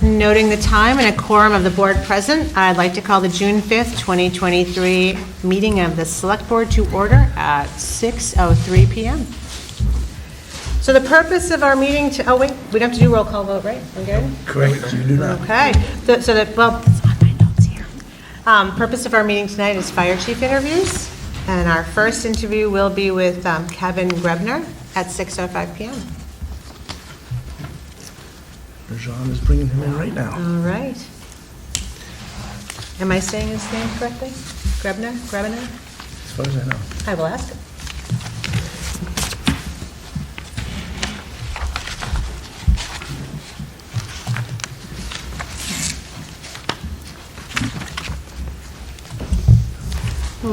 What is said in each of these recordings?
Noting the time and a quorum of the board present, I'd like to call the June 5th, 2023 meeting of the Select Board to order at 6:03 p.m. So the purpose of our meeting oh wait, we don't have to do roll call vote, right? We good? Correct, you do not. Okay, well, it's on my notes here. Purpose of our meeting tonight is fire chief interviews, and our first interview will be with Kevin Grebner at 6:05 p.m. Rajan is bringing him in right now. All right. Am I saying his name correctly? Grebner? As far as I know. I will ask him.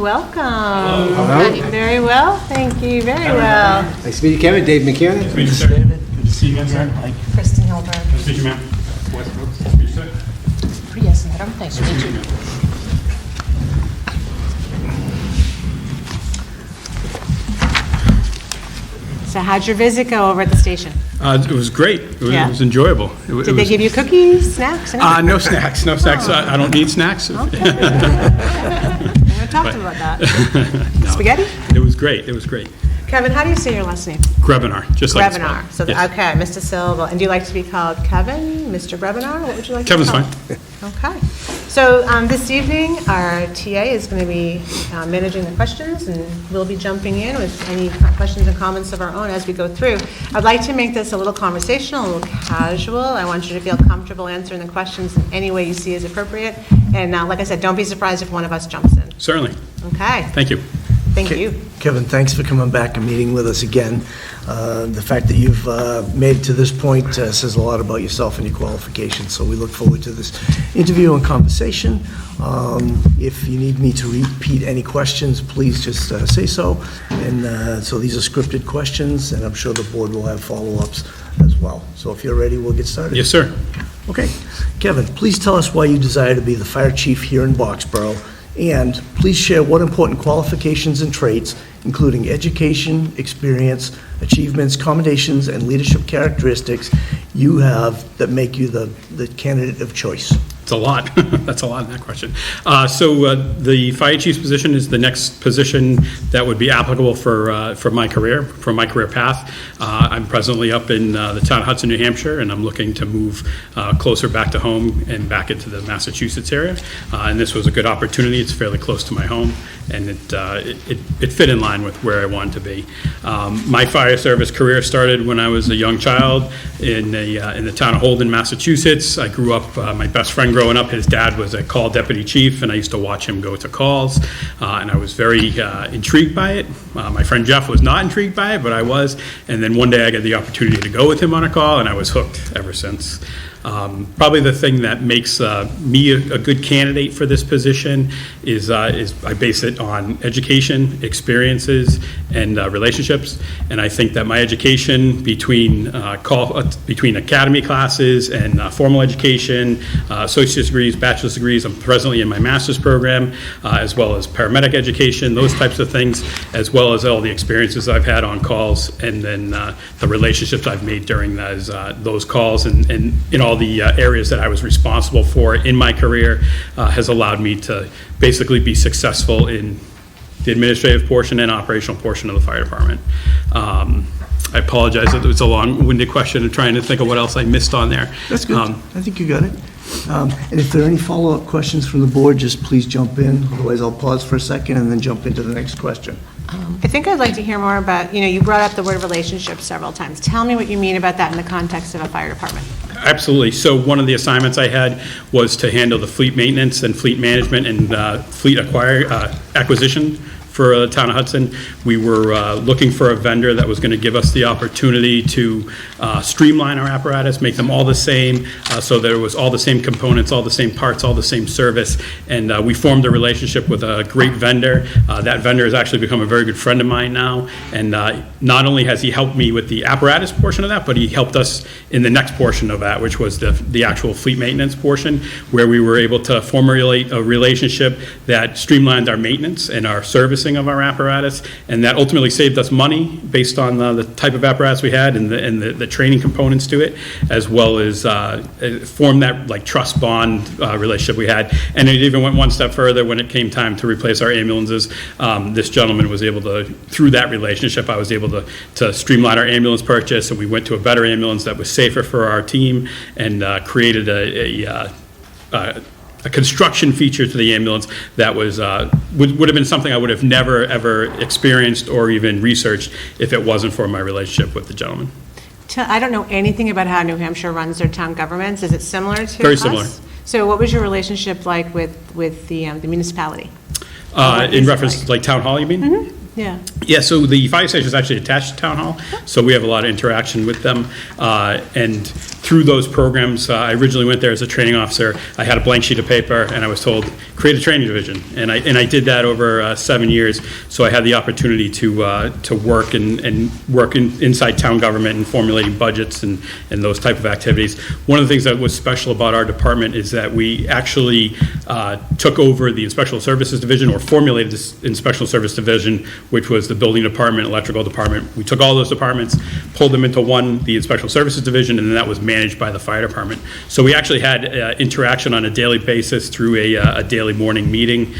Welcome. Hello. Very well. Thank you. Very well. Nice to meet you, Kevin. Dave McKiernan. Nice to meet you, sir. Good to see you again, sir. Kristen Hilberg. Nice to meet you, ma'am. West Brooks. Nice to meet you, sir. Yes, madam. Nice to meet you. So how'd your visit go over at the station? It was great. It was, Yeah. it was enjoyable. Did they give you cookies, snacks? Anything? No snacks. No snacks. I don't need snacks. Okay. I'm going to talk to them about that. No. Spaghetti? It was great. It was great. Kevin, how do you say your last name? Grebinar, just like it's Grebinar. spelled. So, Yes. okay, Mr. Silva. And do you like to be called Kevin, Mr. Grebinar? What would you like Kevin's to be called? Okay. So this evening, our TA is going to be managing the questions, and we'll be jumping in with any questions and comments of our own as we go through. I'd like to make this a little conversational, a little casual. I want you to feel comfortable answering the questions in any way you see as appropriate. And like I said, don't be surprised if one of us jumps in. Certainly. Okay. Thank you. Thank you. Kevin, thanks for coming back and meeting with us again. The fact that you've made it to this point says a lot about yourself and your qualifications, so we look forward to this interview and conversation. If you need me to repeat any questions, please just say so. And so these are scripted questions, and I'm sure the board will have follow-ups as well. So if you're ready, we'll get started. Yes, sir. Okay. Kevin, please tell us why you desire to be the fire chief here in Boxborough, and please share what important qualifications and traits, including education, experience, achievements, commendations, and leadership characteristics you have that make you the candidate of choice. It's a lot. That's a lot in that question. So the fire chief's position is the next position that would be applicable for my career path. I'm presently up in the town of Hudson, New Hampshire, and I'm looking to move closer back to home and back into the Massachusetts area. And this was a good opportunity. It's fairly close to my home, and it fit in line with where I wanted to be. My fire service career started when I was a young child in the town of Holden, Massachusetts. I grew up. My best friend growing up, his dad was a call deputy chief, and I used to watch him go to calls, and I was very intrigued by it. My friend Jeff was not intrigued by it, but I was, and then one day I got the opportunity to go with him on a call, and I was hooked ever since. Probably the thing that makes me a good candidate for this position is I base it on education, experiences, and relationships. And I think that my education between academy classes and formal education, associate's degrees, bachelor's degrees, I'm presently in my master's program, as well as paramedic education, those types of things, as well as all the experiences I've had on calls, and then the relationships I've made during those calls, and in all the areas that I was responsible for in my career has allowed me to basically be successful in the administrative portion and operational portion of the fire department. I apologize that it was a long-winded question of trying to think of what else I missed on there. That's good. I think you got it. And if there are any follow-up questions from the board, just please jump in. Otherwise, I'll pause for a second and then jump into the next question. I think I'd like to hear more about, you brought up the word relationship several times. Tell me what you mean about that in the context of a fire department. Absolutely. So one of the assignments I had was to handle the fleet maintenance and fleet management and fleet acquisition for the town of Hudson. We were looking for a vendor that was going to give us the opportunity to streamline our apparatus, make them all the same, so there was all the same components, all the same parts, all the same service, and we formed a relationship with a great vendor. That vendor has actually become a very good friend of mine now, and not only has he helped me with the apparatus portion of that, but he helped us in the next portion of that, which was the actual fleet maintenance portion, where we were able to formulate a relationship that streamlined our maintenance and our service servicing of our apparatus, and that ultimately saved us money based on the type of apparatus we had and the training components to it, as well as formed that like trust bond relationship we had. And it even went one step further when it came time to replace our ambulances. This gentleman was able to, through that relationship, I was able to streamline our ambulance purchase, and we went to a better ambulance that was safer for our team, and created a construction feature to the ambulance that was would have been something I would have never ever experienced or even researched if it wasn't for my relationship with the gentleman. I don't know anything about how New Hampshire runs their town governments. Is it similar to Very us? similar. So what was your relationship like with the municipality? In reference to like town hall, you mean? Mm-hmm. Yeah. Yeah, so the fire station is actually attached to town hall, so we have a lot of interaction with them. And through those programs, I originally went there as a training officer. I had a blank sheet of paper, and I was told, create a training division. And I did that over 7 years, so I had the opportunity to work and work inside town government and formulating budgets and those type of activities. One of the things that was special about our department is that we actually took over the Inspectional Services Division, or formulated this Inspectional Service Division, which was the building department, electrical department. We took all those departments, pulled them into one, the Inspectional Services Division, and then that was managed by the fire department. So we actually had interaction on a daily basis through a daily morning meeting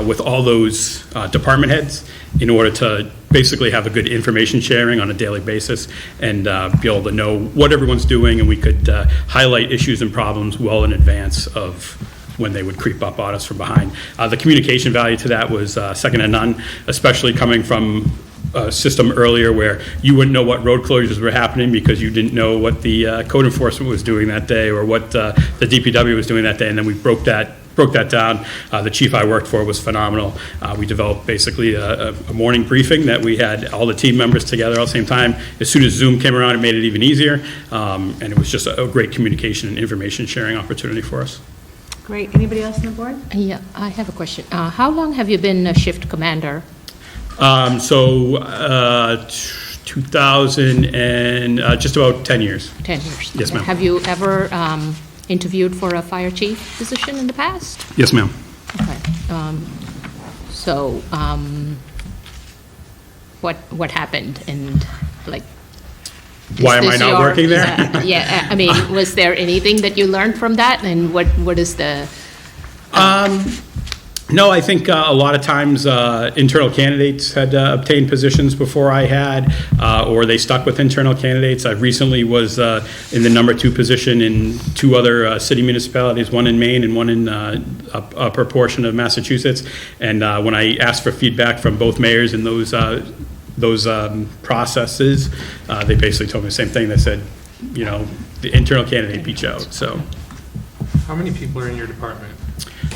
with all those department heads in order to basically have a good information sharing on a daily basis and be able to know what everyone's doing, and we could highlight issues and problems well in advance of when they would creep up on us from behind. The communication value to that was second to none, especially coming from a system earlier where you wouldn't know what road closures were happening because you didn't know what the code enforcement was doing that day or what the DPW was doing that day, and then we broke that down. The chief I worked for was phenomenal. We developed basically a morning briefing that we had all the team members together all at the same time. As soon as Zoom came around, it made it even easier, and it was just a great communication and information sharing opportunity for us. Great. Anybody else on the board? Yeah, I have a question. How long have you been a shift commander? 2000 and just about 10 years. 10 years. Yes, ma'am. Have you ever interviewed for a fire chief position in the past? Yes, ma'am. Okay. What happened, and like? Why am I not working there? Yeah, I mean, was there anything that you learned from that, and what is the? No, I think a lot of times internal candidates had obtained positions before I had, or they stuck with internal candidates. I recently was in the number 2 position in 2 other city municipalities, one in Maine and one in upper portion of Massachusetts. And when I asked for feedback from both mayors in those processes, they basically told me the same thing. They said, you know, the internal candidate beat you out. So, how many people are in your department?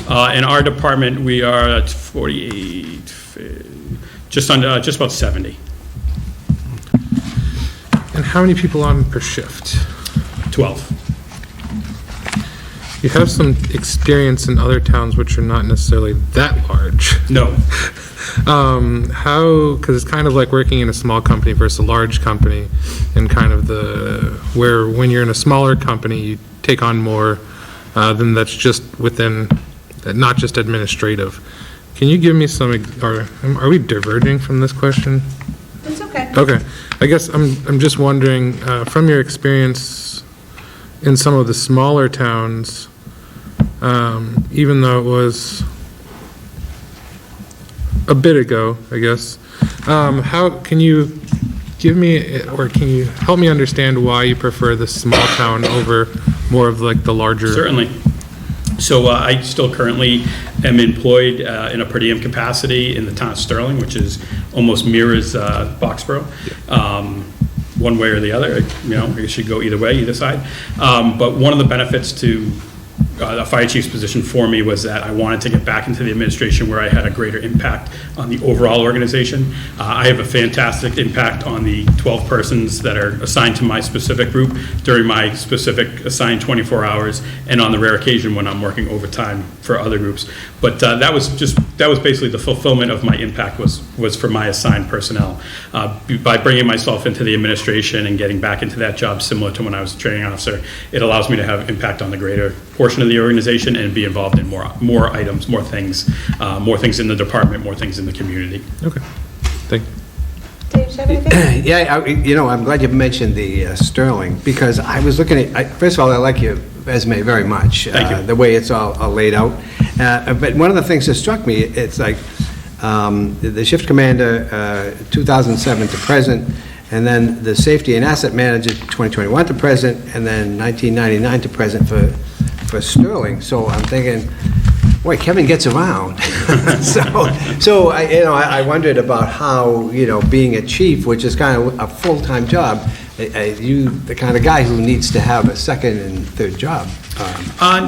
In our department, we are at 48, just about 70. And how many people on per shift? 12. You have some experience in other towns which are not necessarily that large. No. Because it's kind of like working in a small company versus a large company, and kind of where when you're in a smaller company, you take on more than that's just within, not just administrative. Can you give me are we diverging from this question? It's okay. Okay. I guess I'm just wondering, from your experience in some of the smaller towns, even though it was a bit ago, I guess, how can you give me, or can you help me understand why you prefer the small town over more of like the larger? Certainly. So I still currently am employed in a per diem capacity in the town of Sterling, which is almost mirrors Boxborough. One way or the other, you know, it should go either way, either side. But one of the benefits to a fire chief's position for me was that I wanted to get back into the administration where I had a greater impact on the overall organization. I have a fantastic impact on the 12 persons that are assigned to my specific group during my specific assigned 24 hours, and on the rare occasion when I'm working overtime for other groups. But that was just that was basically the fulfillment of my impact was for my assigned personnel. By bringing myself into the administration and getting back into that job similar to when I was a training officer, it allows me to have impact on the greater portion of the organization and be involved in more items, more things in the department, more things in the community. Okay, thank you. Dave, do you have anything? Yeah, I'm glad you mentioned the Sterling, because I was looking at, first of all, I like your resume very much. Thank you. The way it's all laid out. But one of the things that struck me, it's like the shift commander, 2007 to present, and then the safety and asset manager, 2021 to present, and then 1999 to present for Sterling. So I'm thinking, boy, Kevin gets around. So I wondered about how, being a chief, which is kind of a full-time job, you the kind of guy who needs to have a second and third job.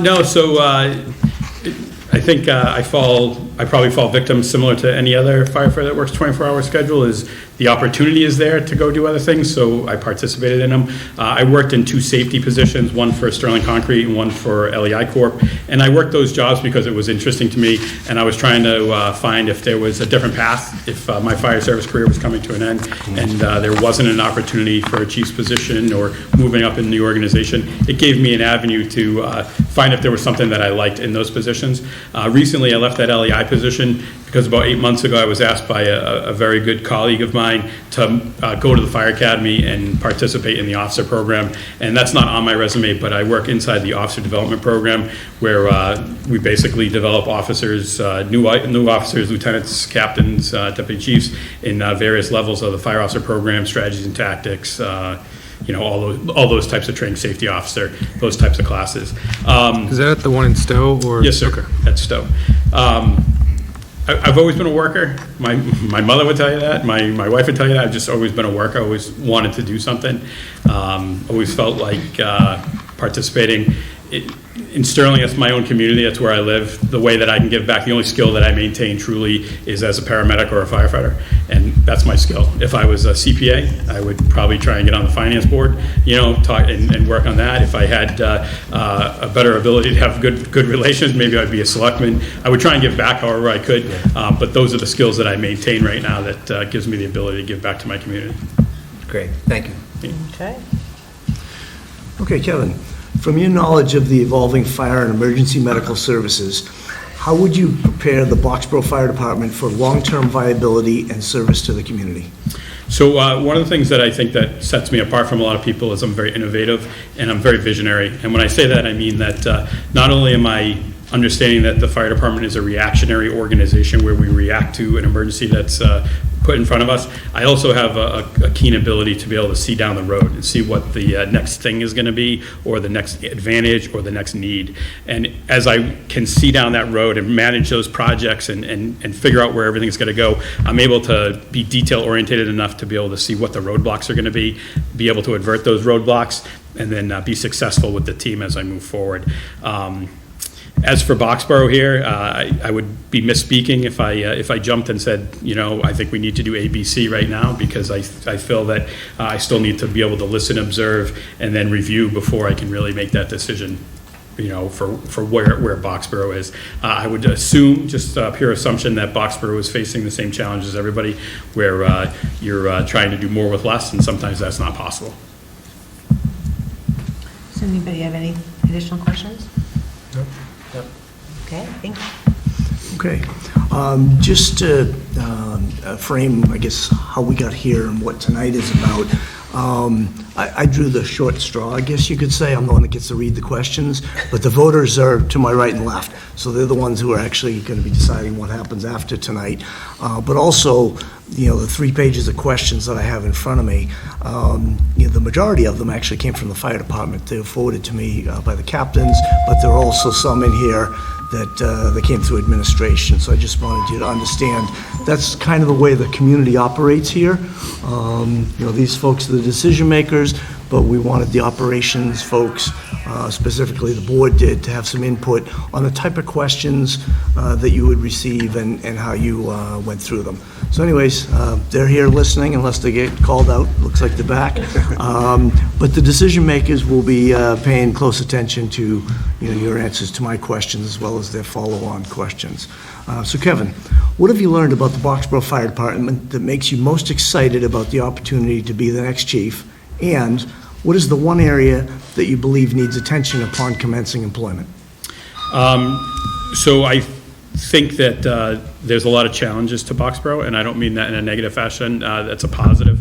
No, so I think I probably fall victim similar to any other firefighter that works 24-hour schedule. Is the opportunity is there to go do other things, so I participated in them. I worked in 2 safety positions, one for Sterling Concrete and one for LEI Corp. And I worked those jobs because it was interesting to me, and I was trying to find if there was a different path, if my fire service career was coming to an end, and there wasn't an opportunity for a chief's position or moving up in the organization. It gave me an avenue to find if there was something that I liked in those positions. Recently, I left that LEI position because about 8 months ago, I was asked by a very good colleague of mine to go to the fire academy and participate in the officer program. And that's not on my resume, but I work inside the officer development program, where we basically develop officers, new officers, lieutenants, captains, deputy chiefs in various levels of the fire officer program, strategies and tactics, all those types of training, safety officer, those types of classes. Is that at the one in Stowe, or? Yes, sir. Okay. At Stowe. I've always been a worker. My mother would tell you that. My wife would tell you that. I've just always been a worker. I always wanted to do something. Always felt like participating in Sterling. That's my own community. That's where I live. The way that I can give back, the only skill that I maintain truly is as a paramedic or a firefighter, and that's my skill. If I was a CPA, I would probably try and get on the finance board, talk and work on that. If I had a better ability to have good relations, maybe I'd be a selectman. I would try and give back however I could, but those are the skills that I maintain right now that gives me the ability to give back to my community. Great, thank you. Okay. Okay, Kevin, from your knowledge of the evolving fire and emergency medical services, how would you prepare the Boxborough Fire Department for long-term viability and service to the community? So one of the things that I think that sets me apart from a lot of people is I'm very innovative and I'm very visionary. And when I say that, I mean that not only am I understanding that the fire department is a reactionary organization where we react to an emergency that's put in front of us, I also have a keen ability to be able to see down the road and see what the next thing is going to be, or the next advantage, or the next need. And as I can see down that road and manage those projects and figure out where everything's going to go, I'm able to be detail oriented enough to be able to see what the roadblocks are going to be able to avert those roadblocks, and then be successful with the team as I move forward. As for Boxborough here, I would be misspeaking if I jumped and said, I think we need to do ABC right now, because I feel that I still need to be able to listen, observe, and then review before I can really make that decision, for where Boxborough is. I would assume, just pure assumption, that Boxborough is facing the same challenges as everybody, where you're trying to do more with less, and sometimes that's not possible. Does anybody have any additional questions? No. Okay, thank you. Okay. Just to frame, I guess, how we got here and what tonight is about, I drew the short straw, I guess you could say. I'm the one that gets to read the questions, but the voters are to my right and left, so they're the ones who are actually going to be deciding what happens after tonight. But also, the 3 pages of questions that I have in front of me, the majority of them actually came from the fire department. They were forwarded to me by the captains, but there are also some in here that came through administration. So I just wanted you to understand that's kind of the way the community operates here. These folks are the decision makers, but we wanted the operations folks, specifically the board did, to have some input on the type of questions that you would receive and how you went through them. So anyways, they're here listening unless they get called out, looks like they're back. But the decision makers will be paying close attention to your answers to my questions as well as their follow-on questions. So Kevin, what have you learned about the Boxborough Fire Department that makes you most excited about the opportunity to be the next chief? And what is the one area that you believe needs attention upon commencing employment? So I think that there's a lot of challenges to Boxborough, and I don't mean that in a negative fashion. That's a positive.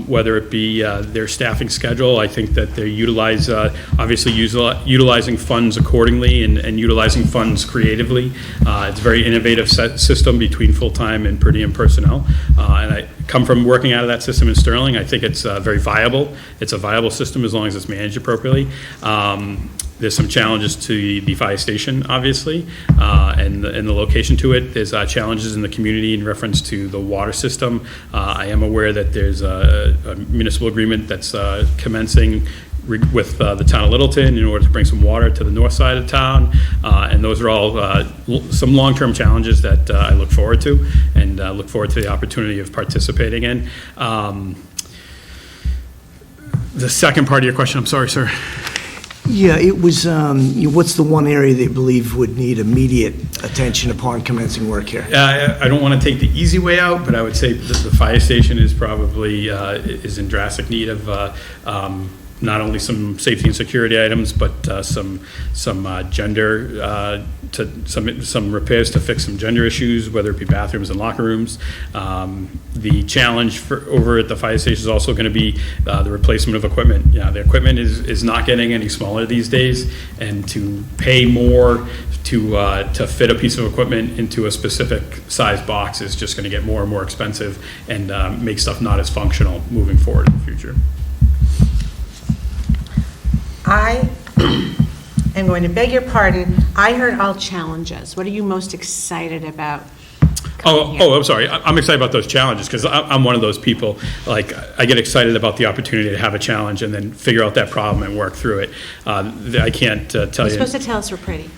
Whether it be their staffing schedule, I think that they utilize, obviously utilizing funds accordingly and utilizing funds creatively. It's a very innovative system between full-time and per diem personnel. And I come from working out of that system in Sterling. I think it's very viable. It's a viable system as long as it's managed appropriately. There's some challenges to the fire station, obviously, and the location to it. There's challenges in the community in reference to the water system. I am aware that there's a municipal agreement that's commencing with the town of Littleton in order to bring some water to the north side of town. And those are all some long-term challenges that I look forward to and look forward to the opportunity of participating in. The second part of your question, I'm sorry, sir. Yeah, it was, what's the one area they believe would need immediate attention upon commencing work here? I don't want to take the easy way out, but I would say that the fire station is probably is in drastic need of not only some safety and security items, but some gender some repairs to fix some gender issues, whether it be bathrooms and locker rooms. The challenge over at the fire station is also going to be the replacement of equipment. The equipment is not getting any smaller these days, and to pay more to fit a piece of equipment into a specific size box is just going to get more and more expensive and make stuff not as functional moving forward in the future. I am going to beg your pardon. I heard all challenges. What are you most excited about? I'm sorry. I'm excited about those challenges because I'm one of those people. Like, I get excited about the opportunity to have a challenge and then figure out that problem and work through it. I can't tell you. You're supposed to tell us we're pretty.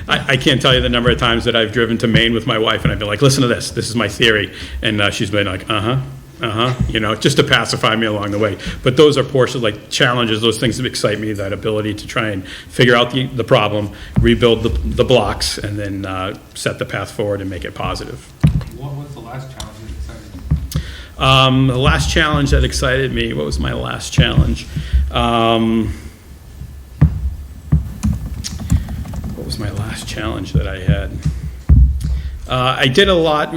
I can't tell you the number of times that I've driven to Maine with my wife and I've been like, listen to this. This is my theory. And she's been like, just to pacify me along the way. But those are portions, like challenges, those things that excite me, that ability to try and figure out the problem, rebuild the blocks, and then set the path forward and make it positive. What was the last challenge that excited you? The last challenge that excited me, what was my last challenge? What was my last challenge that I had? I did a lot.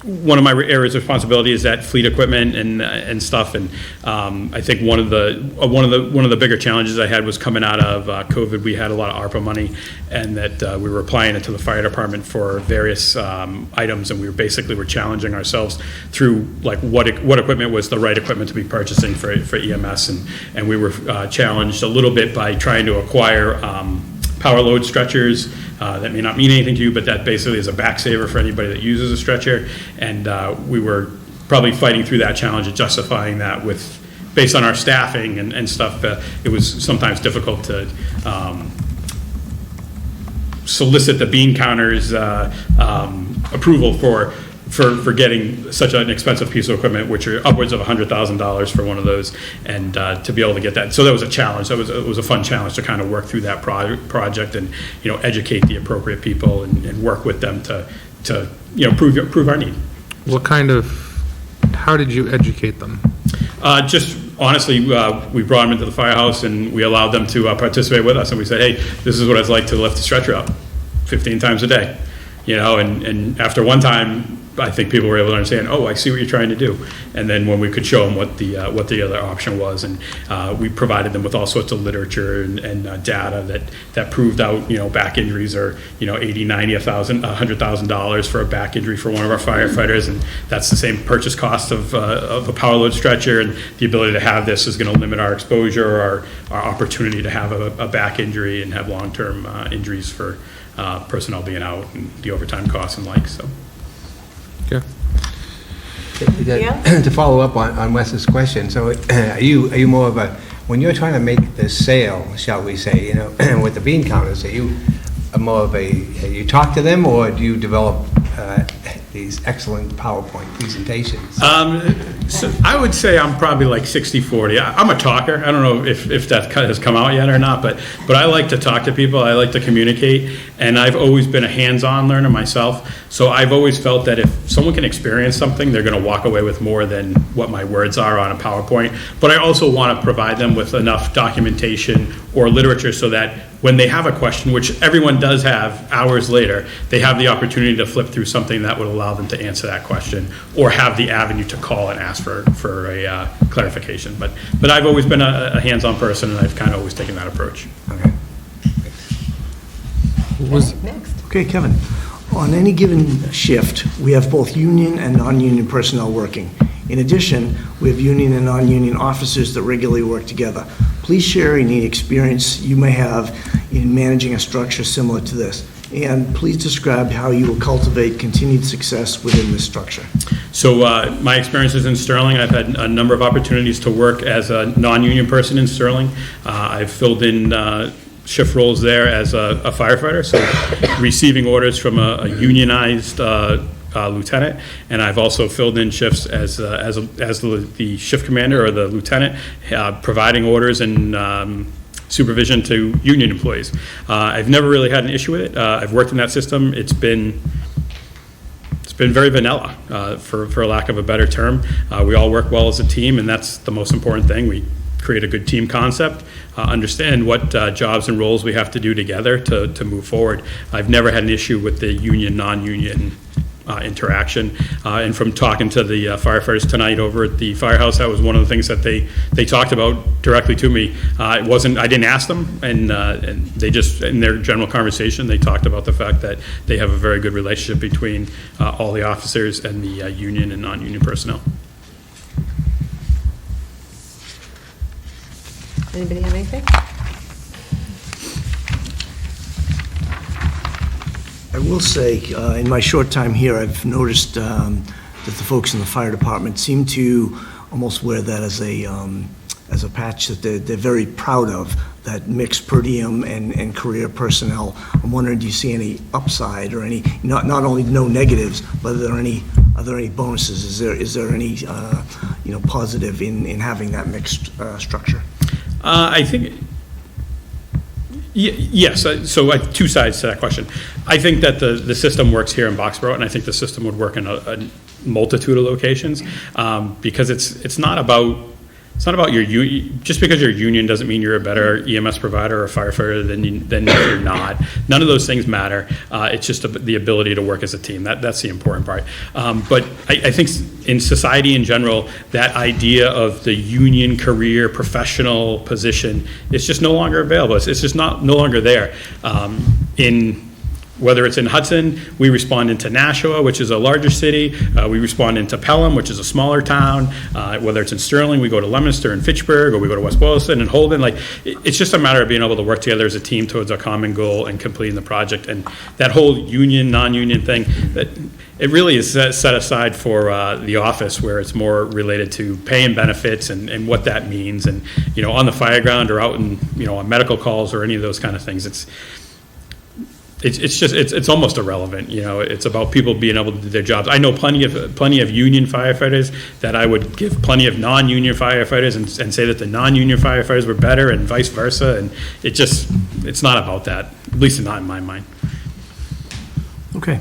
One of my areas of responsibility is that fleet equipment and stuff, and I think one of the bigger challenges I had was coming out of COVID. We had a lot of ARPA money, and that we were applying it to the fire department for various items, and we were challenging ourselves through like what equipment was the right equipment to be purchasing for EMS, and we were challenged a little bit by trying to acquire power load stretchers. That may not mean anything to you, but that basically is a back saver for anybody that uses a stretcher. And we were probably fighting through that challenge and justifying that based on our staffing and stuff. It was sometimes difficult to solicit the bean counters approval for getting such an expensive piece of equipment, which are upwards of $100,000 for one of those, and to be able to get that. So that was a challenge. It was a fun challenge to kind of work through that project and, educate the appropriate people and work with them to prove our need. How did you educate them? Just honestly, we brought them into the firehouse and we allowed them to participate with us, and we said, hey, this is what it's like to lift a stretcher up 15 times a day. And after one time, I think people were able to understand, oh, I see what you're trying to do. And then when we could show them what the other option was, and we provided them with all sorts of literature and data that proved out, back injuries are, $80,000, $90,000, $100,000 for a back injury for one of our firefighters, and that's the same purchase cost of a power load stretcher, and the ability to have this is going to limit our exposure, our opportunity to have a back injury and have long-term injuries for personnel being out and the overtime costs and like so. Okay. To follow up on Wes's question, so are you more of a, when you're trying to make the sale, shall we say, you know, with the bean counters, are you more of a, you talk to them, or do you develop these excellent PowerPoint presentations? So I would say I'm probably like 60-40. I'm a talker. I don't know if that has come out yet or not, but I like to talk to people. I like to communicate, and I've always been a hands-on learner myself. So I've always felt that if someone can experience something, they're going to walk away with more than what my words are on a PowerPoint. But I also want to provide them with enough documentation or literature so that when they have a question, which everyone does have hours later, they have the opportunity to flip through something that would allow them to answer that question or have the avenue to call and ask for a clarification. But I've always been a hands-on person, and I've kind of always taken that approach. Okay. Next. Okay, Kevin. On any given shift, we have both union and non-union personnel working. In addition, we have union and non-union officers that regularly work together. Please share any experience you may have in managing a structure similar to this. And please describe how you will cultivate continued success within this structure. So my experiences in Sterling, I've had a number of opportunities to work as a non-union person in Sterling. I've filled in shift roles there as a firefighter, so receiving orders from a unionized lieutenant, and I've also filled in shifts as the shift commander or the lieutenant, providing orders and supervision to union employees. I've never really had an issue with it. I've worked in that system. It's been very vanilla, for lack of a better term. We all work well as a team, and that's the most important thing. We create a good team concept, understand what jobs and roles we have to do together to move forward. I've never had an issue with the union, non-union interaction. And from talking to the firefighters tonight over at the firehouse, that was one of the things that they talked about directly to me. I didn't ask them, and they just, in their general conversation, they talked about the fact that they have a very good relationship between all the officers and the union and non-union personnel. Anybody have anything? I will say, in my short time here, I've noticed that the folks in the fire department seem to almost wear that as a patch that they're very proud of, that mixed per diem and career personnel. I'm wondering, do you see any upside or any, not only no negatives, but are there any bonuses? Is there any positive in having that mixed structure? I think, yes, so I have two sides to that question. I think that the system works here in Boxborough, and I think the system would work in a multitude of locations, because it's not about your union. Just because you're a union doesn't mean you're a better EMS provider or firefighter than you're not. None of those things matter. It's just the ability to work as a team. That's the important part. But I think in society in general, that idea of the union career professional position is just no longer available. It's just no longer there. Whether it's in Hudson, we respond into Nashua, which is a larger city. We respond into Pelham, which is a smaller town. Whether it's in Sterling, we go to Leominster and Fitchburg, or we go to West Boylston and Holden. It's just a matter of being able to work together as a team towards a common goal and completing the project. And that whole union, non-union thing, it really is set aside for the office, where it's more related to pay and benefits and what that means. And, on the fire ground or out in, on medical calls or any of those kind of things, it's almost irrelevant. It's about people being able to do their jobs. I know plenty of union firefighters that I would give plenty of non-union firefighters and say that the non-union firefighters were better and vice versa. And it's not about that, at least not in my mind. Okay.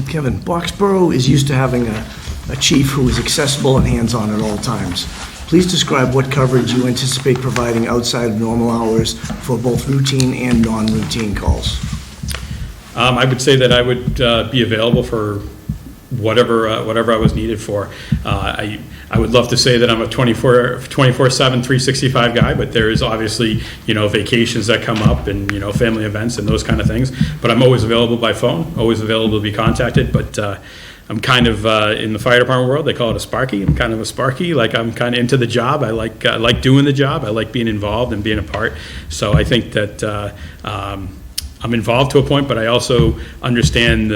Kevin, Boxborough is used to having a chief who is accessible and hands-on at all times. Please describe what coverage you anticipate providing outside of normal hours for both routine and non-routine calls. I would say that I would be available for whatever I was needed for. I would love to say that I'm a 24/7, 365 guy, but there is obviously, vacations that come up and, family events and those kind of things. But I'm always available by phone, always available to be contacted. But I'm kind of, in the fire department world, they call it a Sparky. I'm kind of a Sparky. I'm kind of into the job. I like doing the job. I like being involved and being a part. So I think that I'm involved to a point, but I also understand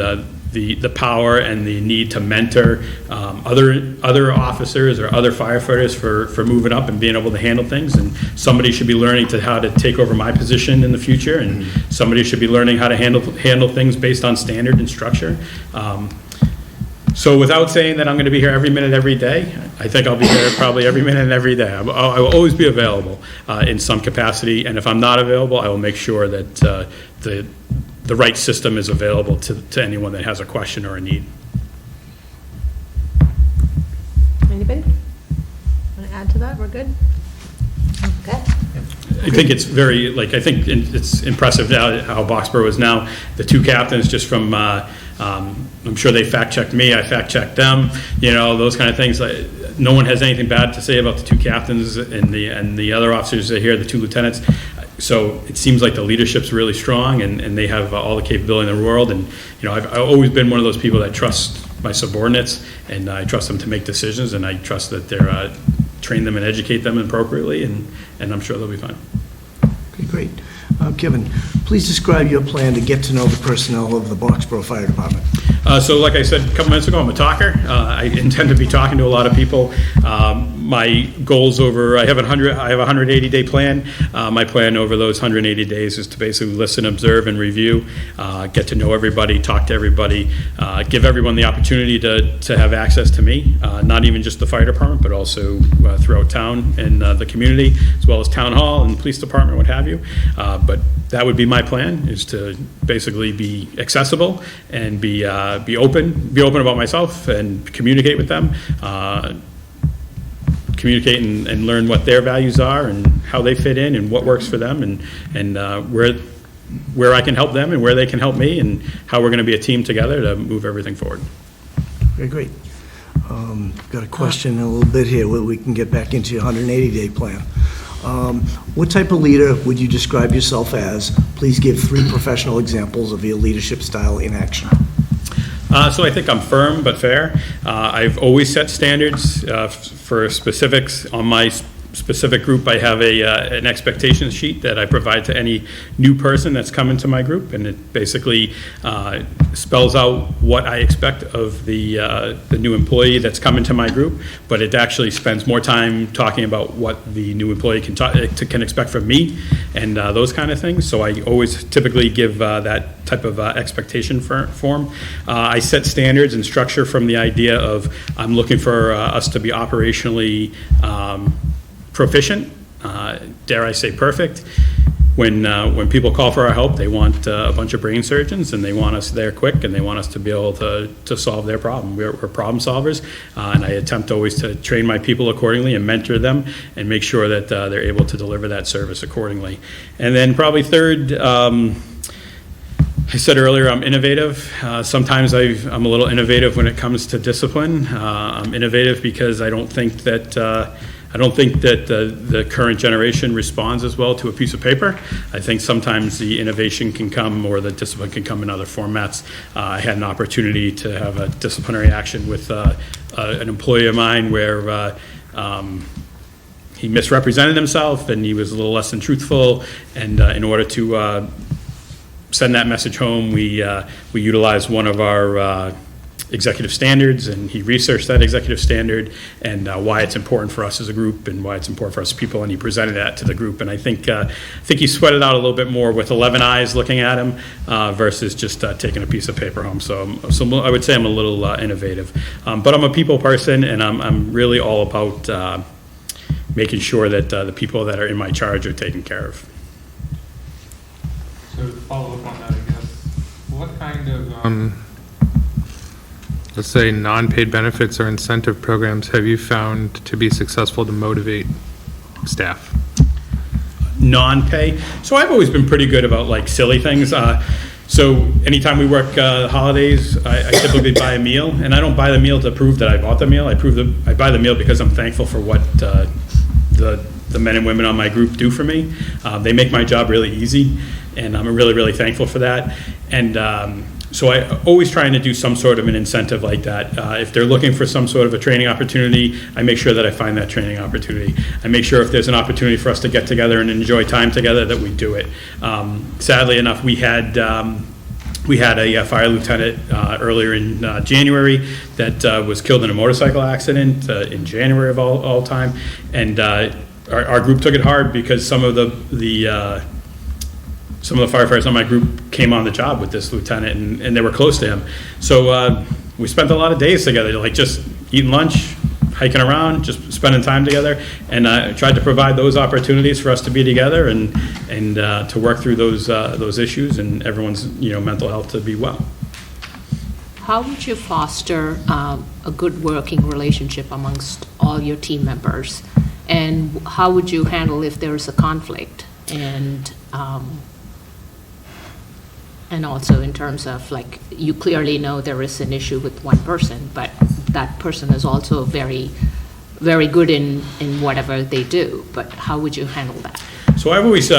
the power and the need to mentor other officers or other firefighters for moving up and being able to handle things. And somebody should be learning how to take over my position in the future, and somebody should be learning how to handle things based on standard and structure. So without saying that I'm going to be here every minute, every day, I think I'll be here probably every minute and every day. I will always be available in some capacity, and if I'm not available, I will make sure that the right system is available to anyone that has a question or a need. Anybody want to add to that? We're good? Okay. I think it's it's impressive now how Boxborough is now. The two captains, just from, I'm sure they fact-checked me, I fact-checked them, those kind of things. No one has anything bad to say about the two captains and the other officers that are here, the two lieutenants. So it seems like the leadership's really strong, and they have all the capability in the world. And, I've always been one of those people that trust my subordinates, and I trust them to make decisions, and I trust that they're train them and educate them appropriately, and I'm sure they'll be fine. Okay, great. Kevin, please describe your plan to get to know the personnel of the Boxborough Fire Department. So like I said a couple minutes ago, I'm a talker. I intend to be talking to a lot of people. My goals I have a 180-day plan. My plan over those 180 days is to basically listen, observe, and review, get to know everybody, talk to everybody, give everyone the opportunity to have access to me, not even just the fire department, but also throughout town and the community, as well as town hall and police department, what have you. But that would be my plan, is to basically be accessible and be open about myself and communicate with them, communicate and learn what their values are and how they fit in and what works for them, and where I can help them and where they can help me, and how we're going to be a team together to move everything forward. Very great. Got a question in a little bit here, where we can get back into your 180-day plan. What type of leader would you describe yourself as? Please give 3 professional examples of your leadership style in action. So I think I'm firm but fair. I've always set standards for specifics. On my specific group, I have an expectations sheet that I provide to any new person that's come into my group, and it basically spells out what I expect of the new employee that's come into my group, but it actually spends more time talking about what the new employee can expect from me and those kind of things. So I always typically give that type of expectation form. I set standards and structure from the idea of I'm looking for us to be operationally proficient, dare I say perfect. When people call for our help, they want a bunch of brain surgeons, and they want us there quick, and they want us to be able to solve their problem. We're problem solvers, and I attempt always to train my people accordingly and mentor them and make sure that they're able to deliver that service accordingly. And then probably third, I said earlier, I'm innovative. Sometimes I'm a little innovative when it comes to discipline. I'm innovative because I don't think that the current generation responds as well to a piece of paper. I think sometimes the innovation can come, or the discipline can come in other formats. I had an opportunity to have a disciplinary action with an employee of mine where he misrepresented himself, and he was a little less than truthful, and in order to send that message home, we utilized one of our executive standards, and he researched that executive standard and why it's important for us as a group and why it's important for us as people, and he presented that to the group. And I think he sweated out a little bit more with 11 eyes looking at him versus just taking a piece of paper home. So I would say I'm a little innovative, but I'm a people person, and I'm really all about making sure that the people that are in my charge are taken care of. So to follow up on that, I guess, what kind of let's say non-paid benefits or incentive programs have you found to be successful to motivate staff? Non-pay. So I've always been pretty good about like silly things. So anytime we work holidays, I typically buy a meal, and I don't buy the meal to prove that I bought the meal. I buy the meal because I'm thankful for what the men and women on my group do for me. They make my job really easy, and I'm really, really thankful for that. And so I always trying to do some sort of an incentive like that. If they're looking for some sort of a training opportunity, I make sure that I find that training opportunity. I make sure if there's an opportunity for us to get together and enjoy time together, that we do it. Sadly enough, we had We had a fire lieutenant earlier in January that was killed in a motorcycle accident in January of all time, and our group took it hard because some of the firefighters on my group came on the job with this lieutenant, and they were close to him. So we spent a lot of days together, like just eating lunch, hiking around, just spending time together, and tried to provide those opportunities for us to be together and to work through those issues and everyone's mental health to be well. How would you foster a good working relationship amongst all your team members? And how would you handle if there is a conflict? And also in terms of, like, you clearly know there is an issue with one person, but that person is also very, very good in whatever they do. But how would you handle that? So I've always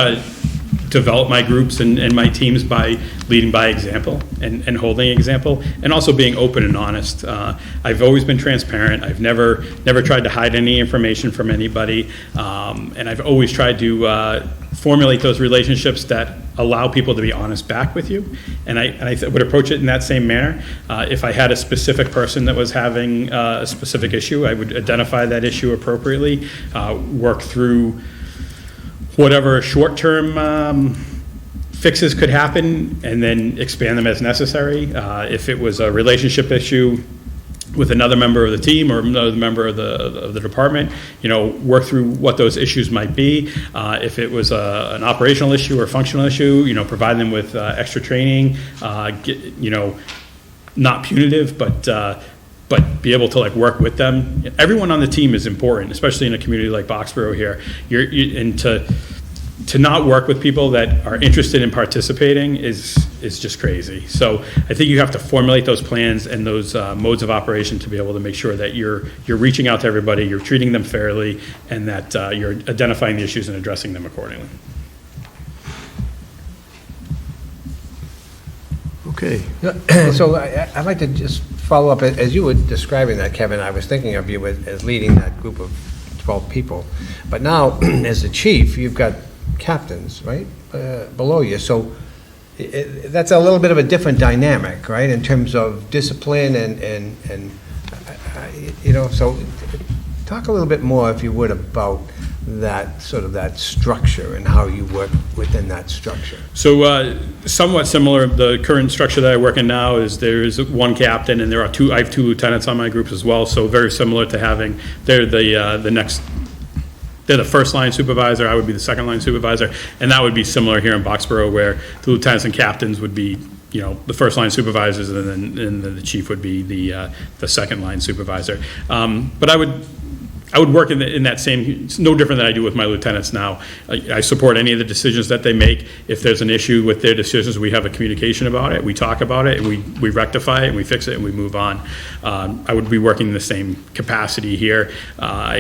developed my groups and my teams by leading by example and holding example, and also being open and honest. I've always been transparent. I've never tried to hide any information from anybody, and I've always tried to formulate those relationships that allow people to be honest back with you. And I would approach it in that same manner. If I had a specific person that was having a specific issue, I would identify that issue appropriately, work through whatever short-term fixes could happen, and then expand them as necessary. If it was a relationship issue with another member of the team or another member of the department, work through what those issues might be. If it was an operational issue or functional issue, provide them with extra training, not punitive, but be able to work with them. Everyone on the team is important, especially in a community like Boxborough here. And to not work with people that are interested in participating is just crazy. So I think you have to formulate those plans and those modes of operation to be able to make sure that you're reaching out to everybody, you're treating them fairly, and that you're identifying the issues and addressing them accordingly. Okay. So I'd like to just follow up, as you were describing that, Kevin, I was thinking of you as leading that group of 12 people. But now, as the chief, you've got captains, right, below you. So that's a little bit of a different dynamic, right, in terms of discipline and so talk a little bit more, if you would, about that sort of that structure and how you work within that structure. So somewhat similar, the current structure that I work in now is there is one captain, and I have two lieutenants on my group as well, so very similar to having, they're the first line supervisor, I would be the second line supervisor, and that would be similar here in Boxborough, where the lieutenants and captains would be the first line supervisors, and then the chief would be the second line supervisor. But I would work in that same, it's no different than I do with my lieutenants now. I support any of the decisions that they make. If there's an issue with their decisions, we have a communication about it, we talk about it, and we rectify it, and we fix it, and we move on. I would be working in the same capacity here. I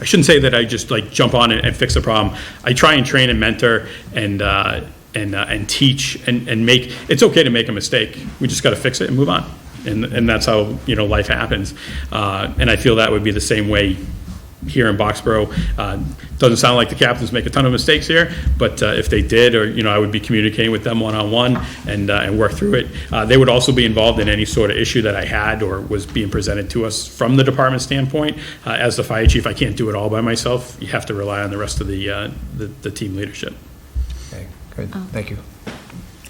shouldn't say that I just jump on and fix the problem. I try and train and mentor and teach and make, it's okay to make a mistake. We just got to fix it and move on. And that's how, life happens. And I feel that would be the same way here in Boxborough. Doesn't sound like the captains make a ton of mistakes here, but if they did, or, I would be communicating with them one-on-one and work through it. They would also be involved in any sort of issue that I had or was being presented to us from the department standpoint. As the fire chief, I can't do it all by myself. You have to rely on the rest of the team leadership. Okay, good, thank you.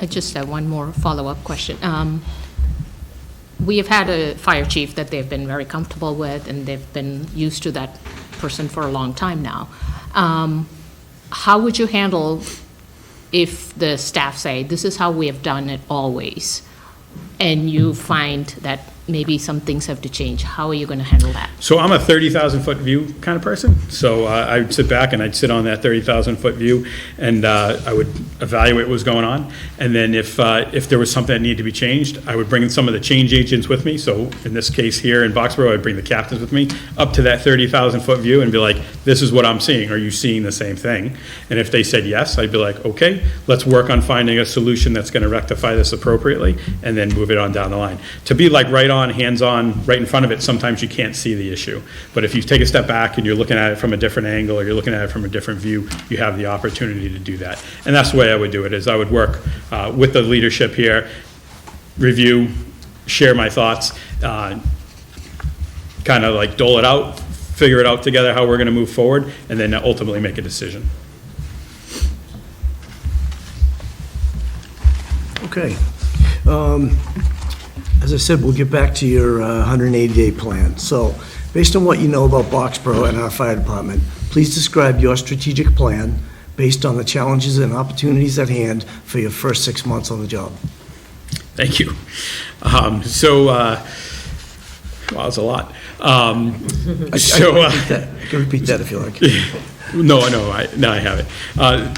I just have one more follow-up question. We have had a fire chief that they've been very comfortable with, and they've been used to that person for a long time now. How would you handle if the staff say, this is how we have done it always, and you find that maybe some things have to change? How are you going to handle that? So I'm a 30,000-foot view kind of person. So I would sit back and I'd sit on that 30,000-foot view, and I would evaluate what was going on. And then if there was something that needed to be changed, I would bring in some of the change agents with me. So in this case here in Boxborough, I'd bring the captains with me up to that 30,000-foot view and be like, this is what I'm seeing. Are you seeing the same thing? And if they said yes, I'd be like, okay, let's work on finding a solution that's going to rectify this appropriately, and then move it on down the line. To be right head-on, hands-on, right in front of it, sometimes you can't see the issue. But if you take a step back and you're looking at it from a different angle, or you're looking at it from a different view, you have the opportunity to do that. And that's the way I would do it, is I would work with the leadership here, review, share my thoughts, kind of like dole it out, figure it out together how we're going to move forward, and then ultimately make a decision. Okay. As I said, we'll get back to your 180-day plan. So, based on what you know about Boxborough and our fire department, please describe your strategic plan based on the challenges and opportunities at hand for your first 6 months on the job. Thank you. Wow, that's a lot. I can repeat that if you like. No, I haven't.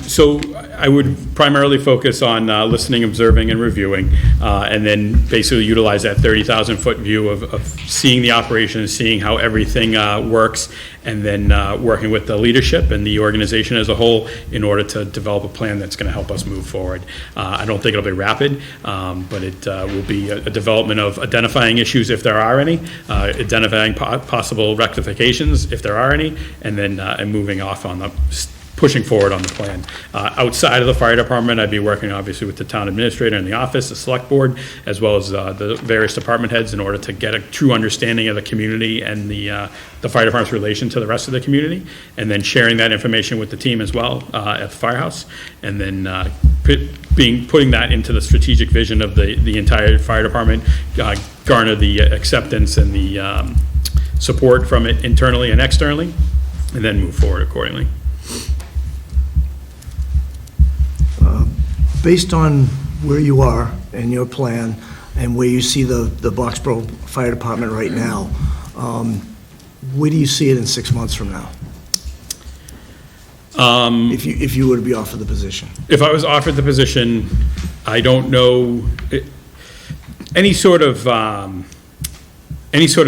So I would primarily focus on listening, observing, and reviewing, and then basically utilize that 30,000-foot view of seeing the operation, seeing how everything works, and then working with the leadership and the organization as a whole in order to develop a plan that's going to help us move forward. I don't think it'll be rapid, but it will be a development of identifying issues if there are any, identifying possible rectifications if there are any, and then and moving off on the pushing forward on the plan. Outside of the fire department, I'd be working obviously with the town administrator in the office, the select board, as well as the various department heads in order to get a true understanding of the community and the fire department's relation to the rest of the community, and then sharing that information with the team as well at the firehouse, and then putting that into the strategic vision of the entire fire department, garner the acceptance and the support from it internally and externally, and then move forward accordingly. Based on where you are and your plan and where you see the Boxborough Fire Department right now, where do you see it in 6 months from now? If you were to be offered the position. If I was offered the position, I don't know, any sort of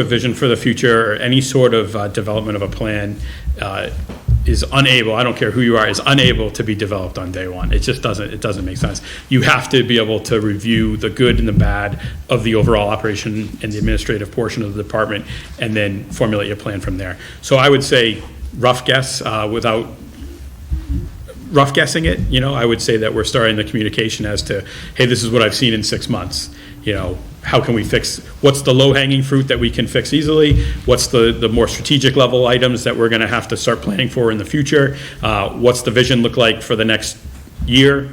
vision for the future, or any sort of development of a plan is unable, I don't care who you are, is unable to be developed on day one. It just doesn't make sense. You have to be able to review the good and the bad of the overall operation and the administrative portion of the department, and then formulate your plan from there. So I would say, rough guess, without rough guessing it, I would say that we're starting the communication as to, hey, this is what I've seen in 6 months. How can we fix, what's the low-hanging fruit that we can fix easily? What's the more strategic level items that we're going to have to start planning for in the future? What's the vision look like for the next year,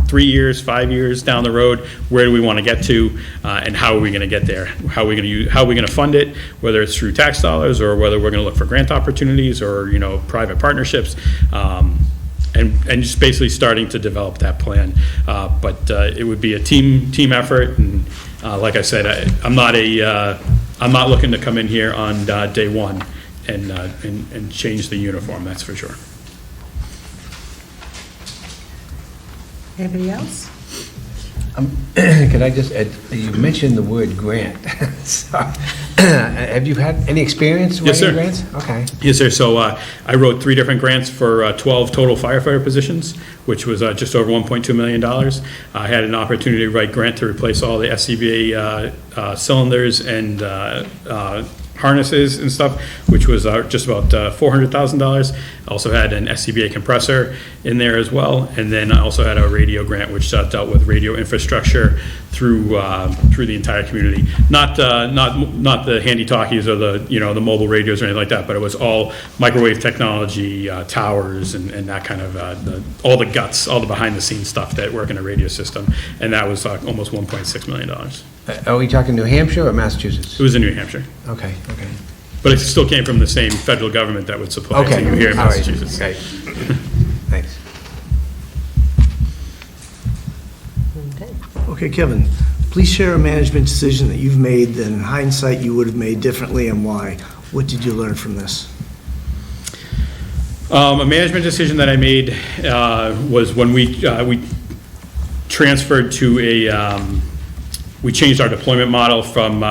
3 years, 5 years down the road? Where do we want to get to, and how are we going to get there? How are we going to fund it, whether it's through tax dollars or whether we're going to look for grant opportunities or private partnerships? And just basically starting to develop that plan. But it would be a team effort, and like I said, I'm not looking to come in here on day one and change the uniform, that's for sure. Anybody else? Could I just add, you mentioned the word grant. So, have you had any experience Yes, writing sir. grants? Okay. Yes, sir. So I wrote 3 different grants for 12 total firefighter positions, which was just over $1.2 million. I had an opportunity to write grant to replace all the SCBA cylinders and harnesses and stuff, which was just about $400,000. Also had an SCBA compressor in there as well, and then I also had a radio grant, which dealt with radio infrastructure through the entire community. Not the handy talkies or the mobile radios or anything like that, but it was all microwave technology, towers, and that kind of all the guts, all the behind the scenes stuff that work in a radio system, and that was almost $1.6 million. Are we talking New Hampshire or Massachusetts? It was in New Hampshire. Okay. But it still came from the same federal government that would supply it to you here in all right. Massachusetts. Okay. Thanks. Okay, Kevin, please share a management decision that you've made that in hindsight you would have made differently, and why. What did you learn from this? A management decision that I made was when we transferred to we changed our deployment model from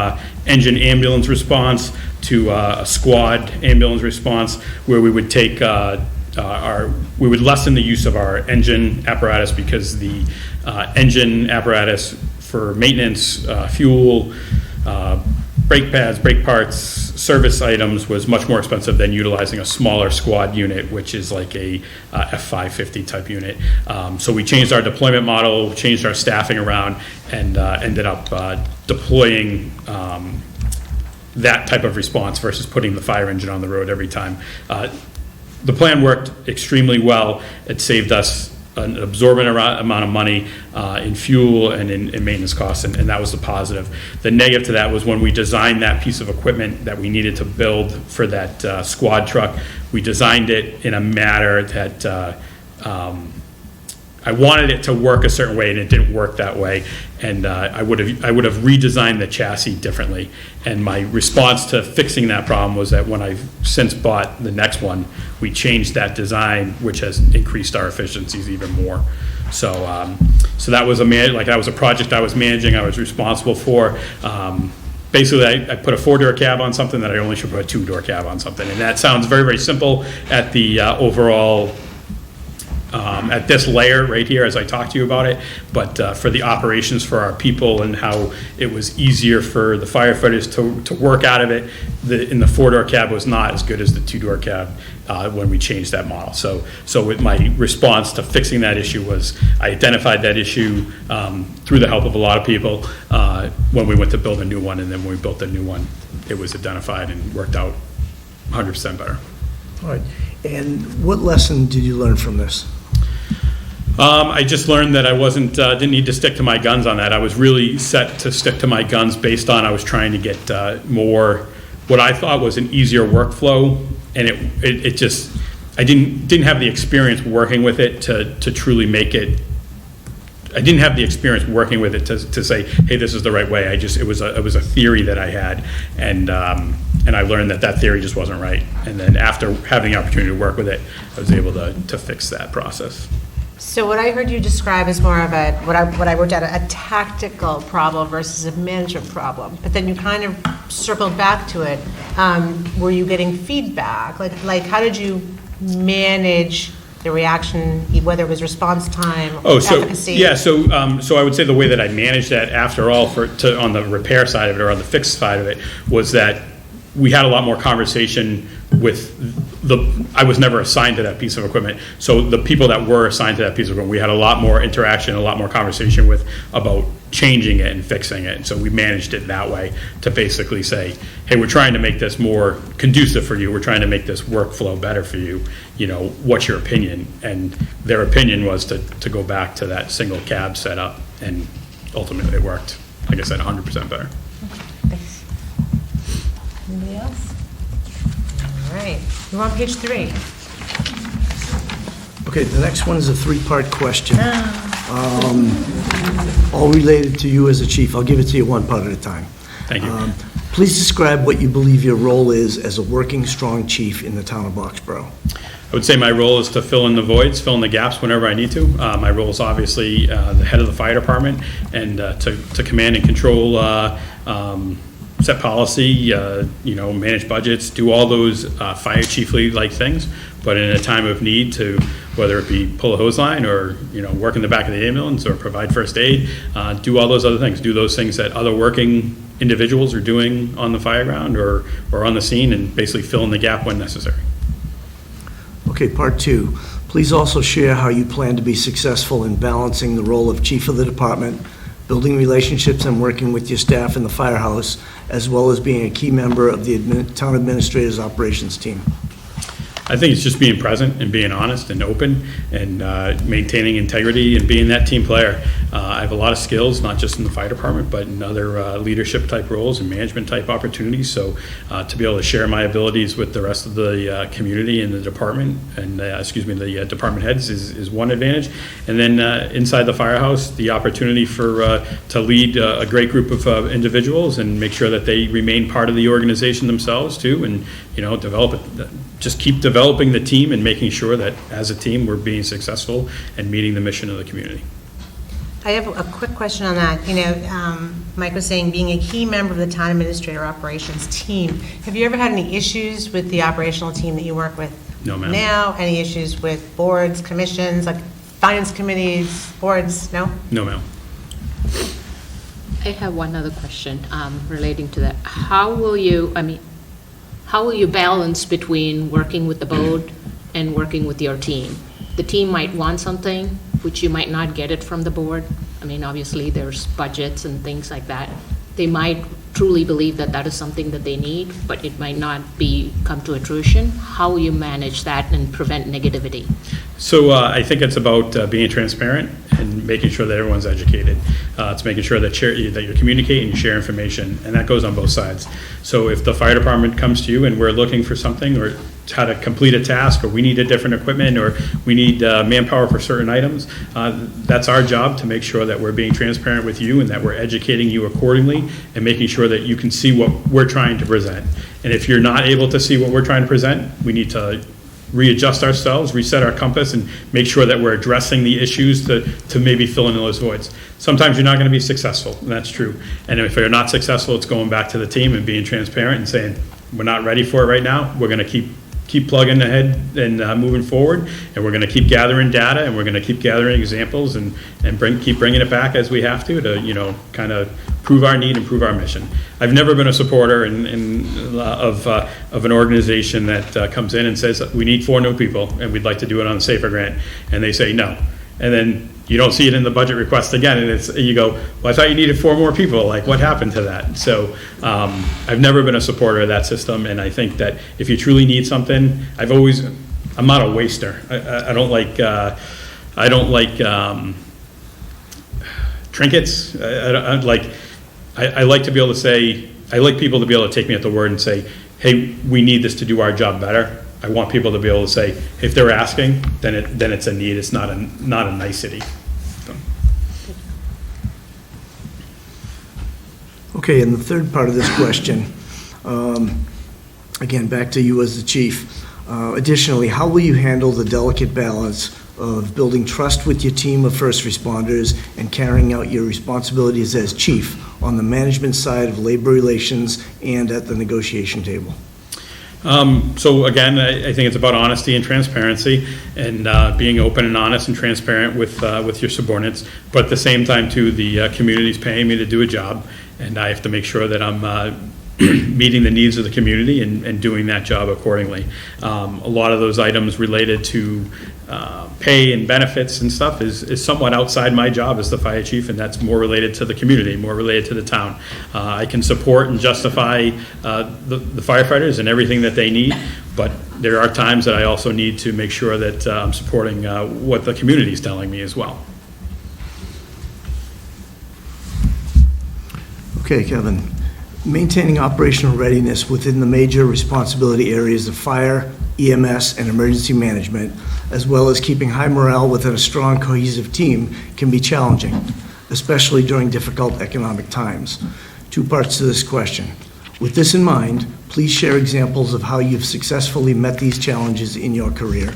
engine ambulance response to a squad ambulance response, where we would take we would lessen the use of our engine apparatus, because the engine apparatus for maintenance, fuel, brake pads, brake parts, service items was much more expensive than utilizing a smaller squad unit, which is like a F550 type unit. So we changed our deployment model, changed our staffing around, and ended up deploying that type of response versus putting the fire engine on the road every time. The plan worked extremely well. It saved us an absorbent amount of money in fuel and in maintenance costs, and that was the positive. The negative to that was when we designed that piece of equipment that we needed to build for that squad truck, we designed it in a manner that I wanted it to work a certain way, and it didn't work that way. And I would have redesigned the chassis differently. And my response to fixing that problem was that when I've since bought the next one, we changed that design, which has increased our efficiencies even more. So so that was a project I was managing, I was responsible for. Basically, I put a 4-door cab on something that I only should put a 2-door cab on something. And that sounds very, very simple at the overall at this layer right here as I talk to you about it, but for the operations for our people and how it was easier for the firefighters to work out of it, the 4-door cab was not as good as the 2-door cab when we changed that model. So with my response to fixing that issue was I identified that issue through the help of a lot of people when we went to build a new one, and then when we built the new one, it was identified and worked out 100% better. All right. And what lesson did you learn from this? I just learned that I didn't need to stick to my guns on that. I was really set to stick to my guns based on I was trying to get more, what I thought was an easier workflow, and it just, I didn't have the experience working with it to truly make it. I didn't have the experience working with it to say, hey, this is the right way. It was a theory that I had, and I learned that theory just wasn't right. And then after having the opportunity to work with it, I was able to fix that process. So what I heard you describe is more of what I wrote down, a tactical problem versus a management problem. But then you kind of circled back to it. Were you getting feedback? Like how did you manage the reaction, whether it was response time, efficacy? Yeah, so I would say the way that I managed that after all on the repair side of it or on the fix side of it was that we had a lot more conversation with I was never assigned to that piece of equipment. So the people that were assigned to that piece of equipment, we had a lot more interaction, a lot more conversation with about changing it and fixing it. And so we managed it that way to basically say, hey, we're trying to make this more conducive for you. We're trying to make this workflow better for you. You know, what's your opinion? And their opinion was to go back to that single cab setup, and ultimately it worked, like I said, 100% better. Thanks. Anybody else? All right, we're on page 3. Okay, the next one is a 3-part question. All related to you as a chief. I'll give it to you one part at a time. Thank you. Please describe what you believe your role is as a working, strong chief in the town of Boxborough. I would say my role is to fill in the voids, fill in the gaps whenever I need to. My role is obviously the head of the fire department, and to command and control, set policy, manage budgets, do all those fire chiefly-like things. But in a time of need, to whether it be pull a hose line or work in the back of the ambulance or provide first aid, do all those other things. Do those things that other working individuals are doing on the fire ground or on the scene, and basically fill in the gap when necessary. Okay, part 2. Please also share how you plan to be successful in balancing the role of chief of the department, building relationships and working with your staff in the firehouse, as well as being a key member of the town administrator's operations team. I think it's just being present and being honest and open and maintaining integrity and being that team player. I have a lot of skills, not just in the fire department, but in other leadership type roles and management type opportunities. So to be able to share my abilities with the rest of the community and the department and, the department heads is one advantage. And then inside the firehouse, the opportunity to lead a great group of individuals and make sure that they remain part of the organization themselves too, and just keep developing the team and making sure that as a team we're being successful and meeting the mission of the community. I have a quick question on that. Mike was saying being a key member of the town administrator operations team. Have you ever had any issues with the operational team that you work with? No, ma'am. Now, any issues with boards, commissions, like finance committees, boards? No? No, ma'am. I have one other question relating to that. How will you balance between working with the board and working with your team? The team might want something, which you might not get it from the board. I mean, obviously, there's budgets and things like that. They might truly believe that that is something that they need, but it might not come to fruition. How will you manage that and prevent negativity? So I think it's about being transparent and making sure that everyone's educated. It's making sure that you're communicating, you share information, and that goes on both sides. So if the fire department comes to you and we're looking for something, or how to complete a task, or we need a different equipment, or we need manpower for certain items, that's our job to make sure that we're being transparent with you and that we're educating you accordingly and making sure that you can see what we're trying to present. And if you're not able to see what we're trying to present, we need to readjust ourselves, reset our compass, and make sure that we're addressing the issues to maybe fill in those voids. Sometimes you're not going to be successful, and that's true. And if you're not successful, it's going back to the team and being transparent and saying, we're not ready for it right now. We're going to keep plugging ahead and moving forward, and we're going to keep gathering data, and we're going to keep gathering examples and keep bringing it back as we have to kind of prove our need and prove our mission. I've never been a supporter of an organization that comes in and says, we need 4 new people, and we'd like to do it on the SAFER grant, and they say no. And then you don't see it in the budget request again, and you go, well, I thought you needed 4 more people. Like, what happened to that? So I've never been a supporter of that system, and I think that if you truly need something, I'm not a waster. I don't like trinkets. I like to be able to say, I like people to be able to take me at the word and say, hey, we need this to do our job better. I want people to be able to say, if they're asking, then it's a need. It's not a nicety. So. Okay, and the third part of this question, again, back to you as the chief. Additionally, how will you handle the delicate balance of building trust with your team of first responders and carrying out your responsibilities as chief on the management side of labor relations and at the negotiation table? So again, I think it's about honesty and transparency, and being open and honest and transparent with your subordinates. But at the same time, too, the community's paying me to do a job, and I have to make sure that I'm meeting the needs of the community and doing that job accordingly. A lot of those items related to pay and benefits and stuff is somewhat outside my job as the fire chief, and that's more related to the community, more related to the town. I can support and justify the firefighters and everything that they need, but there are times that I also need to make sure that I'm supporting what the community is telling me as well. Okay, Kevin. Maintaining operational readiness within the major responsibility areas of fire, EMS, and emergency management, as well as keeping high morale within a strong, cohesive team, can be challenging, especially during difficult economic times. 2 parts to this question. With this in mind, please share examples of how you've successfully met these challenges in your career.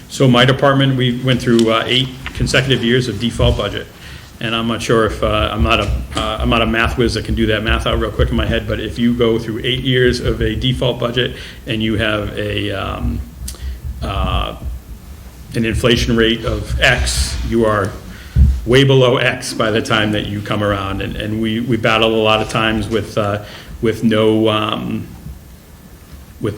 So my department, we went through 8 consecutive years of default budget. And I'm not sure if, I'm not a math whiz that can do that math out real quick in my head, but if you go through 8 years of a default budget and you have an inflation rate of X, you are way below X by the time that you come around. And we battle a lot of times with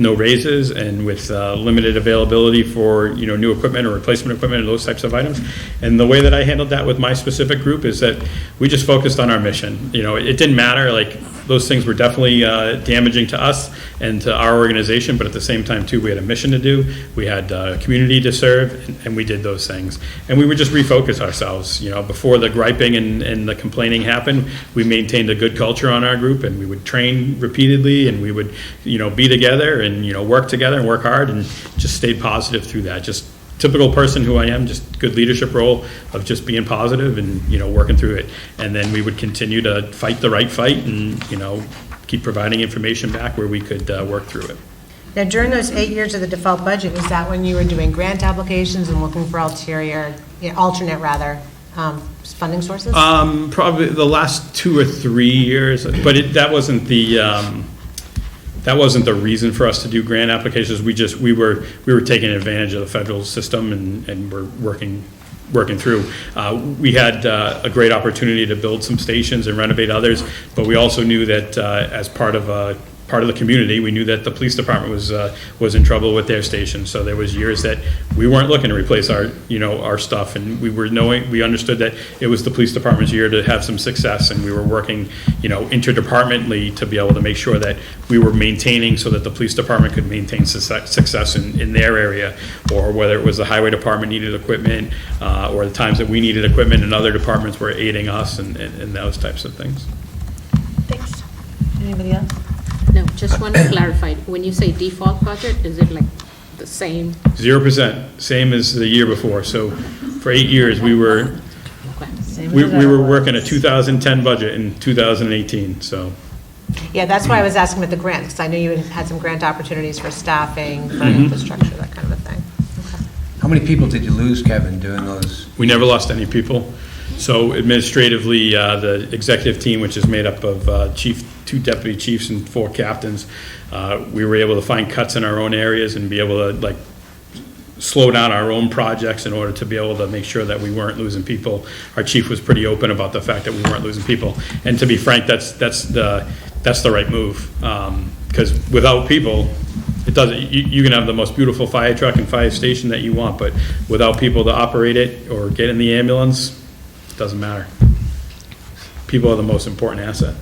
no raises and with limited availability for new equipment or replacement equipment and those types of items. And the way that I handled that with my specific group is that we just focused on our mission. It didn't matter, like those things were definitely damaging to us and to our organization, but at the same time too, we had a mission to do, we had a community to serve, and we did those things. And we would just refocus ourselves. Before the griping and the complaining happened, we maintained a good culture on our group, and we would train repeatedly, and we would be together and work together and work hard, and just stayed positive through that. Just typical person who I am, just good leadership role of just being positive and working through it. And then we would continue to fight the right fight and keep providing information back where we could work through it. Now, during those 8 years of the default budget, is that when you were doing grant applications and looking for alternate funding sources? Probably the last 2 or 3 years, but that wasn't the reason for us to do grant applications. We were taking advantage of the federal system and we're working working through. We had a great opportunity to build some stations and renovate others, but we also knew that as part of the community, we knew that the police department was in trouble with their station. So there was years that we weren't looking to replace our stuff, and we understood that it was the police department's year to have some success, and we were working, interdepartmentally to be able to make sure that we were maintaining so that the police department could maintain success in their area, or whether it was the highway department needed equipment, or the times that we needed equipment and other departments were aiding us and those types of things. Thanks. Anybody else? No, just want to clarify, when you say default budget, is it like the same? 0%, same as the year before. So for 8 years, we were Same we as we were ours. working a 2010 budget in 2018. So Yeah, that's why I was asking about the grants, because I knew you had some grant opportunities for staffing, for infrastructure, that kind of a thing. Okay. How many people did you lose, Kevin, doing those? we never lost any people. So administratively, the executive team, which is made up of 2 deputy chiefs and 4 captains, we were able to find cuts in our own areas and be able to slow down our own projects in order to be able to make sure that we weren't losing people. Our chief was pretty open about the fact that we weren't losing people. And to be frank, that's the right move. Because without people, it doesn't, you can have the most beautiful fire truck and fire station that you want, but without people to operate it or get in the ambulance, it doesn't matter. People are the most important asset.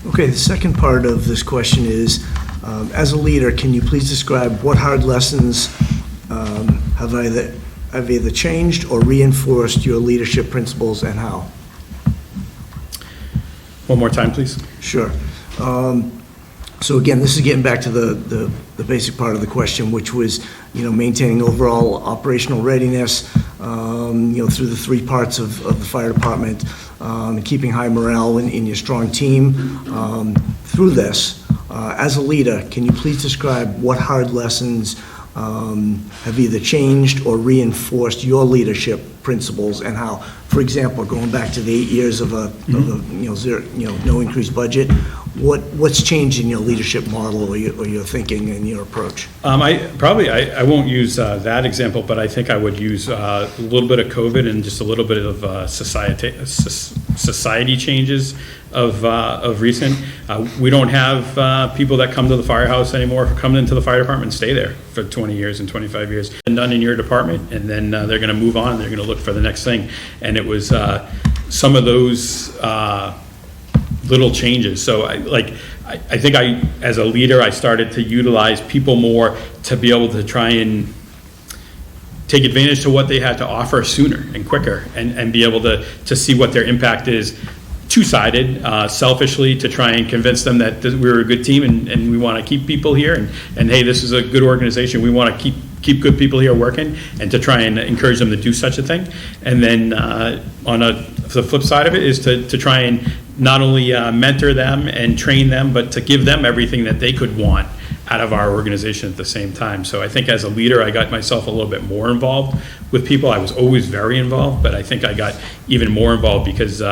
Okay, the second part of this question is, as a leader, can you please describe what hard lessons have either changed or reinforced your leadership principles and how? One more time, please. Sure. So again, this is getting back to the basic part of the question, which was, maintaining overall operational readiness, through the 3 parts of the fire department, and keeping high morale in your strong team. Through this, as a leader, can you please describe what hard lessons have either changed or reinforced your leadership principles and how? For example, going back to the 8 years of zero, no increased budget, what's changed in your leadership model or your thinking and your approach? I won't use that example, but I think I would use a little bit of COVID and just a little bit of society changes of recent. We don't have people that come to the firehouse anymore, who come into the fire department and stay there for 20 years and 25 years. And done in your department, and then they're going to move on, and they're going to look for the next thing. And it was some of those little changes. So I think as a leader, I started to utilize people more to be able to try and take advantage to what they had to offer sooner and quicker, and be able to see what their impact is. Two-sided, selfishly, to try and convince them that we're a good team and we want to keep people here, and hey, this is a good organization, we want to keep good people here working, and to try and encourage them to do such a thing. And then on the flip side of it is to try and not only mentor them and train them, but to give them everything that they could want out of our organization at the same time. So I think as a leader, I got myself a little bit more involved with people. I was always very involved, but I think I got even more involved because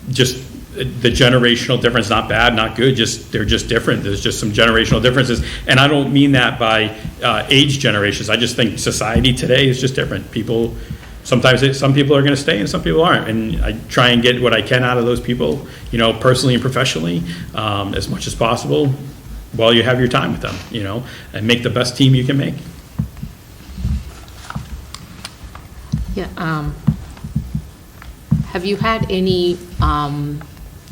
just the generational difference, not bad, not good, they're just different. There's just some generational differences. And I don't mean that by age generations. I just think society today is just different. Some people are going to stay and some people aren't. And I try and get what I can out of those people, personally and professionally, as much as possible while you have your time with them, and make the best team you can make. Yeah, have you had any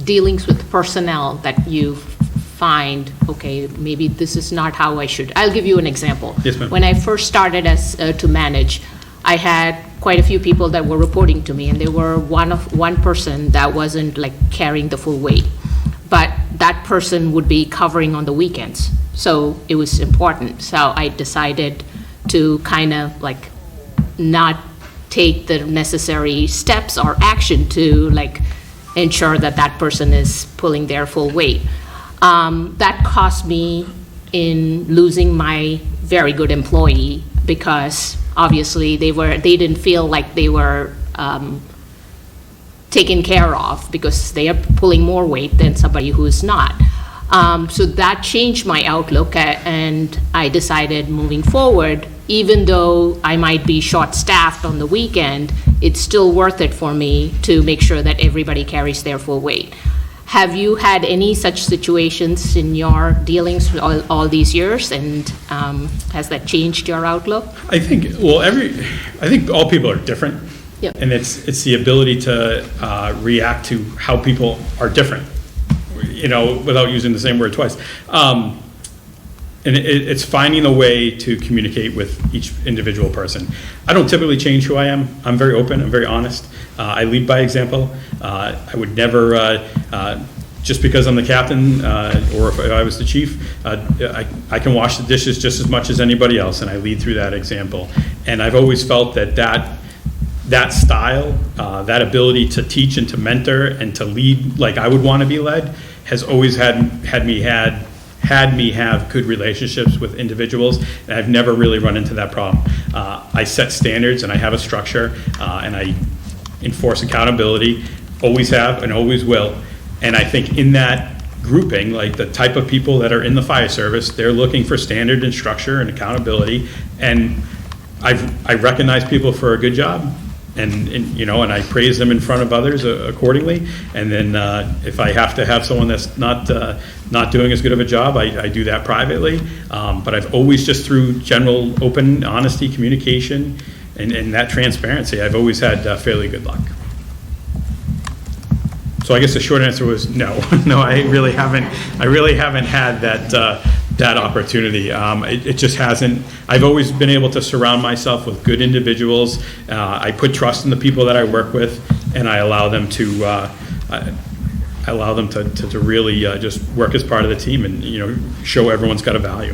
dealings with personnel that you find, okay, maybe this is not how I should? I'll give you an example. Yes, ma'am. When I first started to manage, I had quite a few people that were reporting to me, and there were one person that wasn't carrying the full weight, but that person would be covering on the weekends, so it was important. So I decided to kind of not take the necessary steps or action to ensure that that person is pulling their full weight. That cost me in losing my very good employee, because obviously they didn't feel like they were taken care of, because they are pulling more weight than somebody who is not. So that changed my outlook, and I decided moving forward even though I might be short-staffed on the weekend, it's still worth it for me to make sure that everybody carries their full weight. Have you had any such situations in your dealings all these years, and has that changed your outlook? I think, well, I think all people are different. Yep. And it's the ability to react to how people are different, without using the same word twice. And it's finding a way to communicate with each individual person. I don't typically change who I am. I'm very open, I'm very honest. I lead by example. I would never, just because I'm the captain, or if I was the chief, I can wash the dishes just as much as anybody else, and I lead through that example. And I've always felt that style, that ability to teach and to mentor and to lead like I would want to be led, has always had me have good relationships with individuals, and I've never really run into that problem. I set standards, and I have a structure, and I enforce accountability, always have and always will. And I think in that grouping, like the type of people that are in the fire service, they're looking for standard and structure and accountability, and I recognize people for a good job, and I praise them in front of others accordingly. And then if I have to have someone that's not doing as good of a job, I do that privately. But I've always, just through general open honesty, communication, and that transparency, I've always had fairly good luck. So I guess the short answer was no. No, I really haven't had that opportunity. It just hasn't. I've always been able to surround myself with good individuals. I put trust in the people that I work with, and I allow them to really just work as part of the team, and show everyone's got a value.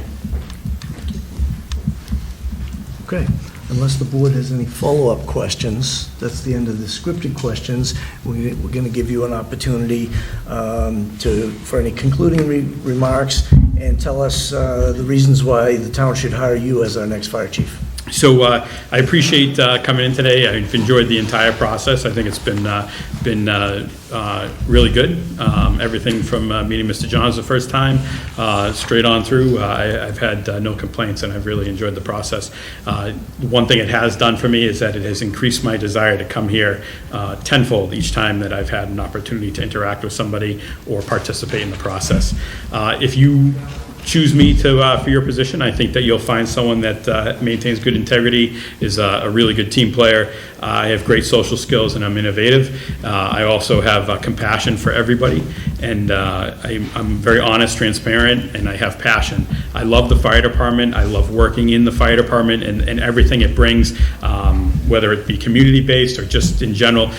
Okay. Unless the board has any follow-up questions, that's the end of the scripted questions. We're going to give you an opportunity for any concluding remarks, and tell us the reasons why the town should hire you as our next fire chief. So I appreciate coming in today. I've enjoyed the entire process. I think it's been really good. Everything from meeting Mr. Johns the first time, straight on through, I've had no complaints, and I've really enjoyed the process. One thing it has done for me is that it has increased my desire to come here tenfold each time that I've had an opportunity to interact with somebody or participate in the process. If you choose me for your position, I think that you'll find someone that maintains good integrity, is a really good team player. I have great social skills, and I'm innovative. I also have compassion for everybody, and I'm very honest, transparent, and I have passion. I love the fire department. I love working in the fire department and everything it brings, whether it be community-based or just in general.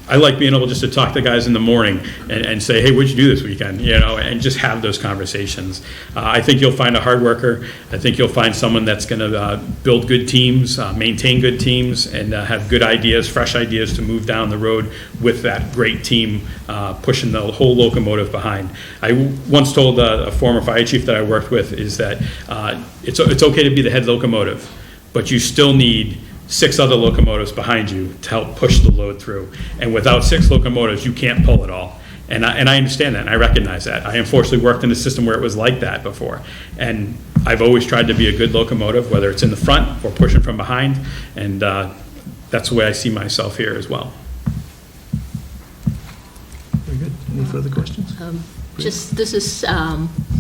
I like being able just to talk to guys in the morning and say, hey, what'd you do this weekend? And just have those conversations. I think you'll find a hard worker. I think you'll find someone that's going to build good teams, maintain good teams, and have good ideas, fresh ideas to move down the road with that great team, pushing the whole locomotive behind. I once told a former fire chief that I worked with is that it's okay to be the head locomotive, but you still need 6 other locomotives behind you to help push the load through. And without 6 locomotives, you can't pull it all. And I understand that, and I recognize that. I unfortunately worked in a system where it was like that before. And I've always tried to be a good locomotive, whether it's in the front or pushing from behind. And that's the way I see myself here as well. Very good. Any further questions? This is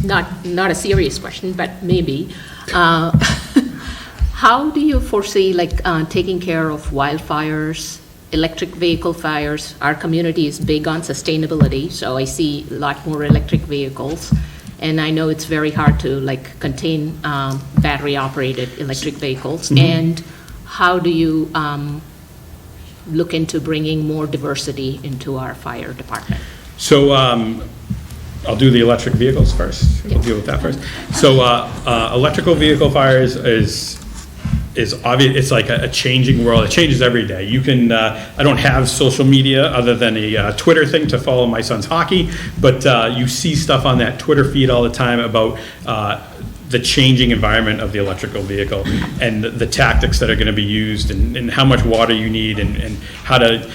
not a serious question, but maybe. How do you foresee taking care of wildfires, electric vehicle fires? Our community is big on sustainability, so I see a lot more electric vehicles. And I know it's very hard to contain battery-operated electric vehicles. Mm-hmm. And how do you look into bringing more diversity into our fire department? So I'll do the electric vehicles first. We'll deal with that first. So electrical vehicle fires is obvious. It's like a changing world. It changes every day. You can, I don't have social media other than a Twitter thing to follow my son's hockey, but you see stuff on that Twitter feed all the time about the changing environment of the electrical vehicle and the tactics that are going to be used and how much water you need and how to,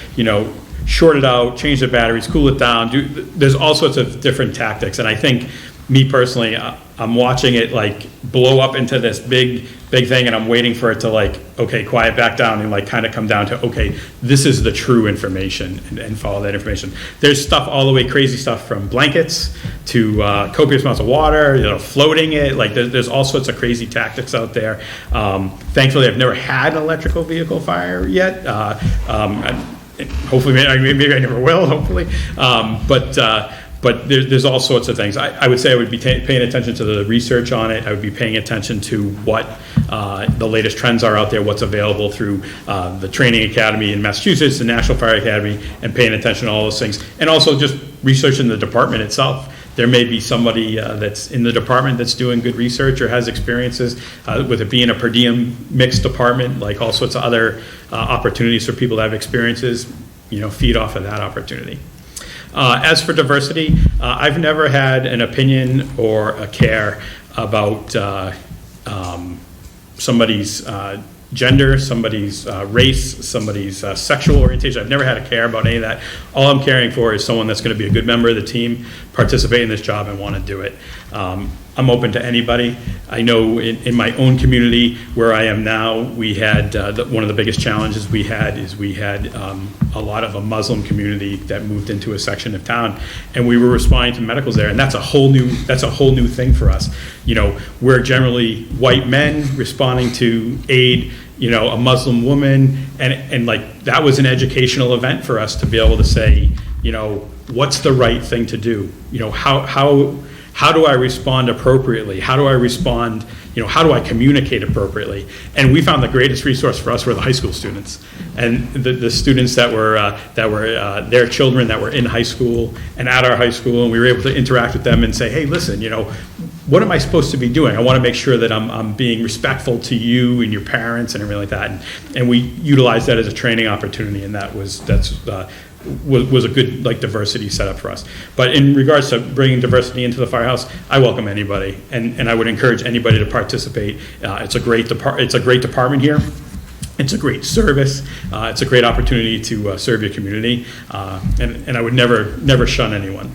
short it out, change the batteries, cool it down. There's all sorts of different tactics, and I think, me personally, I'm watching it like blow up into this big thing, and I'm waiting for it to like, okay, quiet back down and like kind of come down to, okay, this is the true information, and follow that information. There's stuff all the way, crazy stuff from blankets to copious amounts of water, floating it, like there's all sorts of crazy tactics out there. Thankfully, I've never had an electrical vehicle fire yet. Hopefully, maybe I never will, hopefully. But there's all sorts of things. I would say I would be paying attention to the research on it. I would be paying attention to what the latest trends are out there, what's available through the training academy in Massachusetts, the National Fire Academy, and paying attention to all those things. And also just researching the department itself. There may be somebody that's in the department that's doing good research or has experiences with it being a per diem mixed department, like all sorts of other opportunities for people to have experiences, feed off of that opportunity. As for diversity, I've never had an opinion or a care about somebody's gender, somebody's race, somebody's sexual orientation. I've never had a care about any of that. All I'm caring for is someone that's going to be a good member of the team, participate in this job, and want to do it. I'm open to anybody. I know in my own community where I am now, we had one of the biggest challenges we had a lot of a Muslim community that moved into a section of town, and we were responding to medicals there, and that's a whole new thing for us. We're generally white men responding to aid a Muslim woman, and like that was an educational event for us to be able to say, what's the right thing to do? How do I respond appropriately? How do I respond, how do I communicate appropriately? And we found the greatest resource for us were the high school students. And the students that were their children that were in high school and at our high school, and we were able to interact with them and say, hey, listen, what am I supposed to be doing? I want to make sure that I'm being respectful to you and your parents and everything like that. And we utilized that as a training opportunity, and was a good diversity setup for us. But in regards to bringing diversity into the firehouse, I welcome anybody, and I would encourage anybody to participate. It's a great department here. It's a great service. It's a great opportunity to serve your community, and I would never shun anyone.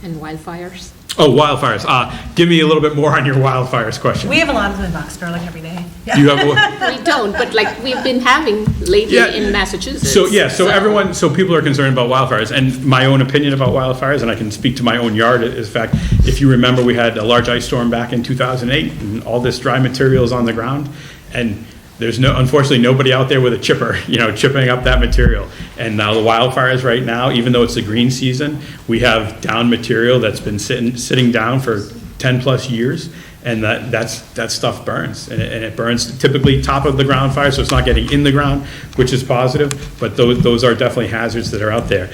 And wildfires? Oh, wildfires. Give me a little bit more on your wildfires question. We have a lot of them in Boxborough like every day. Yeah. You have We don't, but we've been having lately in Massachusetts. So people are concerned about wildfires, and my own opinion about wildfires, and I can speak to my own yard, is fact, if you remember, we had a large ice storm back in 2008, and all this dry material is on the ground, and there's unfortunately nobody out there with a chipper, chipping up that material. And now the wildfires right now, even though it's the green season, we have down material that's been sitting down for 10 plus years, and that stuff burns, and it burns typically top of the ground fire, so it's not getting in the ground, which is positive, but those are definitely hazards that are out there.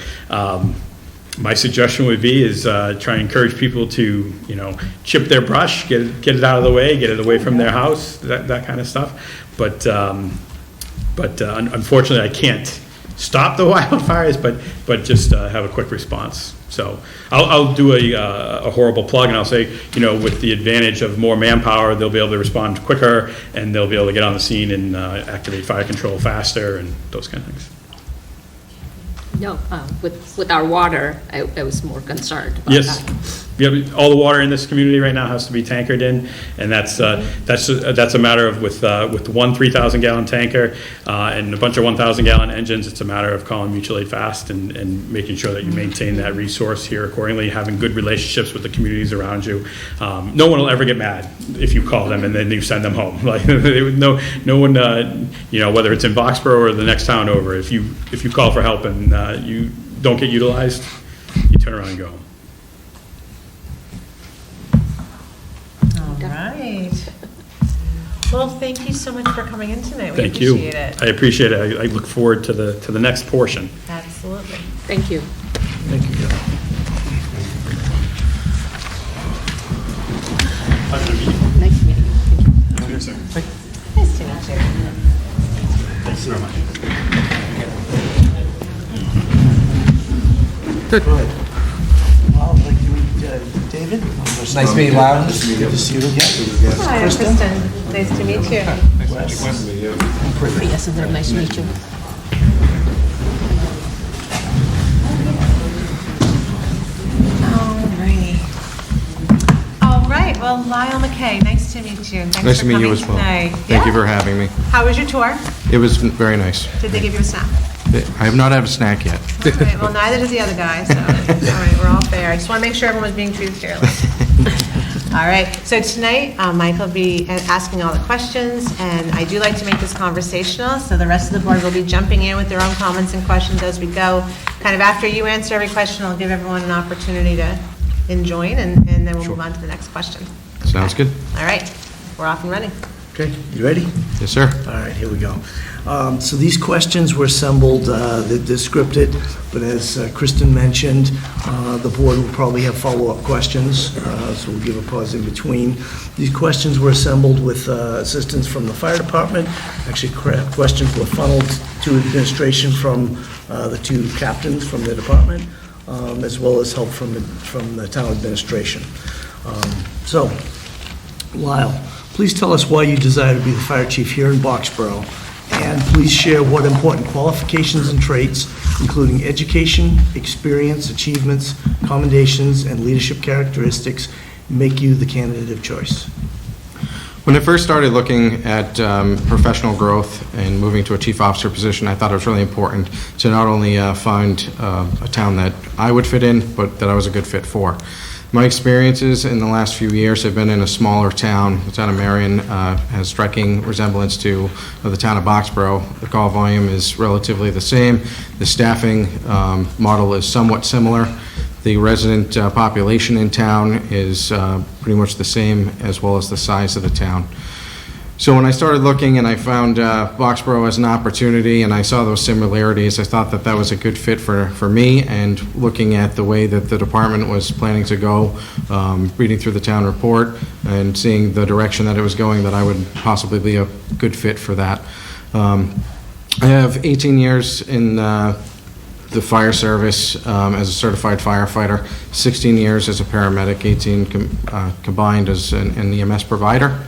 My suggestion would be try and encourage people to, chip their brush, get it out of the way, get it away from their house, that kind of stuff. But unfortunately, I can't stop the wildfires, but just have a quick response. So I'll do a horrible plug, and I'll say, with the advantage of more manpower, they'll be able to respond quicker, and they'll be able to get on the scene and activate fire control faster and those kind of things. No, with our water, I was more concerned about that. Yeah, all the water in this community right now has to be tankered in, and that's a matter of with one 3,000 gallon tanker and a bunch of 1,000 gallon engines. It's a matter of calling mutual aid fast and making sure that you maintain that resource here accordingly, having good relationships with the communities around you. No one will ever get mad if you call them and then you send them home. Like no one, whether it's in Boxborough or the next town over, if you call for help and you don't get utilized, you turn around and go home. All right. Well, thank you so much for coming in tonight. We Thank you. appreciate it. I appreciate it. I look forward to the next portion. Absolutely. Thank you. Thank you. Nice meeting you. Thank you, sir. Nice to meet you. Thanks very much. Good. Well, I'd like to meet David. Nice to meet you, Lau. Good to see you again. Hi, I'm Kristen. Nice to meet you. Yes, very nice to meet you. Well, Lyle McKay, nice to meet you. Thanks Nice for to meet you coming as well. tonight. Thank you Yeah. for having me. How was your tour? It was very nice. Did they give you a snack? I have not had a snack yet. All right, well, neither does the other guy, so, all right, we're all fair. I just want to make sure everyone was being treated fairly. All right, so tonight, Mike will be asking all the questions, and I do like to make this conversational, so the rest of the board will be jumping in with their own comments and questions as we go. Kind of after you answer every question, I'll give everyone an opportunity to join, and then we'll move on to the next question. Sounds good. All right, we're off and running. Okay, you ready? Yes, sir. All right, here we go. So these questions were assembled, they're scripted, but as Kristen mentioned, the board will probably have follow-up questions, so we'll give a pause in between. These questions were assembled with assistance from the fire department. Actually, questions were funneled to administration from the two captains from the department, as well as help from the town administration. So, Lyle, please tell us why you desire to be the fire chief here in Boxborough, and please share what important qualifications and traits, including education, experience, achievements, commendations, and leadership characteristics, make you the candidate of choice. When I first started looking at professional growth and moving to a chief officer position, I thought it was really important to not only find a town that I would fit in, but that I was a good fit for. My experiences in the last few years have been in a smaller town. The town of Marion has striking resemblance to the town of Boxborough. The call volume is relatively the same. The staffing model is somewhat similar. The resident population in town is pretty much the same, as well as the size of the town. So when I started looking and I found Boxborough as an opportunity and I saw those similarities, I thought that that was a good fit for me, and looking at the way that the department was planning to go, reading through the town report and seeing the direction that it was going, that I would possibly be a good fit for that. I have 18 years in the fire service as a certified firefighter, 16 years as a paramedic, 18 combined as an EMS provider.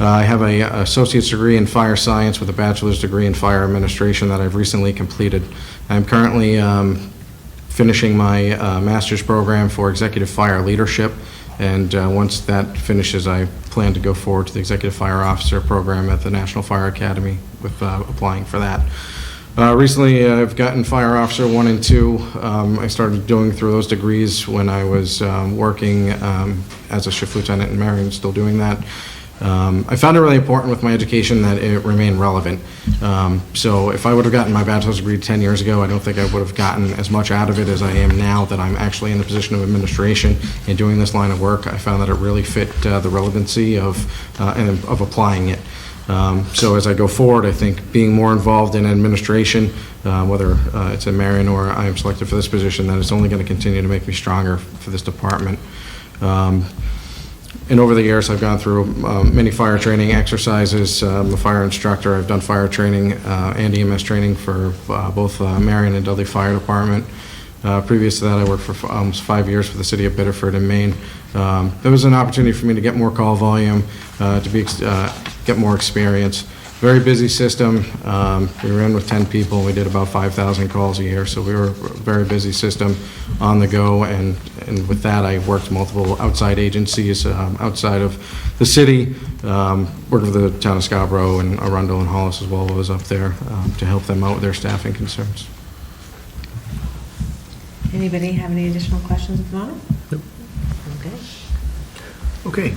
I have an associate's degree in fire science with a bachelor's degree in fire administration that I've recently completed. I'm currently finishing my master's program for executive fire leadership, and once that finishes, I plan to go forward to the executive fire officer program at the National Fire Academy with applying for that. Recently, I've gotten Fire Officer 1 and 2. I started going through those degrees when I was working as a shift lieutenant in Marion, still doing that. I found it really important with my education that it remained relevant. So if I would have gotten my bachelor's degree 10 years ago, I don't think I would have gotten as much out of it as I am now that I'm actually in the position of administration and doing this line of work. I found that it really fit the relevancy of applying it. So as I go forward, I think being more involved in administration, whether it's in Marion or I am selected for this position, that it's only going to continue to make me stronger for this department. And over the years, I've gone through many fire training exercises. I'm a fire instructor. I've done fire training and EMS training for both Marion and Dudley Fire Department. Previous to that, I worked for almost 5 years for the city of Biddeford in Maine. There was an opportunity for me to get more call volume, get more experience. Very busy system. We were in with 10 people, and we did about 5,000 calls a year, so we were a very busy system on the go, and with that, I worked multiple outside agencies outside of the city, worked with the town of Scarborough and Arundel and Hollis as well. I was up there to help them out with their staffing concerns. Anybody have any additional questions at the moment? Nope. Okay. Okay.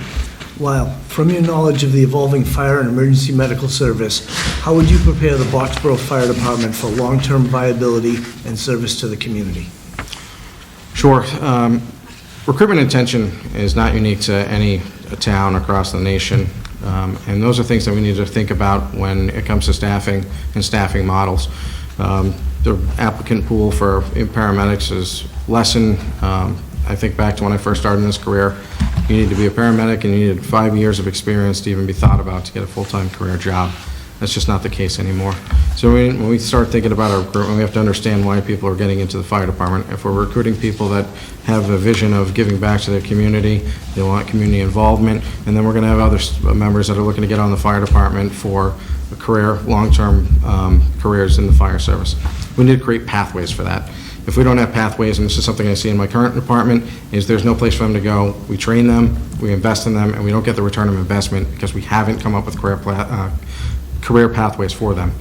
Lyle, from your knowledge of the evolving fire and emergency medical service, how would you prepare the Boxborough Fire Department for long-term viability and service to the community? Sure. Recruitment intention is not unique to any town across the nation, and those are things that we need to think about when it comes to staffing and staffing models. The applicant pool for paramedics is lessened. I think back to when I first started in this career, you need to be a paramedic and you needed 5 years of experience to even be thought about to get a full-time career job. That's just not the case anymore. So when we start thinking about our recruitment, we have to understand why people are getting into the fire department. If we're recruiting people that have a vision of giving back to their community, they want community involvement, and then we're going to have other members that are looking to get on the fire department for a career, long-term careers in the fire service. We need to create pathways for that. If we don't have pathways, and this is something I see in my current department, is there's no place for them to go. We train them, we invest in them, and we don't get the return of investment because we haven't come up with career pathways for them.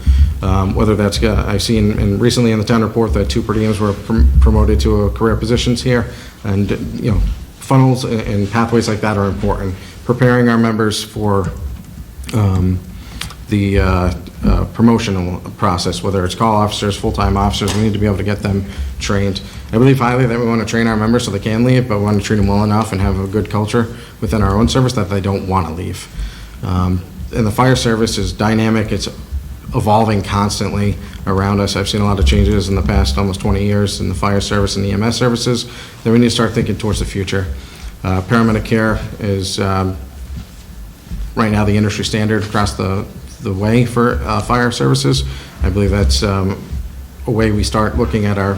Whether that's, I've seen recently in the town report that 2 per diems were promoted to career positions here, and, funnels and pathways like that are important. Preparing our members for the promotional process, whether it's call officers, full-time officers, we need to be able to get them trained. I believe highly that we want to train our members so they can leave, but we want to treat them well enough and have a good culture within our own service that they don't want to leave. And the fire service is dynamic. It's evolving constantly around us. I've seen a lot of changes in the past almost 20 years in the fire service and EMS services. Then we need to start thinking towards the future. Paramedic care is right now the industry standard across the way for fire services. I believe that's a way we start looking at our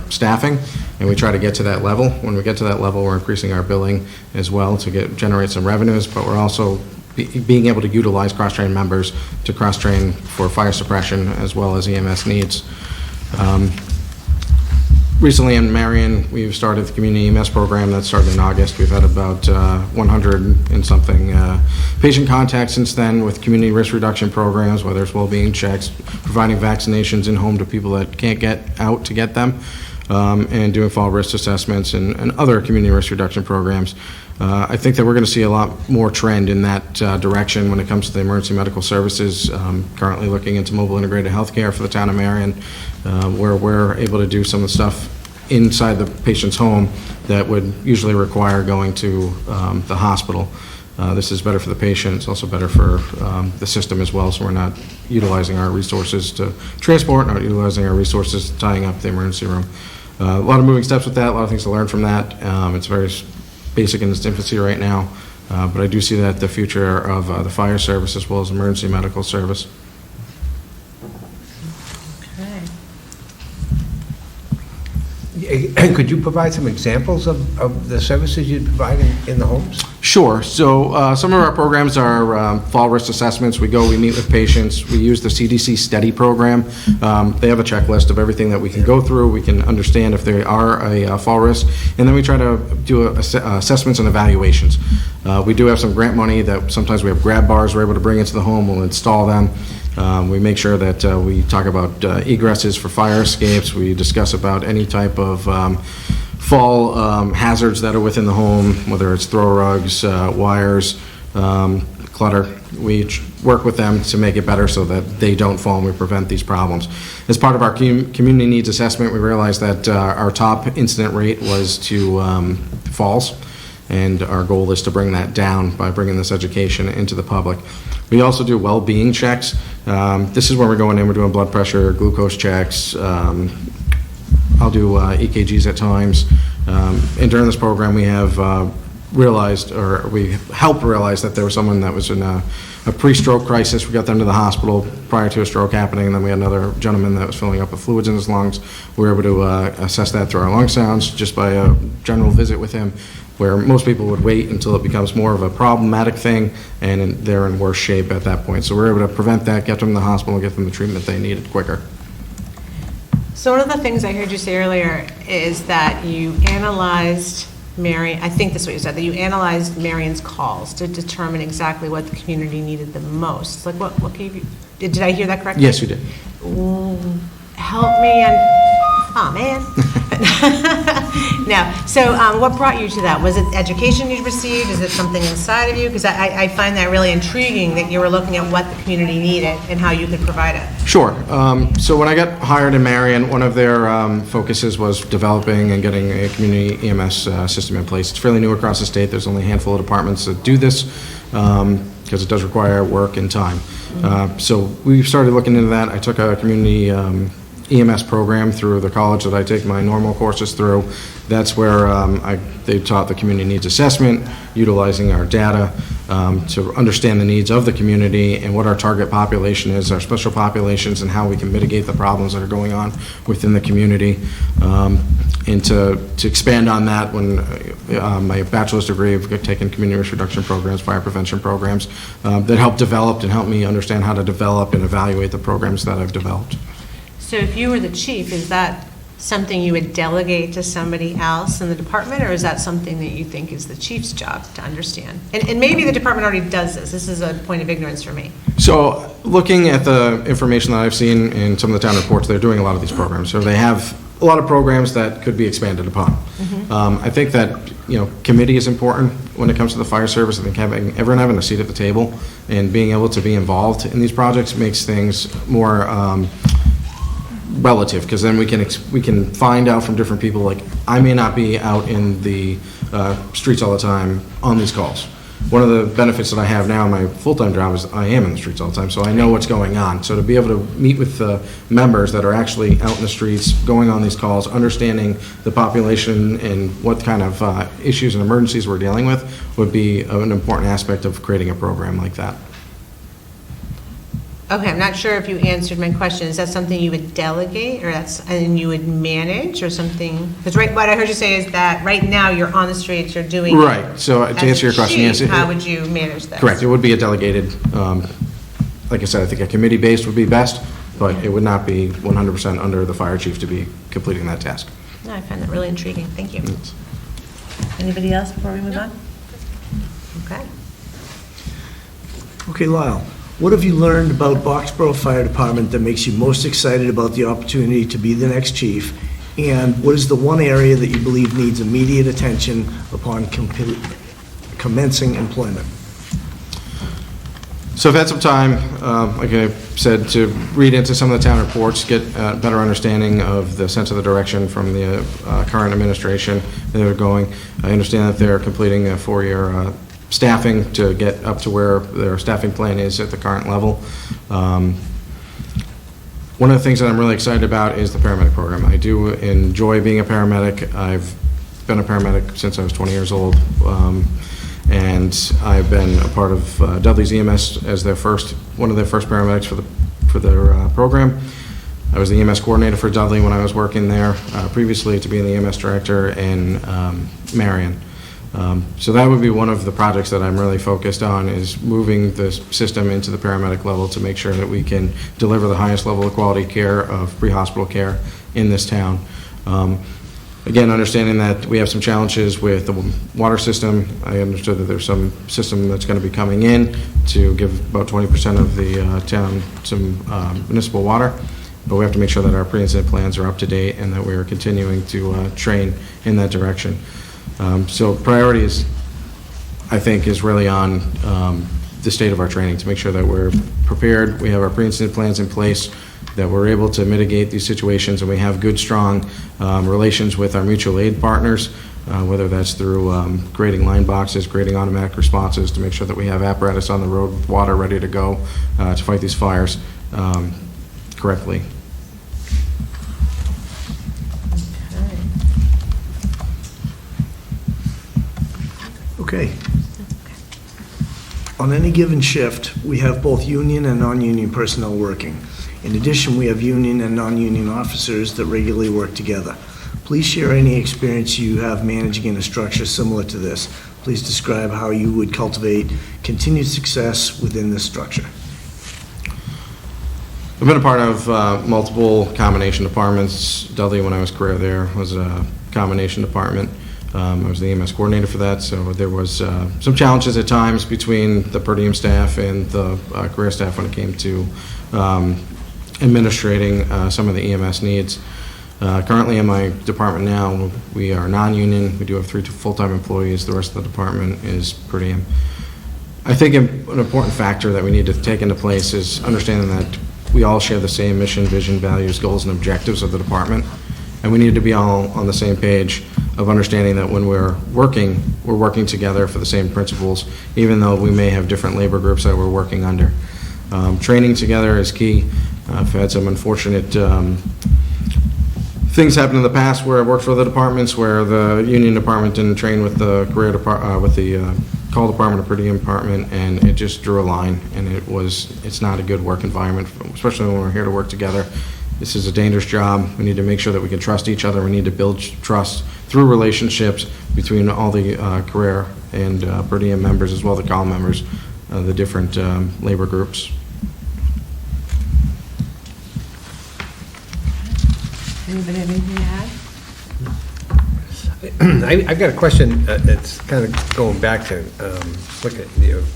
staffing, and we try to get to that level. When we get to that level, we're increasing our billing as well to generate some revenues, but we're also being able to utilize cross-trained members to cross-train for fire suppression as well as EMS needs. Recently in Marion, we've started the community EMS program that started in August. We've had about 100 and something patient contacts since then with community risk reduction programs, whether it's well-being checks, providing vaccinations in-home to people that can't get out to get them, and doing fall risk assessments and other community risk reduction programs. I think that we're going to see a lot more trend in that direction when it comes to the emergency medical services. Currently looking into mobile integrated healthcare for the town of Marion, where we're able to do some of the stuff inside the patient's home that would usually require going to the hospital. This is better for the patient. It's also better for the system as well, so we're not utilizing our resources to transport, not utilizing our resources tying up the emergency room. A lot of moving steps with that, a lot of things to learn from that. It's very basic in its infancy right now, but I do see that the future of the fire service as well as emergency medical service. Could you provide some examples of the services you provide in the homes? Sure. So some of our programs are fall risk assessments. We meet with patients. We use the CDC STEADY program. They have a checklist of everything that we can go through. We can understand if they are a fall risk. And then we try to do assessments and evaluations. We do have some grant money that sometimes we have grab bars we're able to bring into the home. We'll install them. We make sure that we talk about egresses for fire escapes. We discuss about any type of fall hazards that are within the home, whether it's throw rugs, wires, clutter. We work with them to make it better so that they don't fall and we prevent these problems. As part of our community needs assessment, we realized that our top incident rate was to falls, and our goal is to bring that down by bringing this education into the public. We also do well-being checks. This is where we're going in, we're doing blood pressure, glucose checks. I'll do EKGs at times. And during this program, we have we helped realize that there was someone that was in a pre-stroke crisis. We got them to the hospital prior to a stroke happening, and then we had another gentleman that was filling up with fluids in his lungs. We were able to assess that through our lung sounds just by a general visit with him, where most people would wait until it becomes more of a problematic thing, and they're in worse shape at that point. So we're able to prevent that, get them to the hospital, and get them the treatment they needed quicker. So one of the things I heard you say earlier is that you analyzed Marion, I think that's what you said, that you analyzed Marion's calls to determine exactly what the community needed the most. Like what gave you, did I hear that correctly? Yes, you did. Help me man. No. So what brought you to that? Was it education you received? Is it something inside of you? Because I find that really intriguing that you were looking at what the community needed and how you could provide it. Sure. So when I got hired in Marion, one of their focuses was developing and getting a community EMS system in place. It's fairly new across the state. There's only a handful of departments that do this because it does require work and time. So we started looking into that. I took a community EMS program through the college that I take my normal courses through. That's where they taught the community needs assessment, utilizing our data to understand the needs of the community and what our target population is, our special populations, and how we can mitigate the problems that are going on within the community. And to expand on that, when my bachelor's degree, I've taken community risk reduction programs, fire prevention programs, that helped develop and help me understand how to develop and evaluate the programs that I've developed. So if you were the chief, is that something you would delegate to somebody else in the department, or is that something that you think is the chief's job to understand? And maybe the department already does this. This is a point of ignorance for me. So, looking at the information that I've seen in some of the town reports, they're doing a lot of these programs. So they have a lot of programs that could be expanded upon. I think that, committee is important when it comes to the fire service. I think everyone having a seat at the table and being able to be involved in these projects makes things more relative, because then we can find out from different people, like, I may not be out in the streets all the time on these calls. One of the benefits that I have now in my full-time job is I am in the streets all the time, so I know what's going on. So to be able to meet with the members that are actually out in the streets, going on these calls, understanding the population and what kind of issues and emergencies we're dealing with would be an important aspect of creating a program like that. Okay, I'm not sure if you answered my question. Is that something you would delegate, or and you would manage, or something? Because what I heard you say is that right now you're on the streets, you're doing. Right, so to answer your question, yes. How would you manage that? Correct, it would be a delegated, like I said, I think a committee-based would be best, but it would not be 100% under the fire chief to be completing that task. No, I find that really intriguing. Thank you. Anybody else before we move on? Okay. Okay, Lyle, what have you learned about Boxborough Fire Department that makes you most excited about the opportunity to be the next chief? And what is the one area that you believe needs immediate attention upon commencing employment? So I've had some time, like I said, to read into some of the town reports, get a better understanding of the sense of the direction from the current administration that they're going. I understand that they're completing a 4-year staffing to get up to where their staffing plan is at the current level. One of the things that I'm really excited about is the paramedic program. I do enjoy being a paramedic. I've been a paramedic since I was 20 years old, and I've been a part of Dudley's EMS as one of their first paramedics for their program. I was the EMS coordinator for Dudley when I was working there previously to being the EMS director in Marion. So that would be one of the projects that I'm really focused on, is moving the system into the paramedic level to make sure that we can deliver the highest level of quality care of pre-hospital care in this town. Again, understanding that we have some challenges with the water system. I understood that there's some system that's going to be coming in to give about 20% of the town some municipal water, but we have to make sure that our pre-incident plans are up to date and that we are continuing to train in that direction. So priorities, I think, is really on the state of our training to make sure that we're prepared, we have our pre-incident plans in place, that we're able to mitigate these situations, and we have good, strong relations with our mutual aid partners, whether that's through grading line boxes, grading automatic responses, to make sure that we have apparatus on the road with water ready to go to fight these fires correctly. Okay. On any given shift, we have both union and non-union personnel working. In addition, we have union and non-union officers that regularly work together. Please share any experience you have managing in a structure similar to this. Please describe how you would cultivate continued success within this structure. I've been a part of multiple combination departments. Dudley, when I was career there, was a combination department. I was the EMS coordinator for that, so there was some challenges at times between the per diem staff and the career staff when it came to administrating some of the EMS needs. Currently in my department now, we are non-union. We do have 3 full-time employees. The rest of the department is per diem. I think an important factor that we need to take into place is understanding that we all share the same mission, vision, values, goals, and objectives of the department. And we need to be all on the same page of understanding that when we're working together for the same principles, even though we may have different labor groups that we're working under. Training together is key. I've had some unfortunate things happen in the past where I worked for other departments where the union department didn't train with the career department, with the call department or per diem department, and it just drew a line, and it's not a good work environment, especially when we're here to work together. This is a dangerous job. We need to make sure that we can trust each other. We need to build trust through relationships between all the career and per diem members, as well as the call members, the different labor groups. Anybody have anything to add? I've got a question that's kind of going back to, look at,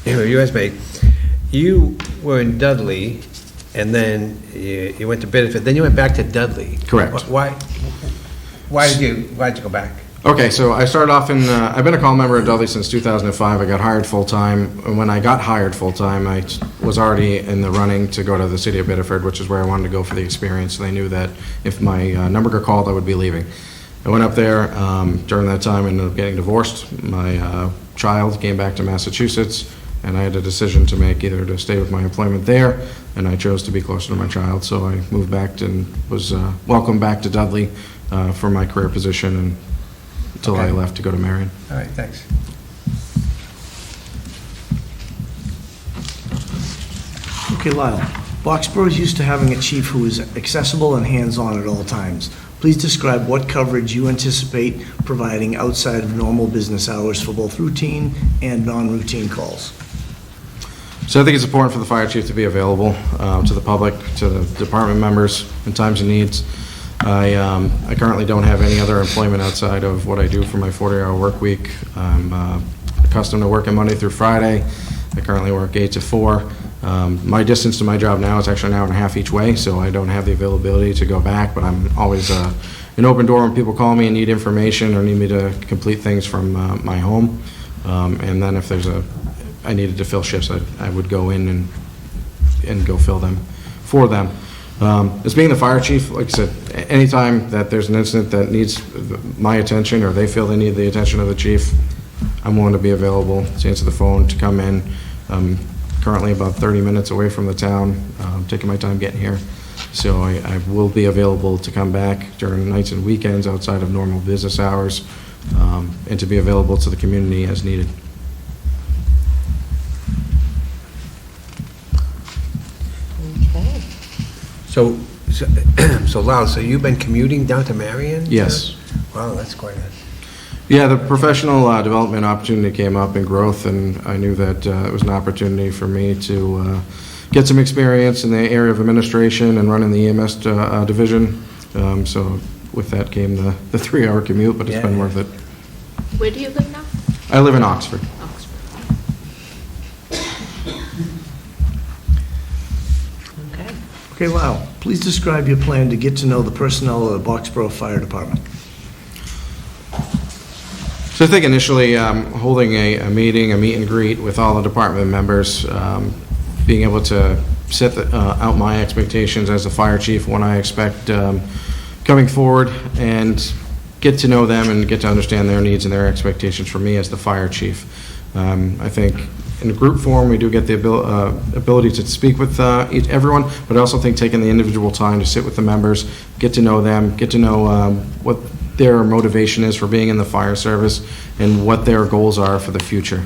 U.S. Bank. You were in Dudley, and then you went to Bedford, then you went back to Dudley. Correct. Why'd you go back? Okay, so I started off in, I've been a call member at Dudley since 2005. I got hired full-time. And when I got hired full-time, I was already in the running to go to the city of Biddeford, which is where I wanted to go for the experience. They knew that if my number got called, I would be leaving. I went up there. During that time, I ended up getting divorced. My child came back to Massachusetts, and I had a decision to make, either to stay with my employment there, and I chose to be closer to my child. So I moved back and was welcomed back to Dudley for my career position, and until I left to go to Marion. All right, thanks. Okay, Lyle. Boxborough is used to having a chief who is accessible and hands-on at all times. Please describe what coverage you anticipate providing outside of normal business hours for both routine and non-routine calls. So I think it's important for the fire chief to be available to the public, to the department members in times of needs. I currently don't have any other employment outside of what I do for my 40-hour work week. I'm accustomed to working Monday through Friday. I currently work 8 to 4. My distance to my job now is actually an hour and a half each way, so I don't have the availability to go back, but I'm always an open door when people call me and need information or need me to complete things from my home. And then if I needed to fill shifts, I would go in and go fill them for them. As being the fire chief, like I said, anytime that there's an incident that needs my attention or they feel they need the attention of the chief, I'm willing to be available to answer the phone, to come in. I'm currently about 30 minutes away from the town, taking my time getting here. So I will be available to come back during nights and weekends outside of normal business hours, and to be available to the community as needed. Okay. So Lyle, so you've been commuting down to Marion? Yes. Wow, that's quite a... Yeah, the professional development opportunity came up in growth, and I knew that it was an opportunity for me to get some experience in the area of administration and running the EMS division. So with that came the 3-hour commute, but it's been worth it. Where do you live now? I live in Oxford. Okay. Okay, Lyle, please describe your plan to get to know the personnel of the Boxborough Fire Department. So I think initially holding a meet and greet with all the department members, being able to set out my expectations as a fire chief, what I expect coming forward, and get to know them and get to understand their needs and their expectations for me as the fire chief. I think in group form, we do get the ability to speak with everyone, but I also think taking the individual time to sit with the members, get to know them, get to know what their motivation is for being in the fire service and what their goals are for the future.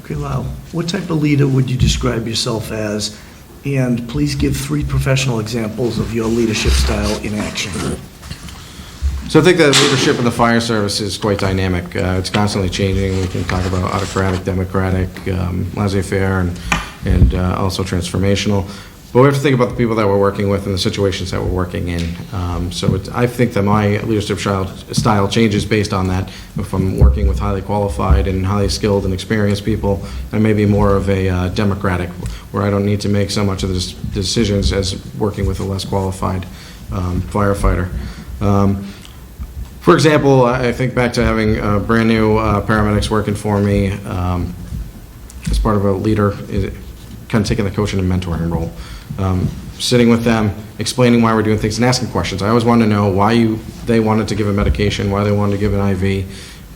Okay, Lyle, what type of leader would you describe yourself as? And please give 3 professional examples of your leadership style in action. So I think that leadership in the fire service is quite dynamic. It's constantly changing. We can talk about autocratic, democratic, laissez-faire, and also transformational. But we have to think about the people that we're working with and the situations that we're working in. I think that my leadership style changes based on that. If I'm working with highly qualified and highly skilled and experienced people, I may be more of a democratic, where I don't need to make so much of the decisions as working with a less qualified firefighter. For example, I think back to having brand new paramedics working for me as part of a leader, kind of taking the coaching and mentoring role. Sitting with them, explaining why we're doing things, and asking questions. I always wanted to know why they wanted to give a medication, why they wanted to give an IV,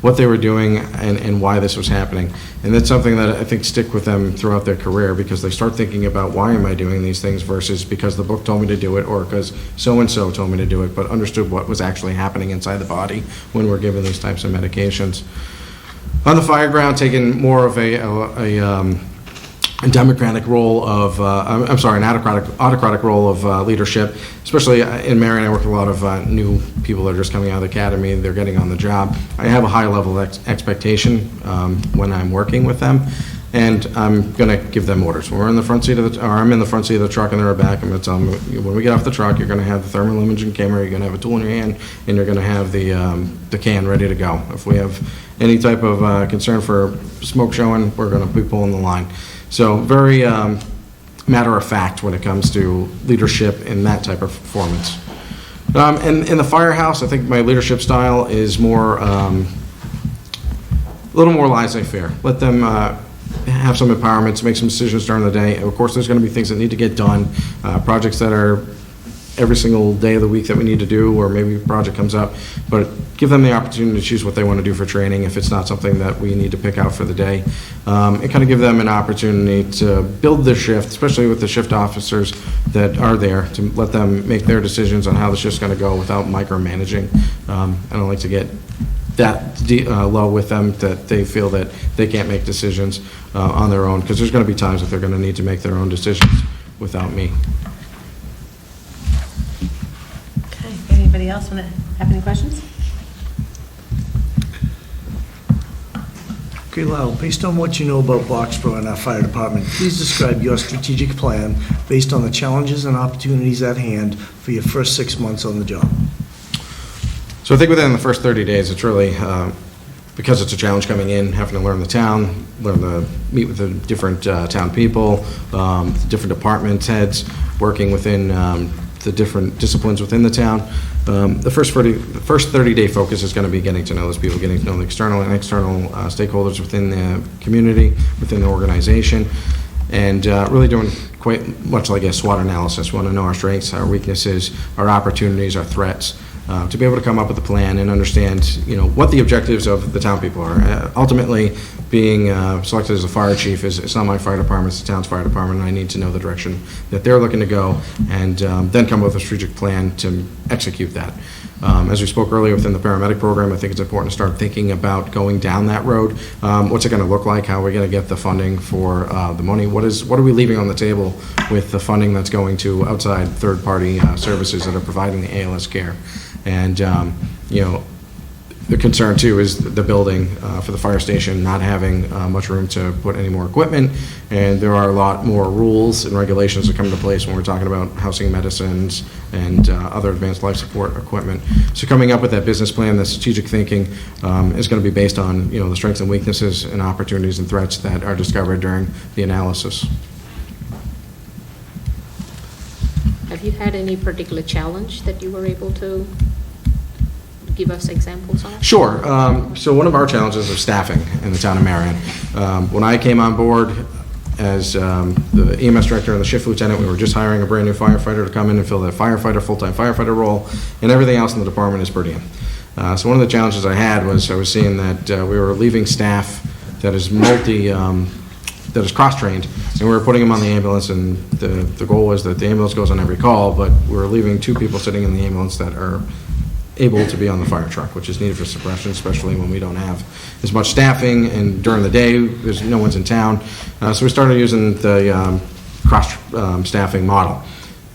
what they were doing, and why this was happening. And that's something that I think stick with them throughout their career, because they start thinking about why am I doing these things versus because the book told me to do it or because so-and-so told me to do it, but understood what was actually happening inside the body when we're given these types of medications. On the fire ground, taking more of a democratic role of, an autocratic role of leadership, especially in Marion. I work with a lot of new people that are just coming out of the academy. They're getting on the job. I have a high level of expectation when I'm working with them. and I'm going to give them orders. When we're in the front seat of the, or I'm in the front seat of the truck and they're back, I'm going to tell them, when we get off the truck, you're going to have the thermal imaging camera, you're going to have a tool in your hand, and you're going to have the can ready to go. If we have any type of concern for smoke showing, we're going to be pulling the line. So very matter of fact when it comes to leadership in that type of performance. And in the firehouse, I think my leadership style is more, a little more laissez-faire. Let them have some empowerment to make some decisions during the day. Of course, there's going to be things that need to get done, projects that are every single day of the week that we need to do, or maybe a project comes up, but give them the opportunity to choose what they want to do for training if it's not something that we need to pick out for the day. And kind of give them an opportunity to build their shift, especially with the shift officers that are there, to let them make their decisions on how the shift's going to go without micromanaging. I don't like to get that low with them that they feel that they can't make decisions on their own, because there's going to be times that they're going to need to make their own decisions without me. Okay, anybody else want to have any questions? Okay, Lyle, based on what you know about Boxborough and our fire department, please describe your strategic plan based on the challenges and opportunities at hand for your first 6 months on the job. So I think within the first 30 days, it's really, because it's a challenge coming in, having to learn the town, learn to meet with the different town people, different department heads, working within the different disciplines within the town. The first 30-day focus is going to be getting to know those people, getting to know the external and external stakeholders within the community, within the organization, and really doing quite much like a SWOT analysis. We want to know our strengths, our weaknesses, our opportunities, our threats, to be able to come up with a plan and understand, what the objectives of the town people are. Ultimately, being selected as a fire chief it's not my fire department, it's the town's fire department, and I need to know the direction that they're looking to go, and then come up with a strategic plan to execute that. As we spoke earlier within the paramedic program, I think it's important to start thinking about going down that road. What's it going to look like? How are we going to get the funding for the money? What are we leaving on the table with the funding that's going to outside third-party services that are providing the ALS care? And, the concern too is the building for the fire station not having much room to put any more equipment, and there are a lot more rules and regulations that come into place when we're talking about housing medicines and other advanced life support equipment. So coming up with that business plan, that strategic thinking is going to be based on the strengths and weaknesses and opportunities and threats that are discovered during the analysis. Have you had any particular challenge that you were able to give us examples of? Sure. So one of our challenges is staffing in the town of Marion. When I came on board as the EMS director and the shift lieutenant, we were just hiring a brand new firefighter to come in and fill that full-time firefighter role, and everything else in the department is per diem. So one of the challenges I had was I was seeing that we were leaving staff that is that is cross-trained, and we were putting them on the ambulance, and the goal was that the ambulance goes on every call, but we were leaving 2 people sitting in the ambulance that are able to be on the fire truck, which is needed for suppression, especially when we don't have as much staffing, and during the day, there's no one's in town. So we started using the cross-staffing model.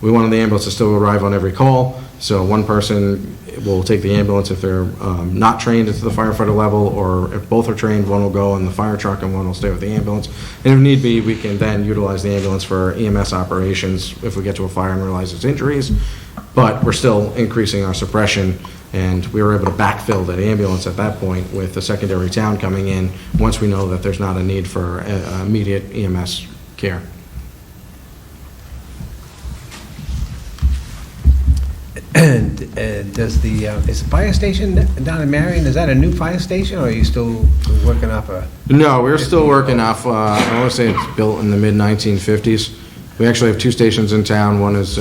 We wanted the ambulance to still arrive on every call, so one person will take the ambulance if they're not trained at the firefighter level, or if both are trained, one will go in the fire truck and one will stay with the ambulance. And if need be, we can then utilize the ambulance for EMS operations if we get to a fire and realize there's injuries, but we're still increasing our suppression, and we were able to backfill that ambulance at that point with a secondary town coming in once we know that there's not a need for immediate EMS care. And is the fire station down in Marion, is that a new fire station, or are you still working off a? No, we're still working off, I want to say it's built in the mid-1950s. We actually have 2 stations in town. One is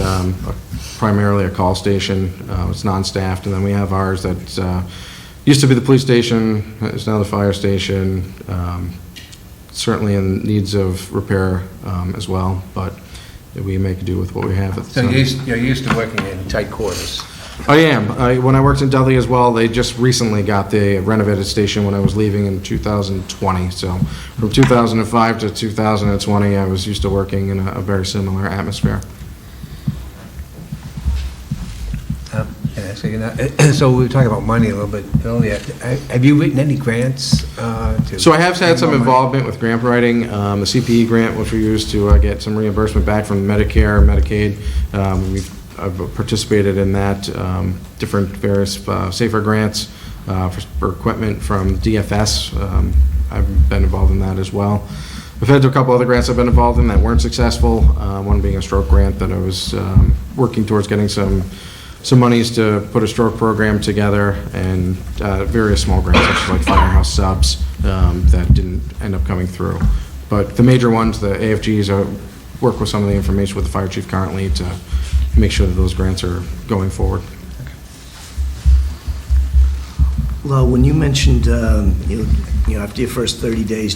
primarily a call station. It's non-staffed, and then we have ours that used to be the police station. It's now the fire station. Certainly in needs of repair as well, but we make do with what we have at the So time. you're used to working in tight quarters? I am. When I worked in Dudley as well, they just recently got the renovated station when I was leaving in 2020. So from 2005 to 2020, I was used to working in a very similar atmosphere. Yeah, so we were talking about money a little bit earlier. Have you written any grants? So I have had some involvement with grant writing, the CPE grant, which we used to get some reimbursement back from Medicare, Medicaid. I've participated in that, different various safer grants for equipment from DFS. I've been involved in that as well. I've had a couple other grants I've been involved in that weren't successful, one being a stroke grant that I was working towards getting some monies to put a stroke program together, and various small grants such as like firehouse subs that didn't end up coming through. But the major ones, the AFGs, work with some of the information with the fire chief currently to make sure that those grants are going forward. Well, when you mentioned, you know, after your first 30 days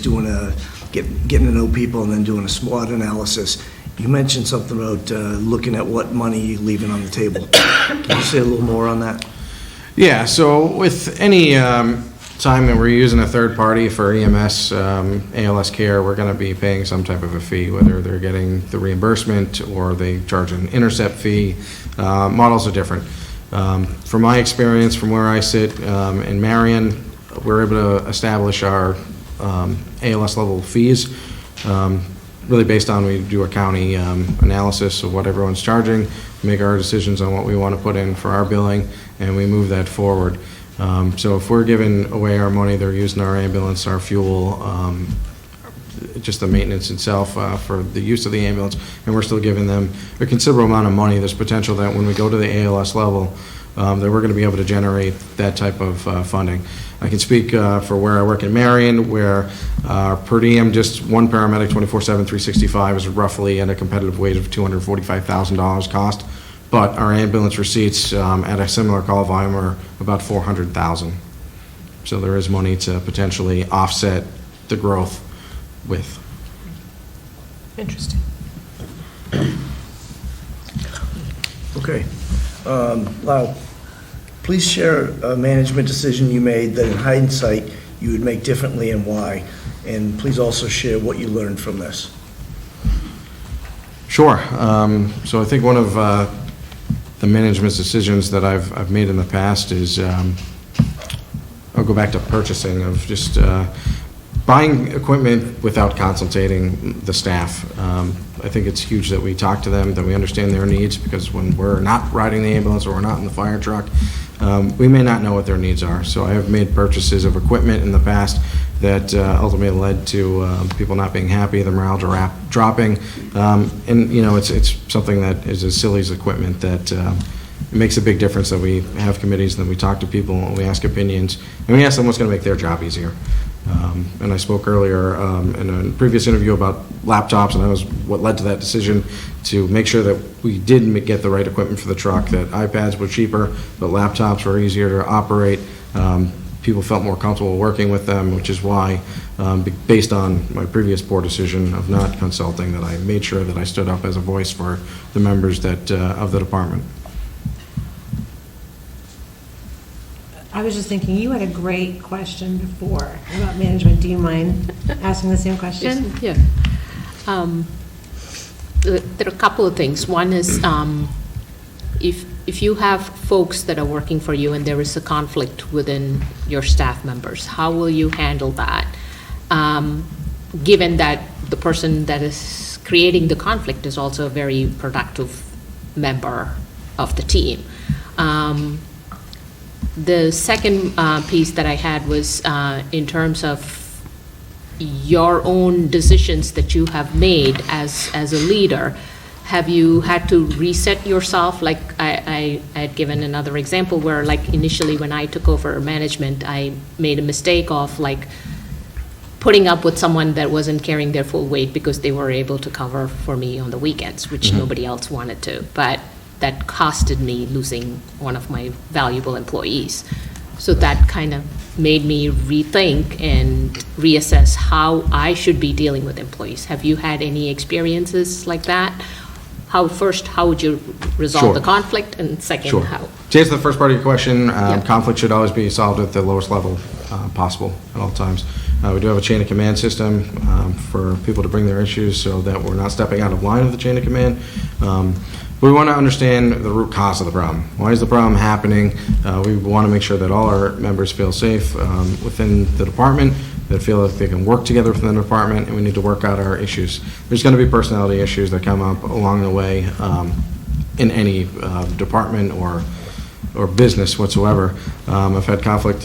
getting to know people and then doing a SWOT analysis, you mentioned something about looking at what money you're leaving on the table. Can you say a little more on that? Yeah, so with any time that we're using a third party for EMS, ALS care, we're going to be paying some type of a fee, whether they're getting the reimbursement or they charge an intercept fee. Models are different. From my experience, from where I sit in Marion, we're able to establish our ALS level fees, really based on, we do a county analysis of what everyone's charging, make our decisions on what we want to put in for our billing, and we move that forward. So if we're giving away our money, they're using our ambulance, our fuel, just the maintenance itself for the use of the ambulance, and we're still giving them a considerable amount of money, there's potential that when we go to the ALS level, that we're going to be able to generate that type of funding. I can speak for where I work in Marion, where per diem, just one paramedic, 24/7, 365, is roughly at a competitive wage of $245,000 cost. But our ambulance receipts at a similar call volume are about $400,000. So there is money to potentially offset the growth with. Interesting. Okay. Lau, please share a management decision you made that in hindsight you would make differently and why. And please also share what you learned from this. Sure. So I think one of the management decisions that I've made in the past is, I'll go back to purchasing, of just buying equipment without consultating the staff. I think it's huge that we talk to them, that we understand their needs, because when we're not riding the ambulance or we're not in the fire truck, we may not know what their needs are. So I have made purchases of equipment in the past that ultimately led to people not being happy, the morale dropping. And, you know, it's something that is as silly as equipment that it makes a big difference that we have committees, and that we talk to people, and we ask opinions, and we ask them what's going to make their job easier. And I spoke earlier in a previous interview about laptops, and that was what led to that decision, to make sure that we did get the right equipment for the truck, that iPads were cheaper, but laptops were easier to operate. People felt more comfortable working with them, which is why, based on my previous poor decision of not consulting, that I made sure that I stood up as a voice for the members that of the department. I was just thinking, you had a great question before about management. Do you mind asking the same question? Yeah. There are a couple of things. One is, if you have folks that are working for you and there is a conflict within your staff members, how will you handle that? Given that the person that is creating the conflict is also a very productive member of the team. The second piece that I had was in terms of your own decisions that you have made as a leader. Have you had to reset yourself? Like I had given another example where, like, initially when I took over management, I made a mistake of like putting up with someone that wasn't carrying their full weight because they were able to cover for me on the weekends, which nobody else wanted to. But that costed me losing one of my valuable employees. So that kind of made me rethink and reassess how I should be dealing with employees. Have you had any experiences like that? How would you resolve Sure. the conflict? And second, Sure. how? To answer the first part of your question, Yep. conflict should always be solved at the lowest level possible at all times. We do have a chain of command system for people to bring their issues so that we're not stepping out of line of the chain of command. we want to understand the root cause of the problem. Why is the problem happening? We want to make sure that all our members feel safe within the department, that feel like they can work together within the department, and we need to work out our issues. There's going to be personality issues that come up along the way in any department or business whatsoever. I've had conflict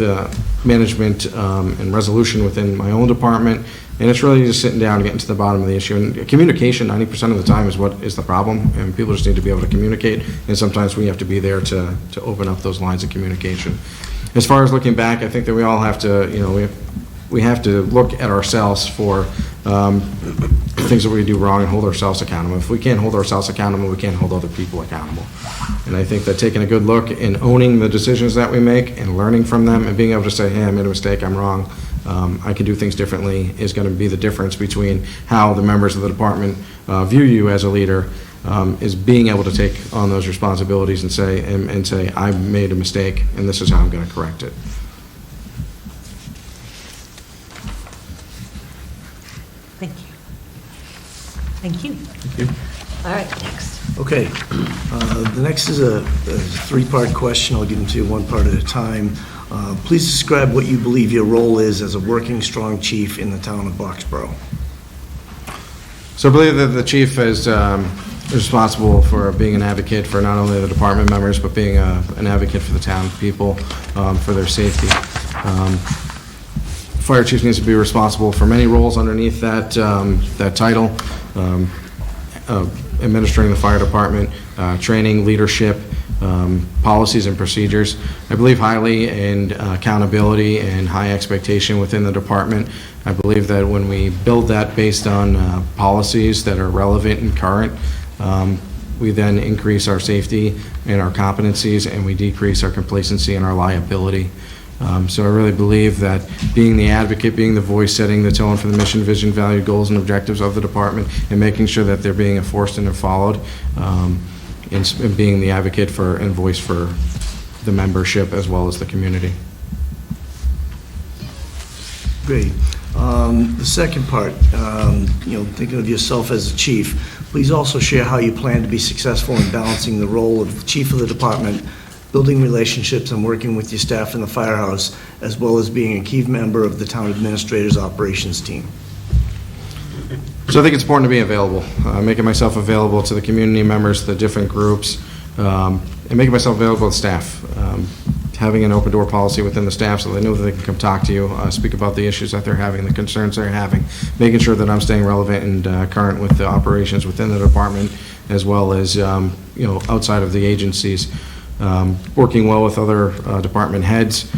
management and resolution within my own department, and it's really just sitting down and getting to the bottom of the issue. And communication, 90% of the time, is what is the problem, and people just need to be able to communicate, and sometimes we have to be there to open up those lines of communication. As far as looking back, I think that we all have to, we have to look at ourselves for things that we do wrong and hold ourselves accountable. If we can't hold ourselves accountable, we can't hold other people accountable. And I think that taking a good look and owning the decisions that we make and learning from them and being able to say, hey, I made a mistake, I'm wrong, I can do things differently, is going to be the difference between how the members of the department view you as a leader, is being able to take on those responsibilities and say, I made a mistake and this is how I'm going to correct it. Thank you. Thank you. Thank you. All right, next. Okay, the next is a three-part question. I'll give them to you one part at a time. Please describe what you believe your role is as a working, strong chief in the town of Boxborough. So I believe that the chief is responsible for being an advocate for not only the department members, but being an advocate for the town people, for their safety. Fire chief needs to be responsible for many roles underneath that title, administering the fire department, training, leadership, policies and procedures. I believe highly in accountability and high expectation within the department. I believe that when we build that based on policies that are relevant and current, we then increase our safety and our competencies, and we decrease our complacency and our liability. So I really believe that being the advocate, being the voice, setting the tone for the mission, vision, value, goals, and objectives of the department, and making sure that they're being enforced and followed, and being the advocate for and voice for the membership as well as the community. Great. The second part, thinking of yourself as a chief, please also share how you plan to be successful in balancing the role of the chief of the department, building relationships and working with your staff in the firehouse, as well as being a key member of the town administrator's operations team. So I think it's important to be available, making myself available to the community members, the different groups, and making myself available to staff. Having an open door policy within the staff so they know that they can come talk to you, speak about the issues that they're having, the concerns they're having, making sure that I'm staying relevant and current with the operations within the department, as well as outside of the agencies. Working well with other department heads,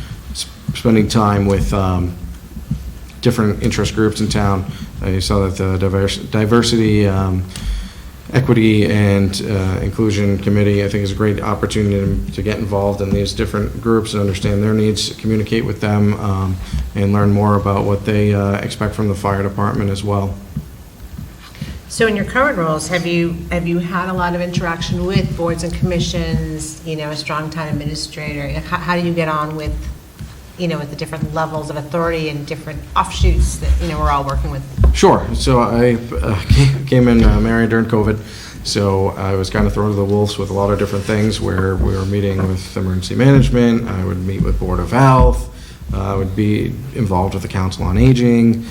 spending time with different interest groups in town. You saw that the diversity, equity, and inclusion committee, I think, is a great opportunity to get involved in these different groups and understand their needs, communicate with them, and learn more about what they expect from the fire department as well. So in your current roles, have you had a lot of interaction with boards and commissions, a strong town administrator? How do you get on with, with the different levels of authority and different offshoots that, we're all working with? Sure. So I came in married during COVID, so I was kind of thrown to the wolves with a lot of different things where we were meeting with emergency management. I would meet with Board of Health. I would be involved with the Council on Aging.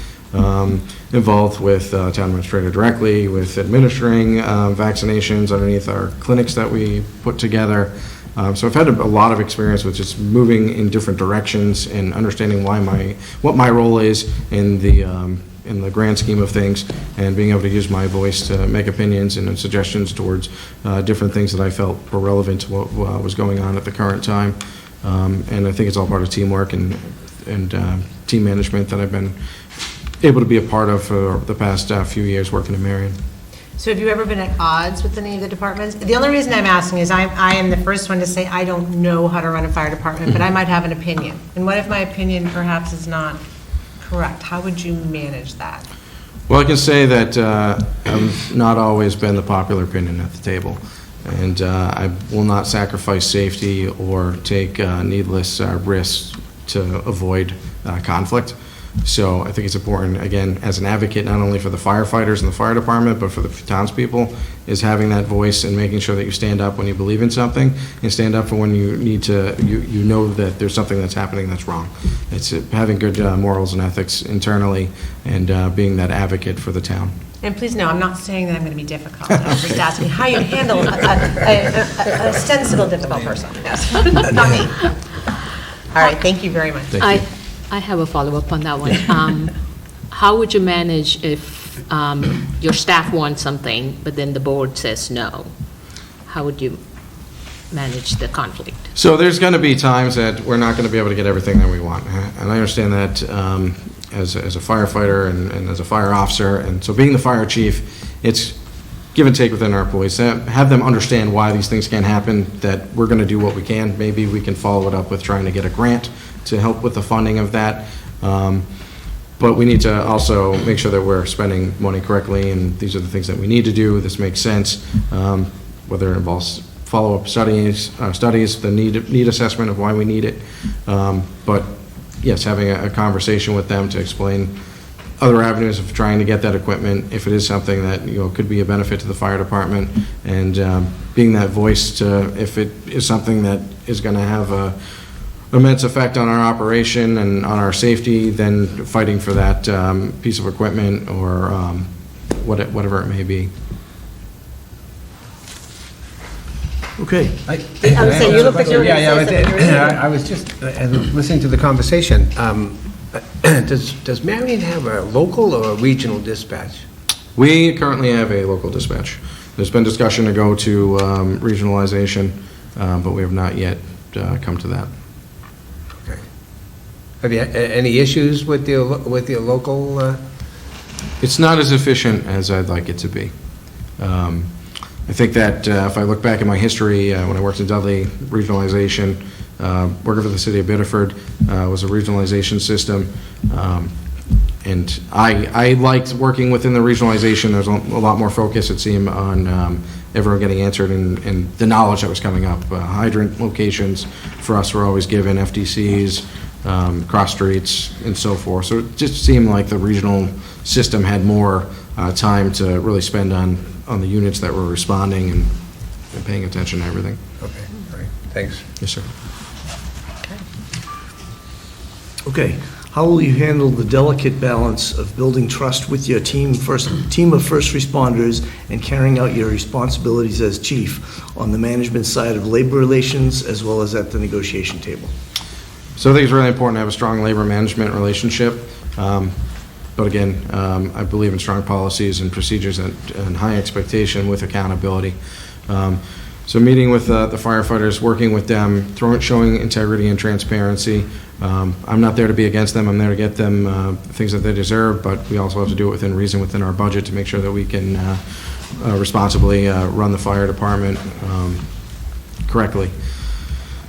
Involved with town administrator directly, with administering vaccinations underneath our clinics that we put together. So I've had a lot of experience with just moving in different directions and understanding what my role is in the grand scheme of things, and being able to use my voice to make opinions and suggestions towards different things that I felt were relevant to what was going on at the current time. And I think it's all part of teamwork and team management that I've been able to be a part of for the past few years working in Marion. So have you ever been at odds with any of the departments? The only reason I'm asking is I am the first one to say I don't know how to run a fire department, but I might have an opinion. And what if my opinion perhaps is not correct? How would you manage that? Well, I can say that I've not always been the popular opinion at the table. And I will not sacrifice safety or take needless risks to avoid conflict. So I think it's important, again, as an advocate, not only for the firefighters and the fire department, but for the townspeople, is having that voice and making sure that you stand up when you believe in something and stand up for when you need to, you know that there's something that's happening that's wrong. It's having good morals and ethics internally and being that advocate for the town. And please know, I'm not saying that I'm going to be difficult. I'm just asking how you handle a sensible, difficult person. Yes. Not me. All right, thank you very much. I have a follow-up on that one. How would you manage if your staff wants something, but then the board says no? How would you manage the conflict? So there's going to be times that we're not going to be able to get everything that we want. And I understand that as a firefighter and as a fire officer. And so being the fire chief, it's give and take within our employees. Have them understand why these things can't happen, that we're going to do what we can. Maybe we can follow it up with trying to get a grant to help with the funding of that. But we need to also make sure that we're spending money correctly, and these are the things that we need to do. This makes sense, whether it involves follow-up studies, the need assessment of why we need it. But yes, having a conversation with them to explain other avenues of trying to get that equipment, if it is something that could be a benefit to the fire department, and being that voice to, if it is something that is going to have a immense effect on our operation and on our safety, then fighting for that piece of equipment or whatever it may be. Okay. I would say you look like you were going to say something. I was just listening to the conversation. Does Marion have a local or a regional dispatch? We currently have a local dispatch. There's been discussion to go to regionalization, but we have not yet come to that. Okay. Have you had any issues with your local? It's not as efficient as I'd like it to be. I think that if I look back at my history, when I worked in Dudley, regionalization, working for the city of Biddeford was a regionalization system. And I liked working within the regionalization. There's a lot more focus, it seemed, on everyone getting answered and the knowledge that was coming up. Hydrant locations for us were always given, FDCs, cross streets, and so forth. So it just seemed like the regional system had more time to really spend on the units that were responding and paying attention to everything. Okay, all right, thanks. Yes, sir. Okay. How will you handle the delicate balance of building trust with your team of first responders and carrying out your responsibilities as chief on the management side of labor relations as well as at the negotiation table? So I think it's really important to have a strong labor management relationship. But again, I believe in strong policies and procedures and high expectation with accountability. So meeting with the firefighters, working with them, showing integrity and transparency. I'm not there to be against them. I'm there to get them things that they deserve, but we also have to do it within reason, within our budget, to make sure that we can responsibly run the fire department correctly.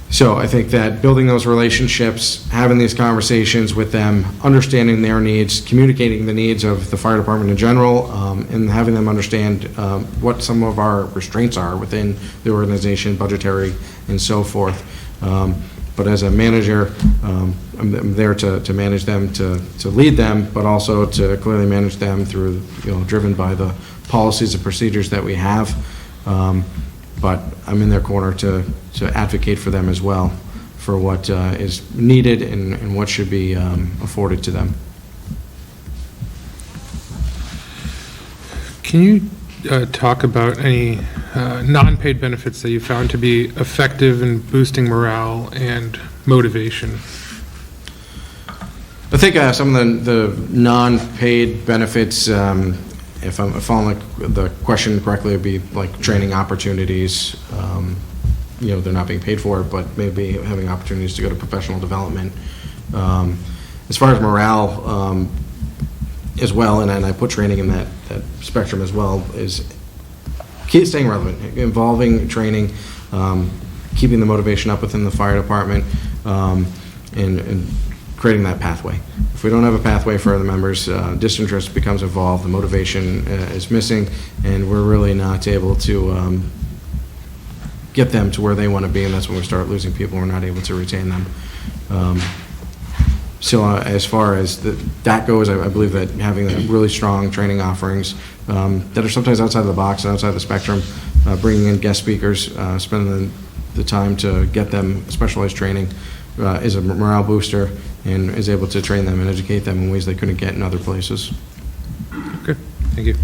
So I think that building those relationships, having these conversations with them, understanding their needs, communicating the needs of the fire department in general, and having them understand what some of our restraints are within the organization, budgetary and so forth. But as a manager, I'm there to manage them, to lead them, but also to clearly manage them through, driven by the policies and procedures that we have. But I'm in their corner to advocate for them as well, for what is needed and what should be afforded to them. Can you talk about any non-paid benefits that you found to be effective in boosting morale and motivation? I think some of the non-paid benefits, if I'm following the question correctly, would be like training opportunities. They're not being paid for it, but maybe having opportunities to go to professional development. As far as morale as well, and I put training in that spectrum as well, is staying relevant, involving training, keeping the motivation up within the fire department, and creating that pathway. If we don't have a pathway for the members, disinterest becomes involved, the motivation is missing, and we're really not able to get them to where they want to be, and that's when we start losing people. We're not able to retain them. So as far as that goes, I believe that having really strong training offerings that are sometimes outside the box and outside the spectrum, bringing in guest speakers, spending the time to get them specialized training is a morale booster and is able to train them and educate them in ways they couldn't get in other places. Okay, thank you.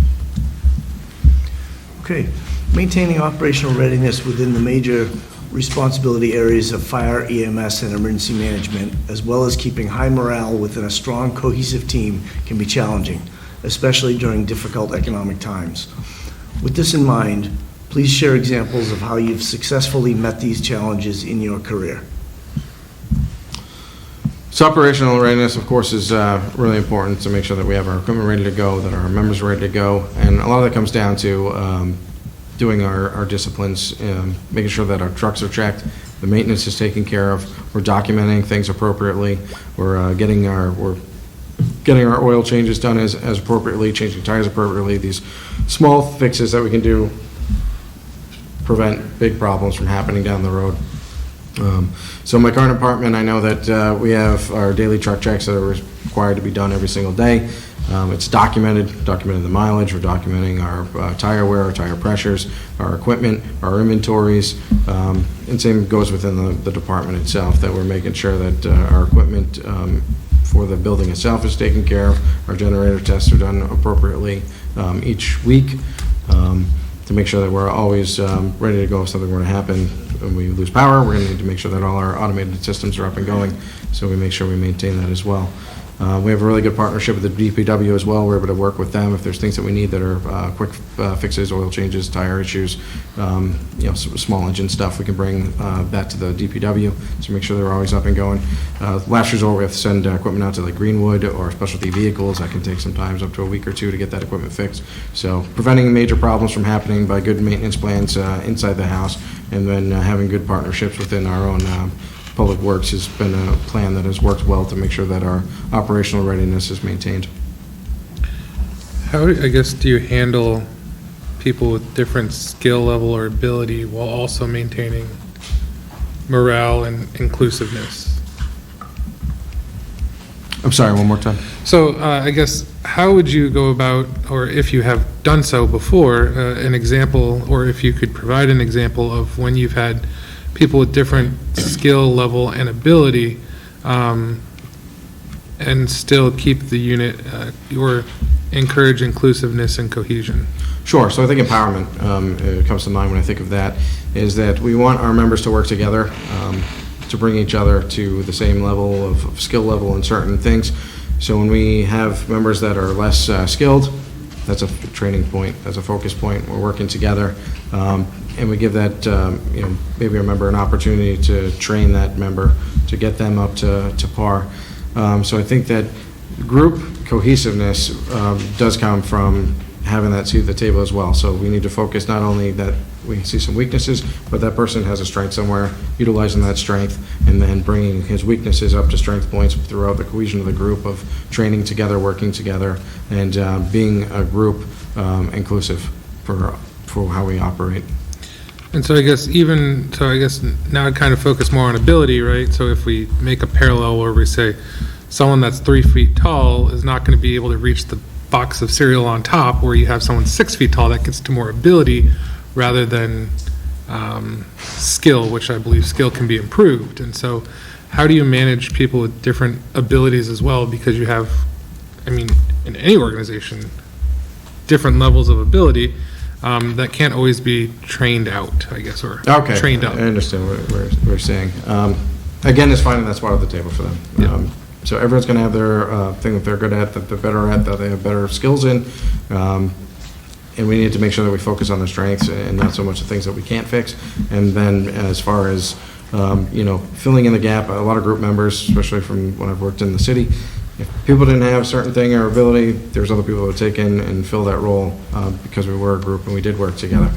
Okay. Maintaining operational readiness within the major responsibility areas of fire, EMS, and emergency management, as well as keeping high morale within a strong, cohesive team, can be challenging, especially during difficult economic times. With this in mind, please share examples of how you've successfully met these challenges in your career. So operational readiness, of course, is really important to make sure that we have our equipment ready to go, that our members are ready to go, and a lot of that comes down to doing our disciplines, making sure that our trucks are checked, the maintenance is taken care of, we're documenting things appropriately, we're getting our oil changes done as appropriately, changing tires appropriately. These small fixes that we can do prevent big problems from happening down the road. So in my current department, I know that we have our daily truck checks that are required to be done every single day. It's documented the mileage, we're documenting our tire wear, our tire pressures, our equipment, our inventories, and same goes within the department itself, that we're making sure that our equipment for the building itself is taken care of, our generator tests are done appropriately each week, to make sure that we're always ready to go if something were to happen. When we lose power, we're going to need to make sure that all our automated systems are up and going, so we make sure we maintain that as well. We have a really good partnership with the DPW as well. We're able to work with them if there's things that we need that are quick fixes, oil changes, tire issues, small engine stuff. We can bring that to the DPW to make sure they're always up and going. Last resort, we have to send equipment out to like Greenwood or specialty vehicles. That can take sometimes up to a week or two to get that equipment fixed. So preventing major problems from happening by good maintenance plans inside the house, and then having good partnerships within our own Public Works has been a plan that has worked well to make sure that our operational readiness is maintained. How, I guess, do you handle people with different skill level or ability while also maintaining morale and inclusiveness? I'm sorry, one more time. So I guess, how would you go about, or if you have done so before, an example, or if you could provide an example of when you've had people with different skill level and ability, and still keep the unit, or encourage inclusiveness and cohesion? Sure. So I think empowerment it comes to mind when I think of that, is that we want our members to work together, to bring each other to the same level of skill level in certain things. So when we have members that are less skilled, that's a training point, that's a focus point. We're working together, and we give that maybe a member an opportunity to train that member to get them up to par. So I think that group cohesiveness does come from having that seat at the table as well. So we need to focus not only that we see some weaknesses, but that person has a strength somewhere, utilizing that strength, and then bringing his weaknesses up to strength points throughout the cohesion of the group, of training together, working together, and being a group inclusive for how we operate. And so I guess now I'd kind of focus more on ability, right? So if we make a parallel where we say someone that's 3 feet tall is not going to be able to reach the box of cereal on top, where you have someone 6 feet tall that gets to more ability rather than skill, which I believe skill can be improved. And so how do you manage people with different abilities as well? Because you have, in any organization, different levels of ability that can't always be trained out, I guess, or trained up. I understand what we're saying. Again, it's finding that spot at the table for them. Yeah. So everyone's going to have their thing that they're good at, that they're better at, that they have better skills in. And we need to make sure that we focus on the strengths and not so much the things that we can't fix. And then as far as, filling in the gap, a lot of group members, especially from when I've worked in the city, if people didn't have a certain thing or ability, there's other people that would take in and fill that role because we were a group and we did work together.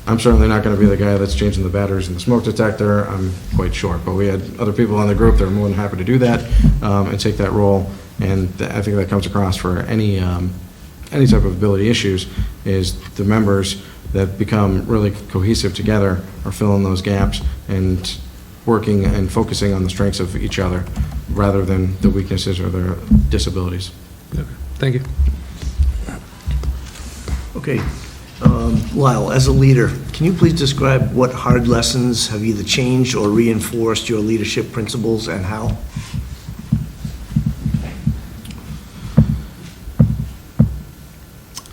I'm certainly not going to be the guy that's changing the batteries in the smoke detector, I'm quite sure. But we had other people in the group that are more than happy to do that and take that role. And I think that comes across for any type of ability issues, is the members that become really cohesive together are filling those gaps and working and focusing on the strengths of each other. rather than the weaknesses or their disabilities. Thank you. Okay. Lyle, as a leader, can you please describe what hard lessons have either changed or reinforced your leadership principles and how?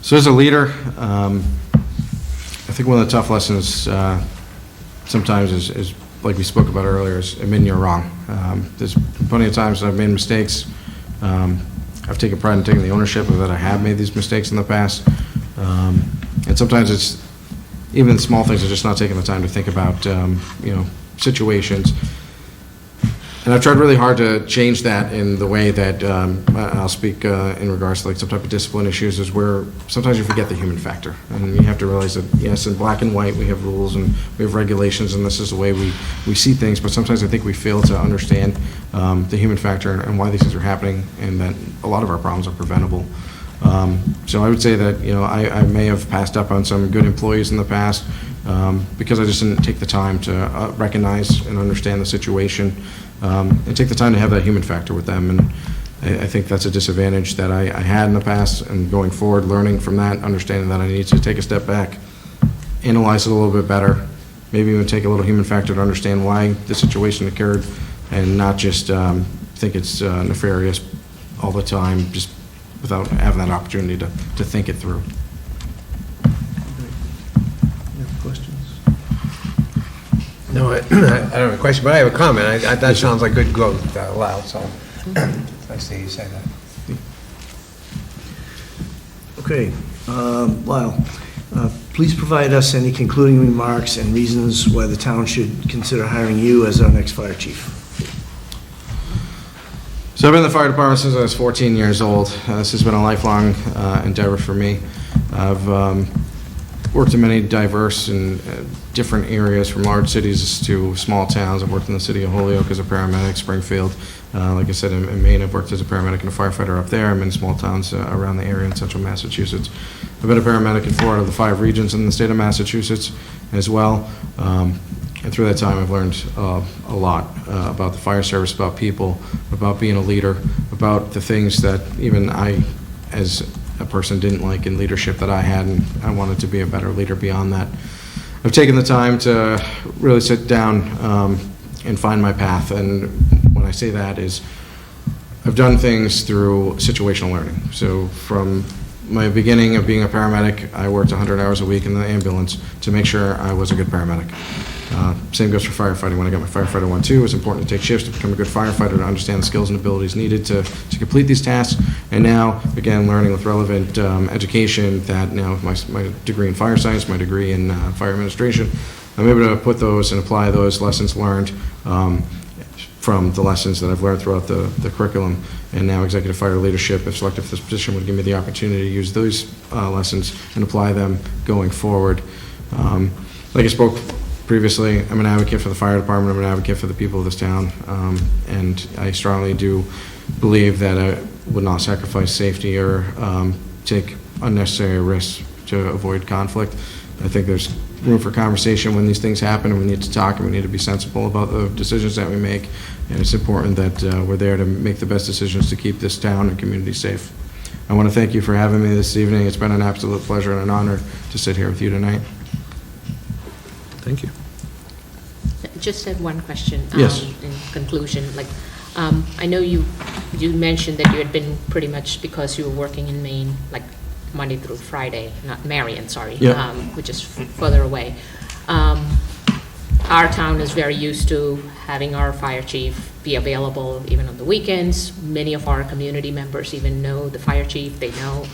So as a leader, I think one of the tough lessons sometimes is, like we spoke about earlier, is admitting you're wrong. There's plenty of times I've made mistakes. I've taken pride in taking the ownership of that I have made these mistakes in the past. And sometimes it's, even small things are just not taking the time to think about, situations. And I've tried really hard to change that in the way that I'll speak in regards to like some type of discipline issues, is where sometimes you forget the human factor. And you have to realize that, yes, in black and white, we have rules and we have regulations, and this is the way we see things, but sometimes I think we fail to understand the human factor and why these things are happening, and that a lot of our problems are preventable. So I would say that, I may have passed up on some good employees in the past because I just didn't take the time to recognize and understand the situation, and take the time to have that human factor with them. And I think that's a disadvantage that I had in the past, and going forward, learning from that, understanding that I need to take a step back, analyze it a little bit better, maybe even take a little human factor to understand why the situation occurred, and not just think it's nefarious all the time, just without having that opportunity to think it through. Any other questions? No, I don't have a question, but I have a comment. That sounds like good growth, Lyle, so nice to hear you say that. Okay. Lyle, please provide us any concluding remarks and reasons why the town should consider hiring you as our next fire chief. So I've been in the fire department since I was 14 years old. This has been a lifelong endeavor for me. I've worked in many diverse and different areas, from large cities to small towns. I've worked in the city of Holyoke as a paramedic, Springfield. Like I said, in Maine, I've worked as a paramedic and a firefighter up there. I'm in small towns around the area in central Massachusetts. I've been a paramedic in 4 out of the 5 regions in the state of Massachusetts as well. And through that time, I've learned a lot about the fire service, about people, about being a leader, about the things that even I, as a person, didn't like in leadership that I had, and I wanted to be a better leader beyond that. I've taken the time to really sit down and find my path, and when I say that is I've done things through situational learning. So from my beginning of being a paramedic, I worked 100 hours a week in the ambulance to make sure I was a good paramedic. Same goes for firefighting. When I got my firefighter 1-2, it was important to take shifts to become a good firefighter, to understand the skills and abilities needed to complete these tasks. And now, again, learning with relevant education, that now with my degree in fire science, my degree in fire administration, I'm able to put those and apply those lessons learned from the lessons that I've learned throughout the curriculum. And now executive fire leadership, if selected for this position, would give me the opportunity to use those lessons and apply them going forward. Like I spoke previously, I'm an advocate for the fire department, I'm an advocate for the people of this town, and I strongly do believe that I would not sacrifice safety or take unnecessary risks to avoid conflict. I think there's room for conversation when these things happen, and we need to talk, and we need to be sensible about the decisions that we make, and it's important that we're there to make the best decisions to keep this town and community safe. I want to thank you for having me this evening. It's been an absolute pleasure and an honor to sit here with you tonight. Thank you. Just had one question. Yes. In conclusion, I know you mentioned that you had been pretty much, because you were working in Maine, like Monday through Friday, not Marion, sorry, Yep. which is further away. Our town is very used to having our fire chief be available even on the weekends. Many of our community members even know the fire chief, they know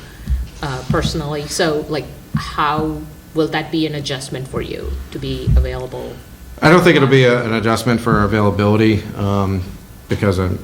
personally. So, how will that be an adjustment for you to be available? I don't think it'll be an adjustment for availability because I'm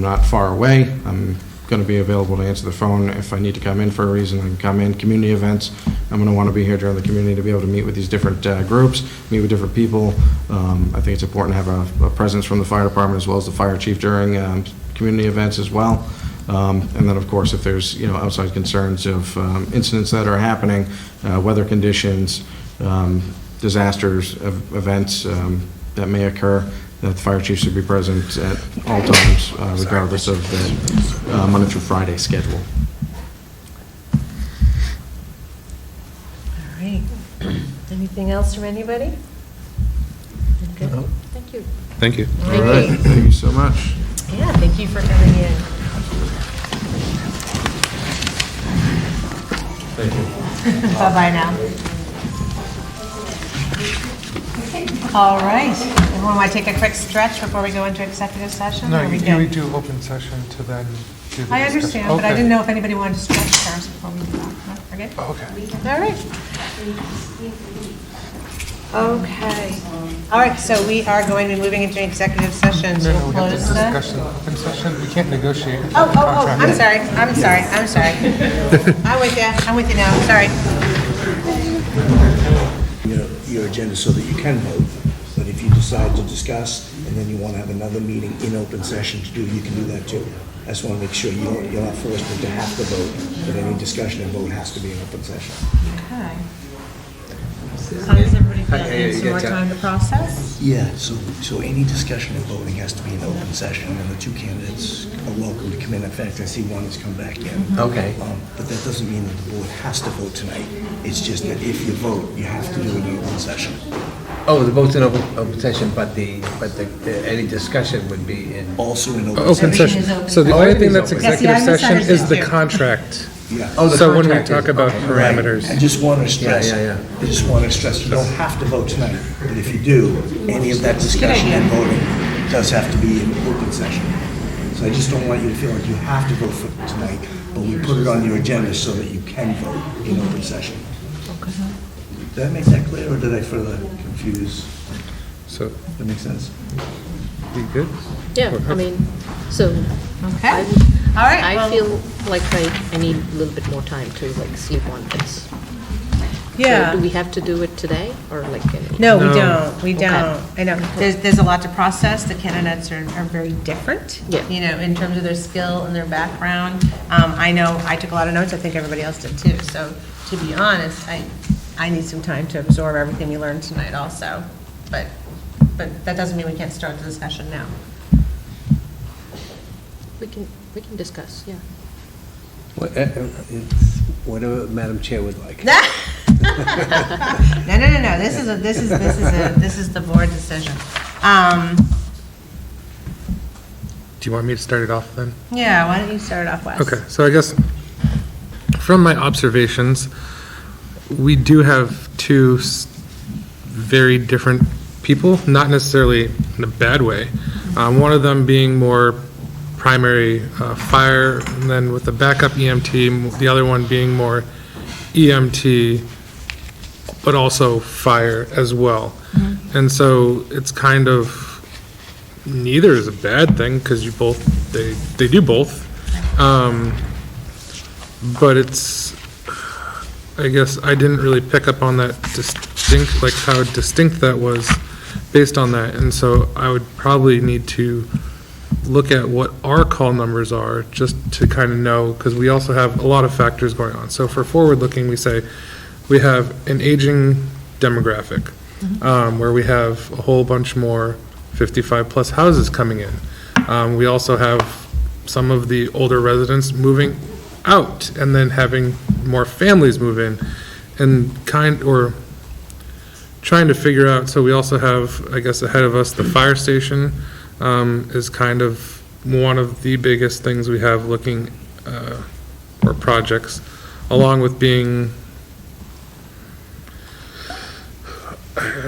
not far away. I'm going to be available to answer the phone if I need to come in for a reason. I can come in. Community events, I'm going to want to be here during the community to be able to meet with these different groups, meet with different people. I think it's important to have a presence from the fire department as well as the fire chief during community events as well. And then, of course, if there's outside concerns of incidents that are happening, weather conditions, disasters, events that may occur, that the fire chief should be present at all times, regardless of the Monday through Friday schedule. All right. Anything else from anybody? Good. Thank you. Thank you. All right, thank you so much. Yeah, thank you for coming in. Thank you. Bye-bye now. All right. Everyone want to take a quick stretch before we go into executive session? No, Or we you good? do open session to then do the I discussion. understand, but I Okay. didn't know if anybody wanted to stretch first before we do that. No? Okay? Okay. All right. Okay. All right, so we are going to be moving into executive session, so No, we'll we have to close the... discussion, open session, we can't negotiate. Oh, contract. I'm sorry, I'm sorry. I'm with you now, sorry. Your agenda so that you can vote, but if you decide to discuss and then you want to have another meeting in open session to do, you can do that too. I just want to make sure you're not forced to have to vote, but any discussion and vote has to be in open session. Okay. How does everybody feel? Need some more time to process? Yeah, so any discussion and voting has to be in open session, and the two candidates are welcome to come in. In fact, I see one has come back in. Okay. But that doesn't mean that the board has to vote tonight. It's just that if you vote, you have to do it in open session. Oh, the vote's in open session, but any discussion would be in... Also in open Open session. Everything is session. open So the session. only thing that's Yeah, see, I executive session is the misunderstood too. contract. Yeah. Oh, the So when we contract talk is- about okay. parameters. I just want to stress. Yeah. I just want to stress, you don't have to vote tonight, but if you do, any of that discussion and voting does have to be in open session. So I just don't want you to feel like you have to vote for tonight, but we put it on your agenda so that you can vote in open session. Did I make that clear, or did I further confuse? So, That makes sense? you good? Yeah, I mean, so Okay. I All right. I well, feel like I need a little bit more time to like sleep on this. Yeah. So do we have to do it today or like? No, we No. don't, we Okay. don't. I know, there's a lot to process, the candidates are very different. Yeah. You know, in terms of their skill and their background. I know, I took a lot of notes, I think everybody else did too. So, to be honest, I need some time to absorb everything we learned tonight also. But that doesn't mean we can't start the discussion now. We can discuss, yeah. Whatever Madam Chair would like. No, this is the board decision. Do you want me to start it off then? Yeah, why don't you start off, Wes? Okay, so I guess from my observations, we do have two very different people, not necessarily in a bad way. One of them being more primary fire, and then with the backup EMT, the other one being more EMT, but also fire as well. And so it's kind of, neither is a bad thing, because you both, they do both. But it's, I guess I didn't really pick up on that distinct, like how distinct that was based on that. And so I would probably need to look at what our call numbers are, just to kind of know, because we also have a lot of factors going on. So for forward-looking, we say we have an aging demographic, where we have a whole bunch more 55-plus houses coming in. We also have some of the older residents moving out, and then having more families move in, and trying to figure out, so we also have, I guess, ahead of us, the fire station is kind of one of the biggest things we have looking, or projects, along with being,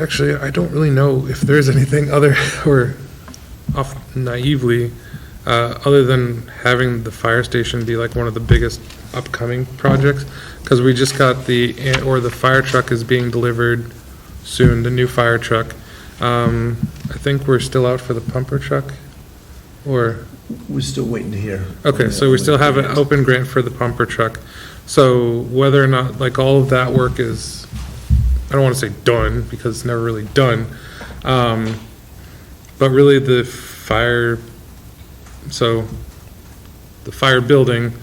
actually, I don't really know if there's anything other, or off naively, other than having the fire station be like one of the biggest upcoming projects, because we just got the fire truck is being delivered soon, the new fire truck. I think we're still out for the pumper truck, or, We're still waiting to hear. okay, so we still have an open grant for the pumper truck. So whether or not, like, all of that work is, I don't want to say done, because it's never really done, but really the fire, so the fire building,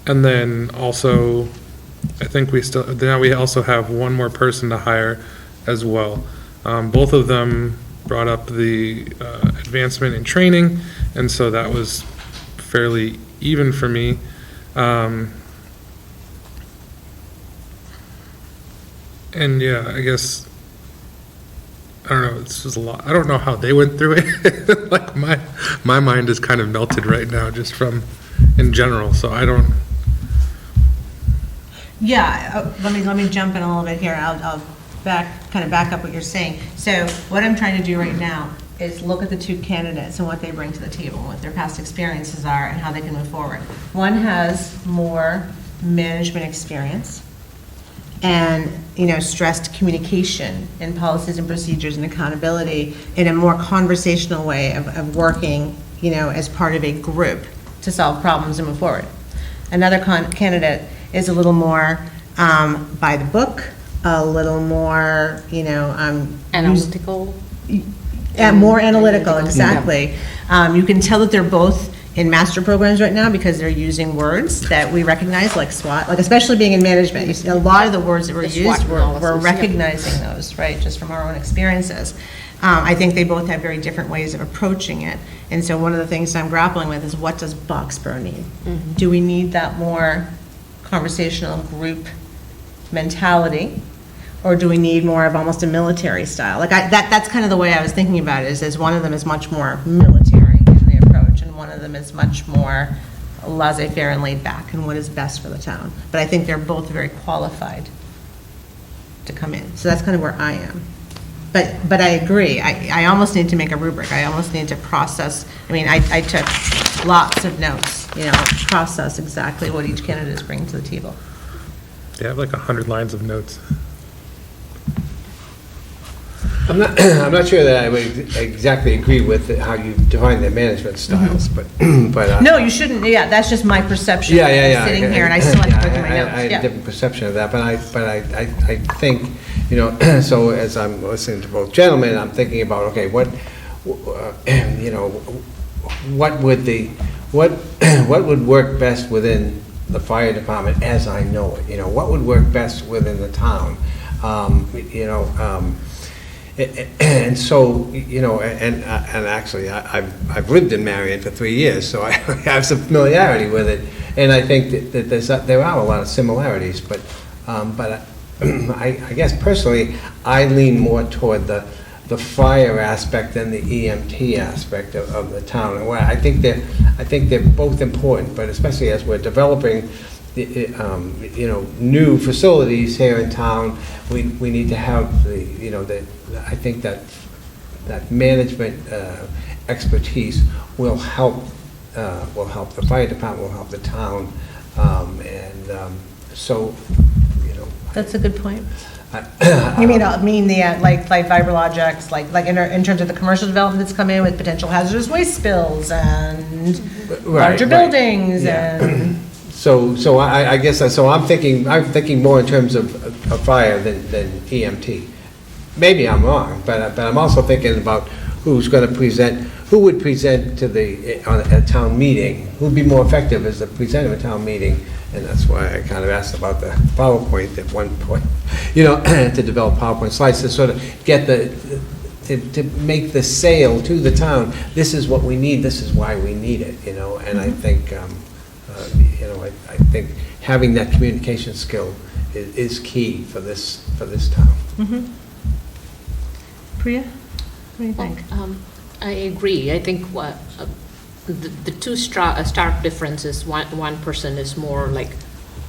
and then also, I think now we also have one more person to hire as well. Both of them brought up the advancement in training, and so that was fairly even for me. And yeah, I guess, I don't know, this was a lot. I don't know how they went through it. Like my mind is kind of melted right now just from in general, so I don't. Yeah, let me jump in a little bit here. I'll back up what you're saying. So what I'm trying to do right now is look at the two candidates and what they bring to the table, what their past experiences are, and how they can move forward. One has more management experience and, stressed communication and policies and procedures and accountability in a more conversational way of working, as part of a group to solve problems and move forward. Another candidate is a little more by the book, a little more, Analytical. more analytical, exactly. You can tell that they're both in master programs right now because they're using words that we recognize, like SWOT, like especially being in management. You see a lot of the words that were used, we're recognizing those, right, just from our own experiences. I think they both have very different ways of approaching it. And so one of the things I'm grappling with is, what does Boxborough need? Mm-hmm. Do we need that more conversational group mentality? Or do we need more of almost a military style? Like that's kind of the way I was thinking about it, is one of them is much more military in the approach, and one of them is much more laissez-faire and laid back, and what is best for the town. But I think they're both very qualified to come in. So that's kind of where I am. But I agree. I almost need to make a rubric. I almost need to process. I mean, I took lots of notes, process exactly what each candidate is bringing to the table. They have like 100 lines of notes. I'm not sure that I would exactly agree with how you define their management styles, but. No, you shouldn't. Yeah, that's just my perception. Yeah. Sitting here, and I still have to go through my notes. I had Yeah. a different perception of that, but I think, so as I'm listening to both gentlemen, I'm thinking about, okay, what would work best within the fire department as I know it? What would work best within the town? And so, and actually, I've lived in Marion for 3 years, so I have some familiarity with it. And I think that there are a lot of similarities, but I guess personally, I lean more toward the fire aspect than the EMT aspect of the town. And I think they're both important, but especially as we're developing new facilities here in town, we need to have I think that management expertise will help the fire department, will help the town, so. That's a good point. You mean the like fibrologics, like in terms of the commercial development that's come in with potential hazardous waste spills and larger buildings and. So I guess I'm thinking more in terms of fire than EMT. Maybe I'm wrong, but I'm also thinking about who would present to on a town meeting, who would be more effective as a presenter at a town meeting. And that's why I kind of asked about the PowerPoint at one point, to develop PowerPoint slides to sort of get to make the sale to the town. This is what we need. This is why we need it. And I think, I think having that communication skill is key for this town. Mm-hmm. Priya, what do you think? I agree. I think the two stark differences, one person is more like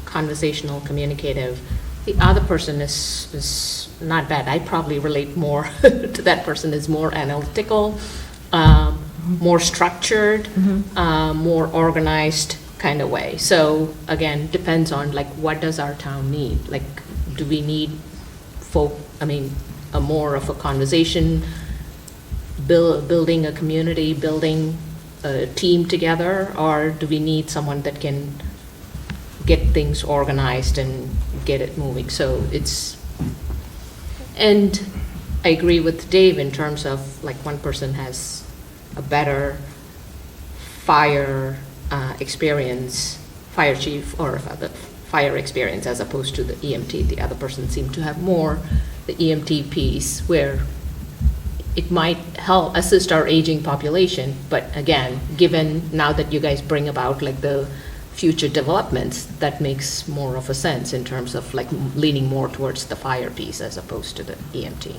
conversational, communicative. The other person is not bad. I probably relate more to that person, is more analytical, more structured, more organized kind of way. So again, depends on like, what does our town need? Like, do we need a more of a conversation, building a community, building a team together, or do we need someone that can get things organized and get it moving? So and I agree with Dave in terms of like, one person has a better fire experience, fire chief, or the fire experience as opposed to the EMT. The other person seemed to have more the EMT piece, where it might help assist our aging population, but again, given now that you guys bring about like the future developments, that makes more of a sense in terms of like leaning more towards the fire piece as opposed to the EMT.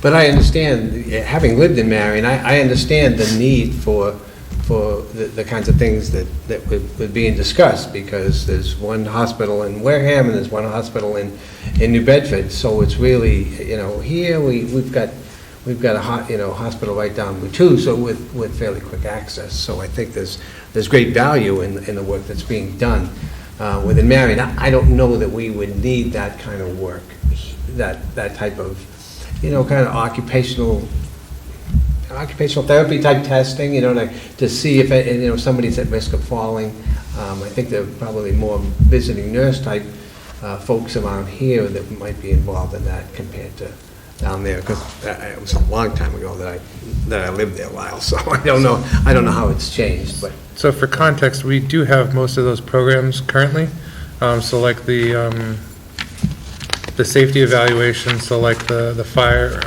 But I understand, having lived in Marion, I understand the need for the kinds of things that were being discussed, because there's one hospital in Wareham and there's one hospital in New Bedford, so it's really, here we've got a hospital right down Route 2, so with fairly quick access. So I think there's great value in the work that's being done within Marion. I don't know that we would need that kind of work, that type of, kind of occupational therapy type testing, to see if, somebody's at risk of falling. I think there are probably more visiting nurse type folks around here that might be involved in that compared to down there, because it was a long time ago that I lived there a while, so I don't know how it's changed, but. So for context, we do have most of those programs currently. So like the safety evaluation, so like the fire,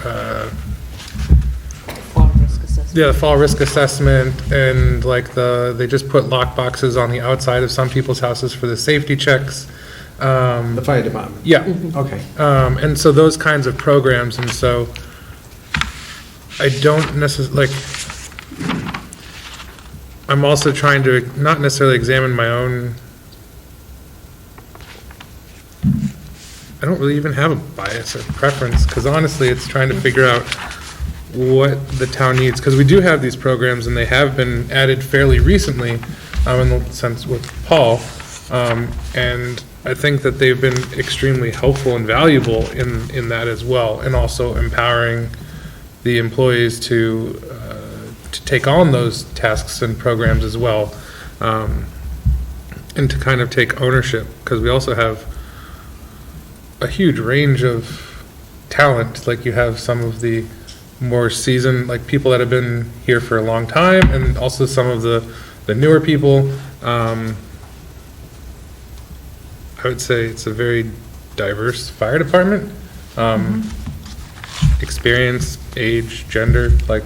Fall risk assessment. yeah, the fall risk assessment, and like they just put lock boxes on the outside of some people's houses for the safety checks. The fire department? Yeah. Okay. And so those kinds of programs, and so I don't necessarily, I'm also trying to not necessarily examine my own, I don't really even have a bias or preference, because honestly, it's trying to figure out what the town needs, because we do have these programs, and they have been added fairly recently, in the sense with Paul, and I think that they've been extremely helpful and valuable in that as well, and also empowering the employees to take on those tasks and programs as well, and to kind of take ownership, because we also have a huge range of talent. Like you have some of the more seasoned, like people that have been here for a long time, and also some of the newer people. I would say it's a very diverse fire department. Experience, age, gender, like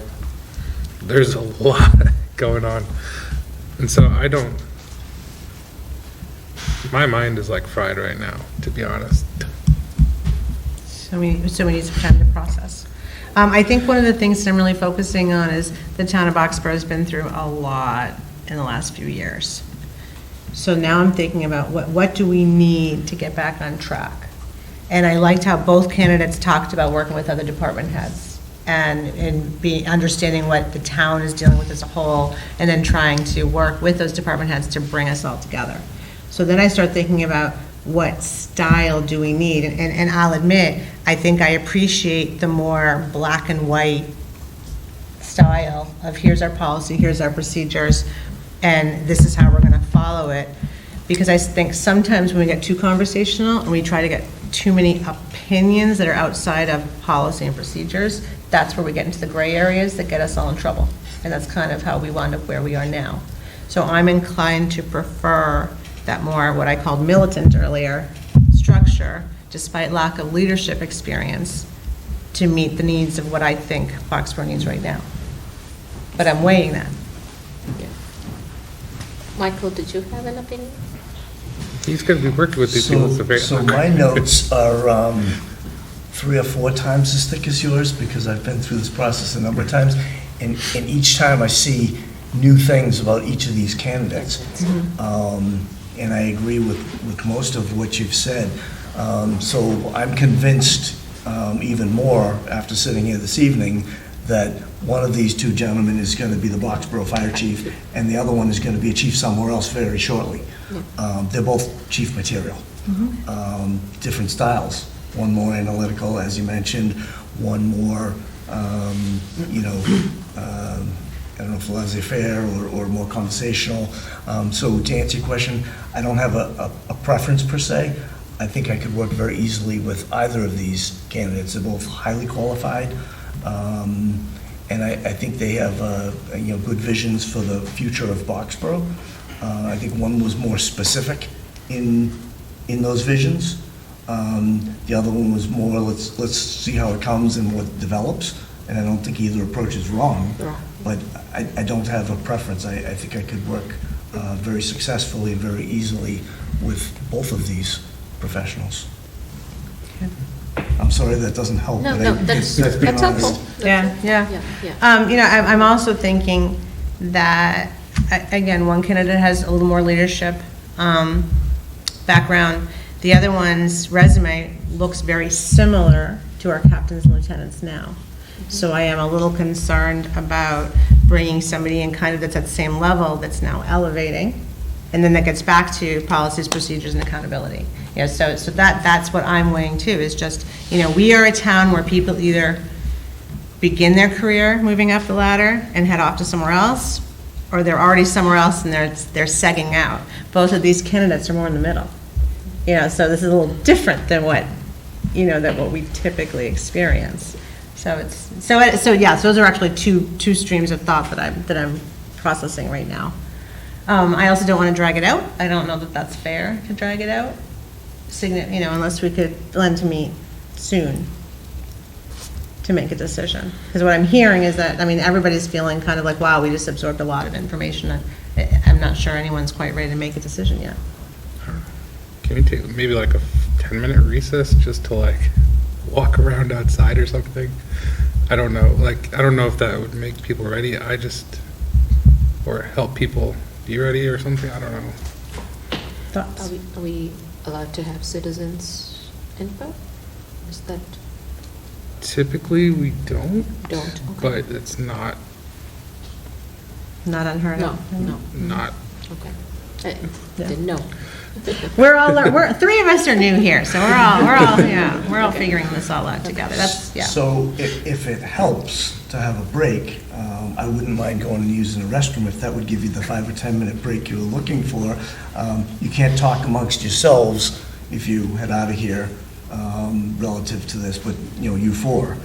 there's a lot going on. And so my mind is like fried right now, to be honest. So we need some time to process. I think one of the things that I'm really focusing on is the town of Boxborough has been through a lot in the last few years. So now I'm thinking about what do we need to get back on track? And I liked how both candidates talked about working with other department heads and understanding what the town is dealing with as a whole, and then trying to work with those department heads to bring us all together. So then I start thinking about what style do we need? And I'll admit, I think I appreciate the more black and white style of here's our policy, here's our procedures, and this is how we're going to follow it. Because I think sometimes when we get too conversational and we try to get too many opinions that are outside of policy and procedures, that's where we get into the gray areas that get us all in trouble. And that's kind of how we wound up where we are now. So I'm inclined to prefer that more, what I called militant earlier, structure, despite lack of leadership experience, to meet the needs of what I think Foxborough needs right now. But I'm weighing that. Michael, did you have an opinion? He's going to be working with these people. So my notes are 3 or 4 times as thick as yours, because I've been through this process a number of times, and each time I see new things about each of these candidates. And I agree with most of what you've said. So I'm convinced even more after sitting here this evening that one of these 2 gentlemen is going to be the Boxborough Fire Chief, and the other one is going to be a chief somewhere else very shortly. They're both chief material. Different styles. One more analytical, as you mentioned, one more, I don't know if laissez-faire or more conversational. So to answer your question, I don't have a preference per se. I think I could work very easily with either of these candidates. They're both highly qualified, and I think they have good visions for the future of Boxborough. I think one was more specific in those visions. The other one was more let's see how it comes and what develops. and I don't think either approach is wrong, Wrong. but I don't have a preference. I think I could work very successfully, very easily with both of these professionals. I'm sorry that doesn't help. No, but no, I- that's being helpful. honest. Yeah, yeah. You know, I'm also thinking that, again, one candidate has a little more leadership background. The other one's resume looks very similar to our captains and lieutenants now. So I am a little concerned about bringing somebody in kind of that's at the same level that's now elevating. And then that gets back to policies, procedures, and accountability. You know, so that's what I'm weighing too, is just, you know, we are a town where people either begin their career moving up the ladder and head off to somewhere else, or they're already somewhere else and they're segging out. Both of these candidates are more in the middle. You know, so this is a little different than what, you know, than what we typically experience. So those are actually two streams of thought that I'm processing right now. I also don't want to drag it out. I don't know that that's fair to drag it out, you know, unless we could plan to meet soon to make a decision. Because what I'm hearing is that, I mean, everybody's feeling kind of like, wow, we just absorbed a lot of information. I'm not sure anyone's quite ready to make a decision yet. Can we take maybe like a 10-minute recess just to like walk around outside or something? I don't know. Like, I don't know if that would make people ready. Or help people be ready or something. I don't know. Thoughts? Are we allowed to have citizens input? Is that, Typically, we don't. don't? Okay. But it's not Not unheard No, of. no, not. okay. I didn't know. We're three of us are new here, so we're all figuring this all out together. That's, yeah. So if it helps to have a break, I wouldn't mind going and using the restroom if that would give you the 5 or 10 minute break you were looking for. You can't talk amongst yourselves if you head out of here relative to this, but, you know, you four.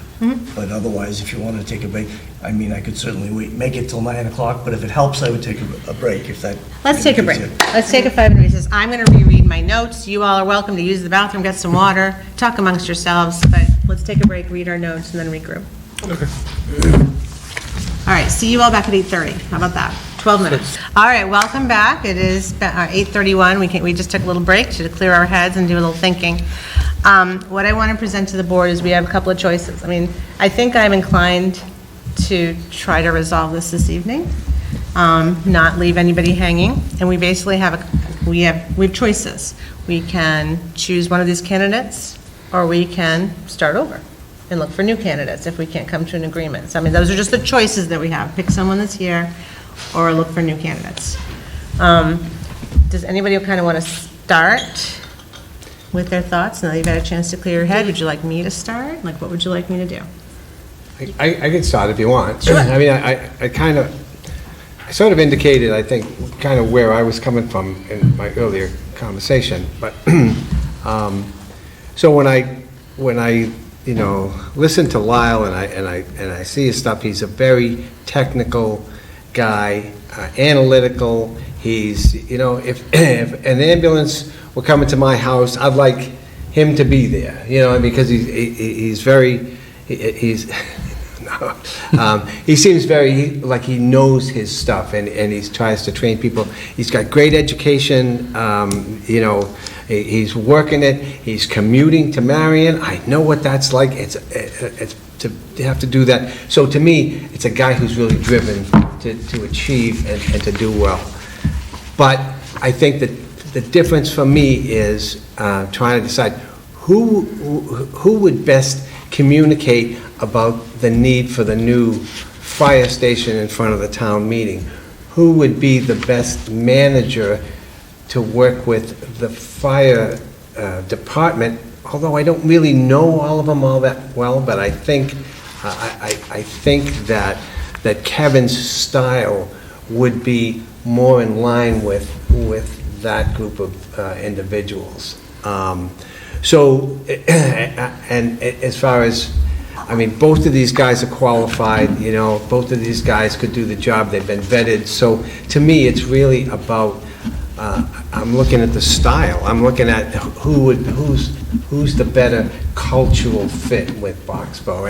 But otherwise, if you wanted to take a break, I mean, I could certainly make it till 9 o'clock, but if it helps, I would take a break if that. Let's take a break. easier. Let's take a 5-minute recess. I'm going to reread my notes. You all are welcome to use the bathroom, get some water, talk amongst yourselves, but let's take a break, read our notes, and then regroup. All right, see you all back at 8:30. How about that? 12 minutes. All right, welcome back. It is 8:31. We just took a little break to clear our heads and do a little thinking. What I want to present to the board is we have a couple of choices. I mean, I think I'm inclined to try to resolve this evening, not leave anybody hanging. And we basically we have choices. We can choose one of these candidates, or we can start over and look for new candidates if we can't come to an agreement. So, I mean, those are just the choices that we have. Pick someone that's here, or look for new candidates. Does anybody kind of want to start with their thoughts? Now you've had a chance to clear your head. Would you like me to start? Like, what would you like me to do? I can start if you want. Sure. I mean, I sort of indicated, I think, kind of where I was coming from in my earlier conversation. But, so when I you know, listen to Lyle and I see his stuff, he's a very technical guy, analytical. He's, you know, if an ambulance were coming to my house, I'd like him to be there, you know, because he seems very, like he knows his stuff, and he tries to train people. He's got great education, you know, he's working it, he's commuting to Marion. I know what that's like. It's to have to do that. So to me, it's a guy who's really driven to achieve and to do well. But I think that the difference for me is trying to decide who would best communicate about the need for the new fire station in front of the town meeting. Who would be the best manager to work with the fire department, although I don't really know all of them all that well, but I think that Kevin's style would be more in line with that group of individuals. So, and as far as, I mean, both of these guys are qualified, you know, both of these guys could do the job, they've been vetted. So to me, it's really about I'm looking at the style. I'm looking at who's the better cultural fit with Boxbow.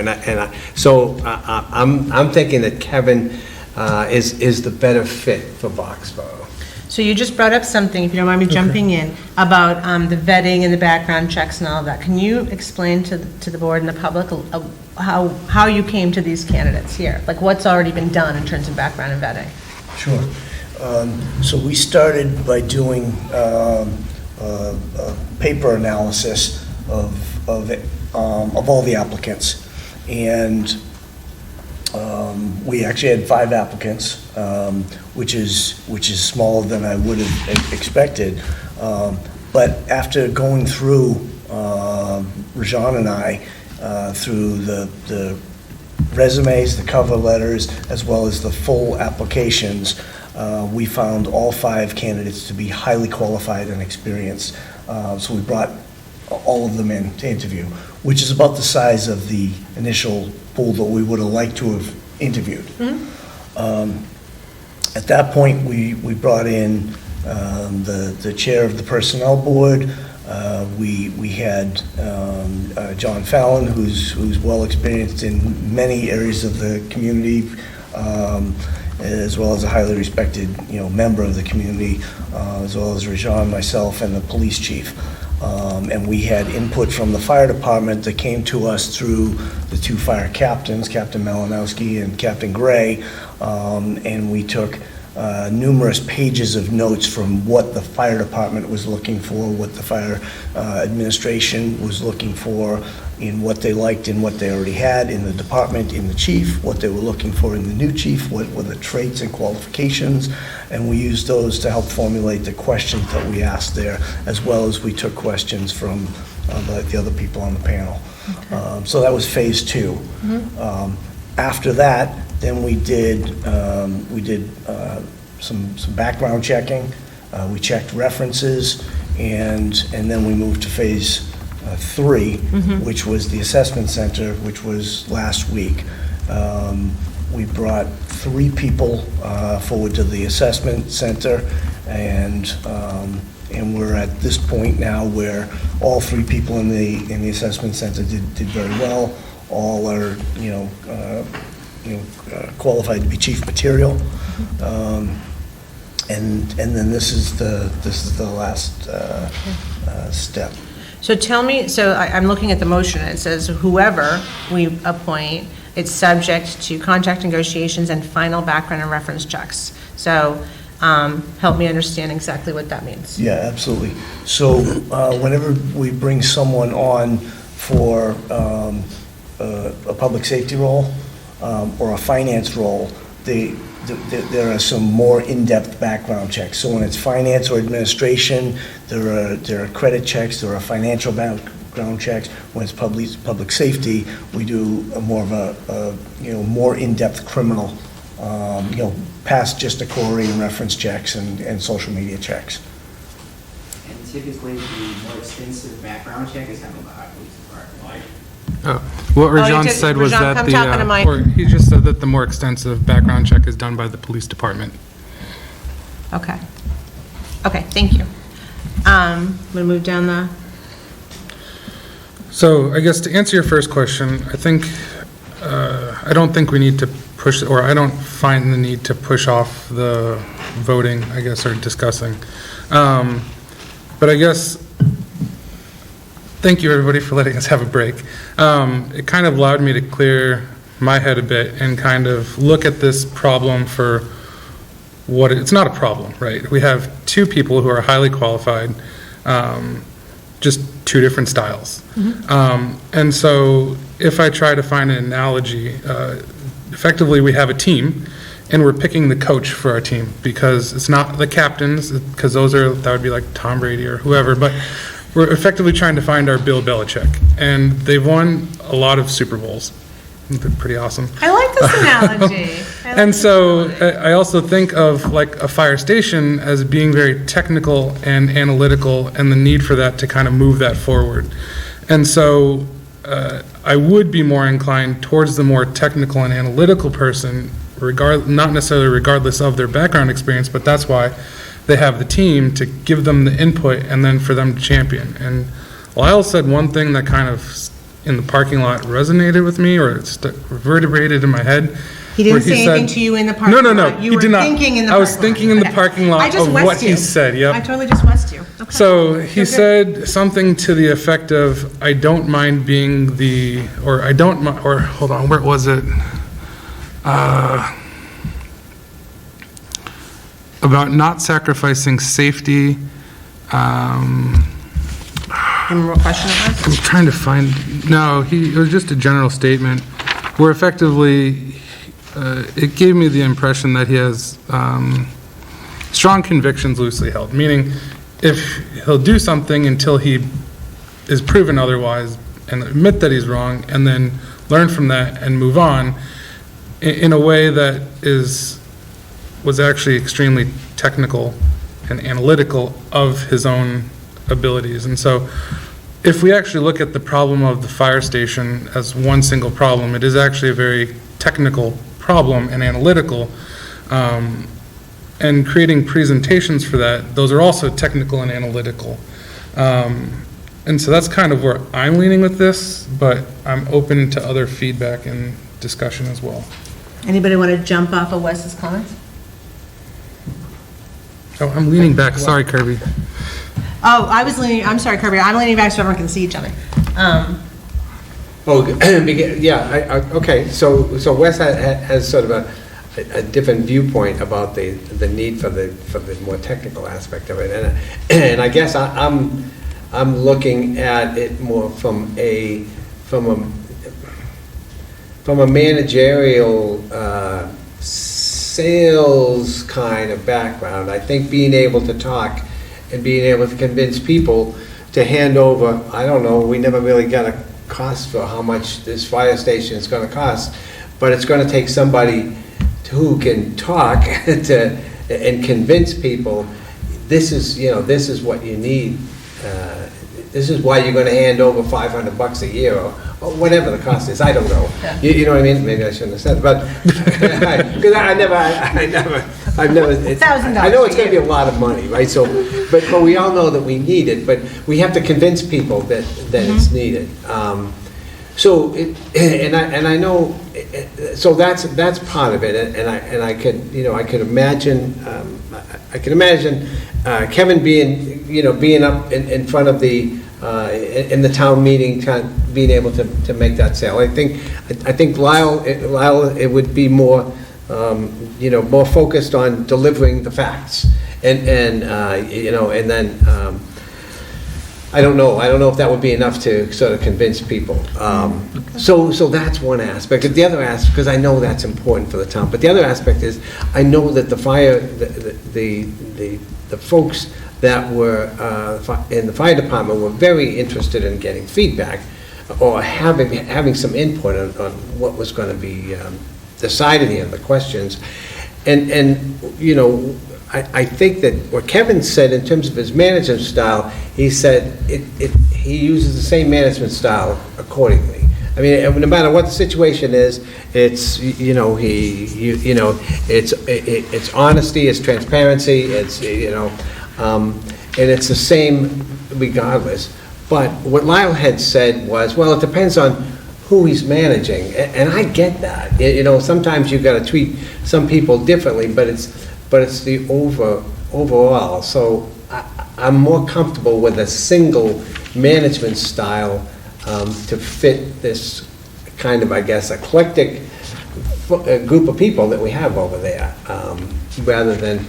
So I'm thinking that Kevin is the better fit for Boxbow. So you just brought up something, if you don't mind me jumping in, about the vetting and the background checks and all of that. Can you explain to the board and the public how you came to these candidates here? Like what's already been done in terms of background and vetting? Sure. So we started by doing a paper analysis of all the applicants. And we actually had 5 applicants, which is smaller than I would have expected. But after going through, Rajan and I, through the resumes, the cover letters, as well as the full applications, we found all 5 candidates to be highly qualified and experienced. So we brought all of them in to interview, which is about the size of the initial pool that we would have liked to have interviewed. At that point, we brought in the chair of the personnel board. We had John Fallon, who's well experienced in many areas of the community, as well as a highly respected, member of the community, as well as Rajan, myself, and the police chief. And we had input from the fire department that came to us through the 2 fire captains, Captain Malinowski and Captain Gray, and we took numerous pages of notes from what the fire department was looking for, what the fire administration was looking for, in what they liked and what they already had in the department, in the chief, what they were looking for in the new chief, what were the traits and qualifications, and we used those to help formulate the questions that we asked there, as well as we took questions from the other people on the panel. Okay. So that was phase 2. After that, then we did some background checking. We checked references, and then we moved to phase 3, which was the assessment center, which was last week. We brought 3 people forward to the assessment center, and we're at this point now where all 3 people in the assessment center did very well. All are qualified to be chief material, and then this is the last step. So tell me, I'm looking at the motion, and it says whoever we appoint, it's subject to contract negotiations and final background and reference checks. So help me understand exactly what that means. Yeah, absolutely. So whenever we bring someone on for a public safety role or a finance role, there are some more in-depth background checks. So when it's finance or administration, there are credit checks, there are financial background checks. When it's public safety, we do more of a more in-depth criminal, past just a query and reference checks and social media checks. And typically, the more extensive background check is handled by our police department. What Rajan said was Rajan, come talk on the mic. or he just said that the more extensive background check is done by the police department. Okay, thank you. We'll move down the... So I guess to answer your first question, I don't think we need to push, or I don't find the need to push off the voting, I guess, or discussing. But I guess, thank you everybody for letting us have a break. It kind of allowed me to clear my head a bit and kind of look at this problem for what it's not a problem, right? We have 2 people who are highly qualified, just 2 different styles. And so if I try to find an analogy, effectively we have a team and we're picking the coach for our team, because it's not the captains, because that would be like Tom Brady or whoever, but we're effectively trying to find our Bill Belichick, and they've won a lot of Super Bowls. They're pretty awesome. I like this analogy. And so I also think of like a fire station as being very technical and analytical, and the need for that to kind of move that forward. And so I would be more inclined towards the more technical and analytical person, not necessarily regardless of their background experience, but that's why they have the team to give them the input and then for them to champion. And Lyle said one thing that kind of in the parking lot resonated with me, or it reverberated in my head. He didn't where say anything said- to you in the parking lot? No, You he were did not. thinking in the I was parking lot. thinking in the Okay. parking lot I just of what west he you. said, yep. I totally just west you. Okay. So he You're good. said something to the effect of, I don't mind being the, or I don't, or hold on, where was it? About not sacrificing safety. Remember what question it was? I'm trying to find, no, it was just a general statement where effectively it gave me the impression that he has strong convictions loosely held, meaning if he'll do something until he is proven otherwise and admit that he's wrong and then learn from that and move on in a way that was actually extremely technical and analytical of his own abilities. And so if we actually look at the problem of the fire station as one single problem, it is actually a very technical problem and analytical. And creating presentations for that, those are also technical and analytical. And so that's kind of where I'm leaning with this, but I'm open to other feedback and discussion as well. Anybody want to jump off of Wes's comments? Oh, I'm leaning back, sorry, Kirby. Oh, I'm sorry, Kirby, I'm leaning back so everyone can see each other. Okay, so Wes has sort of a different viewpoint about the need for the more technical aspect of it, and I guess I'm looking at it more from a managerial sales kind of background. I think being able to talk and being able to convince people to hand over, I don't know, we never really got a cost for how much this fire station is going to cost, but it's going to take somebody who can talk and convince people, this is what you need. This is why you're going to hand over $500 a year or whatever the cost is. I don't know. Yeah. You know what I mean? Maybe I shouldn't have said it, but because I've never. $1,000 I know it's going to be a lot of money, right? So, but we all know that we need it, but we have to convince people that it's needed. And I know. So that's part of it, and I could imagine. I can imagine Kevin being up in front of in the town meeting, being able to make that sale. I think Lyle, it would be more, more focused on delivering the facts, and then I don't know if that would be enough to sort of convince people. So that's one aspect. The other aspect, because I know that's important for the town, but the other aspect is I know that the folks that were in the fire department were very interested in getting feedback or having some input on what was going to be decided here, the questions. And I think that what Kevin said in terms of his management style, he said he uses the same management style accordingly. I mean, no matter what the situation is, it's it's honesty, it's transparency, it's and it's the same regardless. But what Lyle had said was, well, it depends on who he's managing, and I get that. Sometimes you've got to treat some people differently, but it's the overall. So I'm more comfortable with a single management style to fit this kind of, I guess, eclectic group of people that we have over there, rather than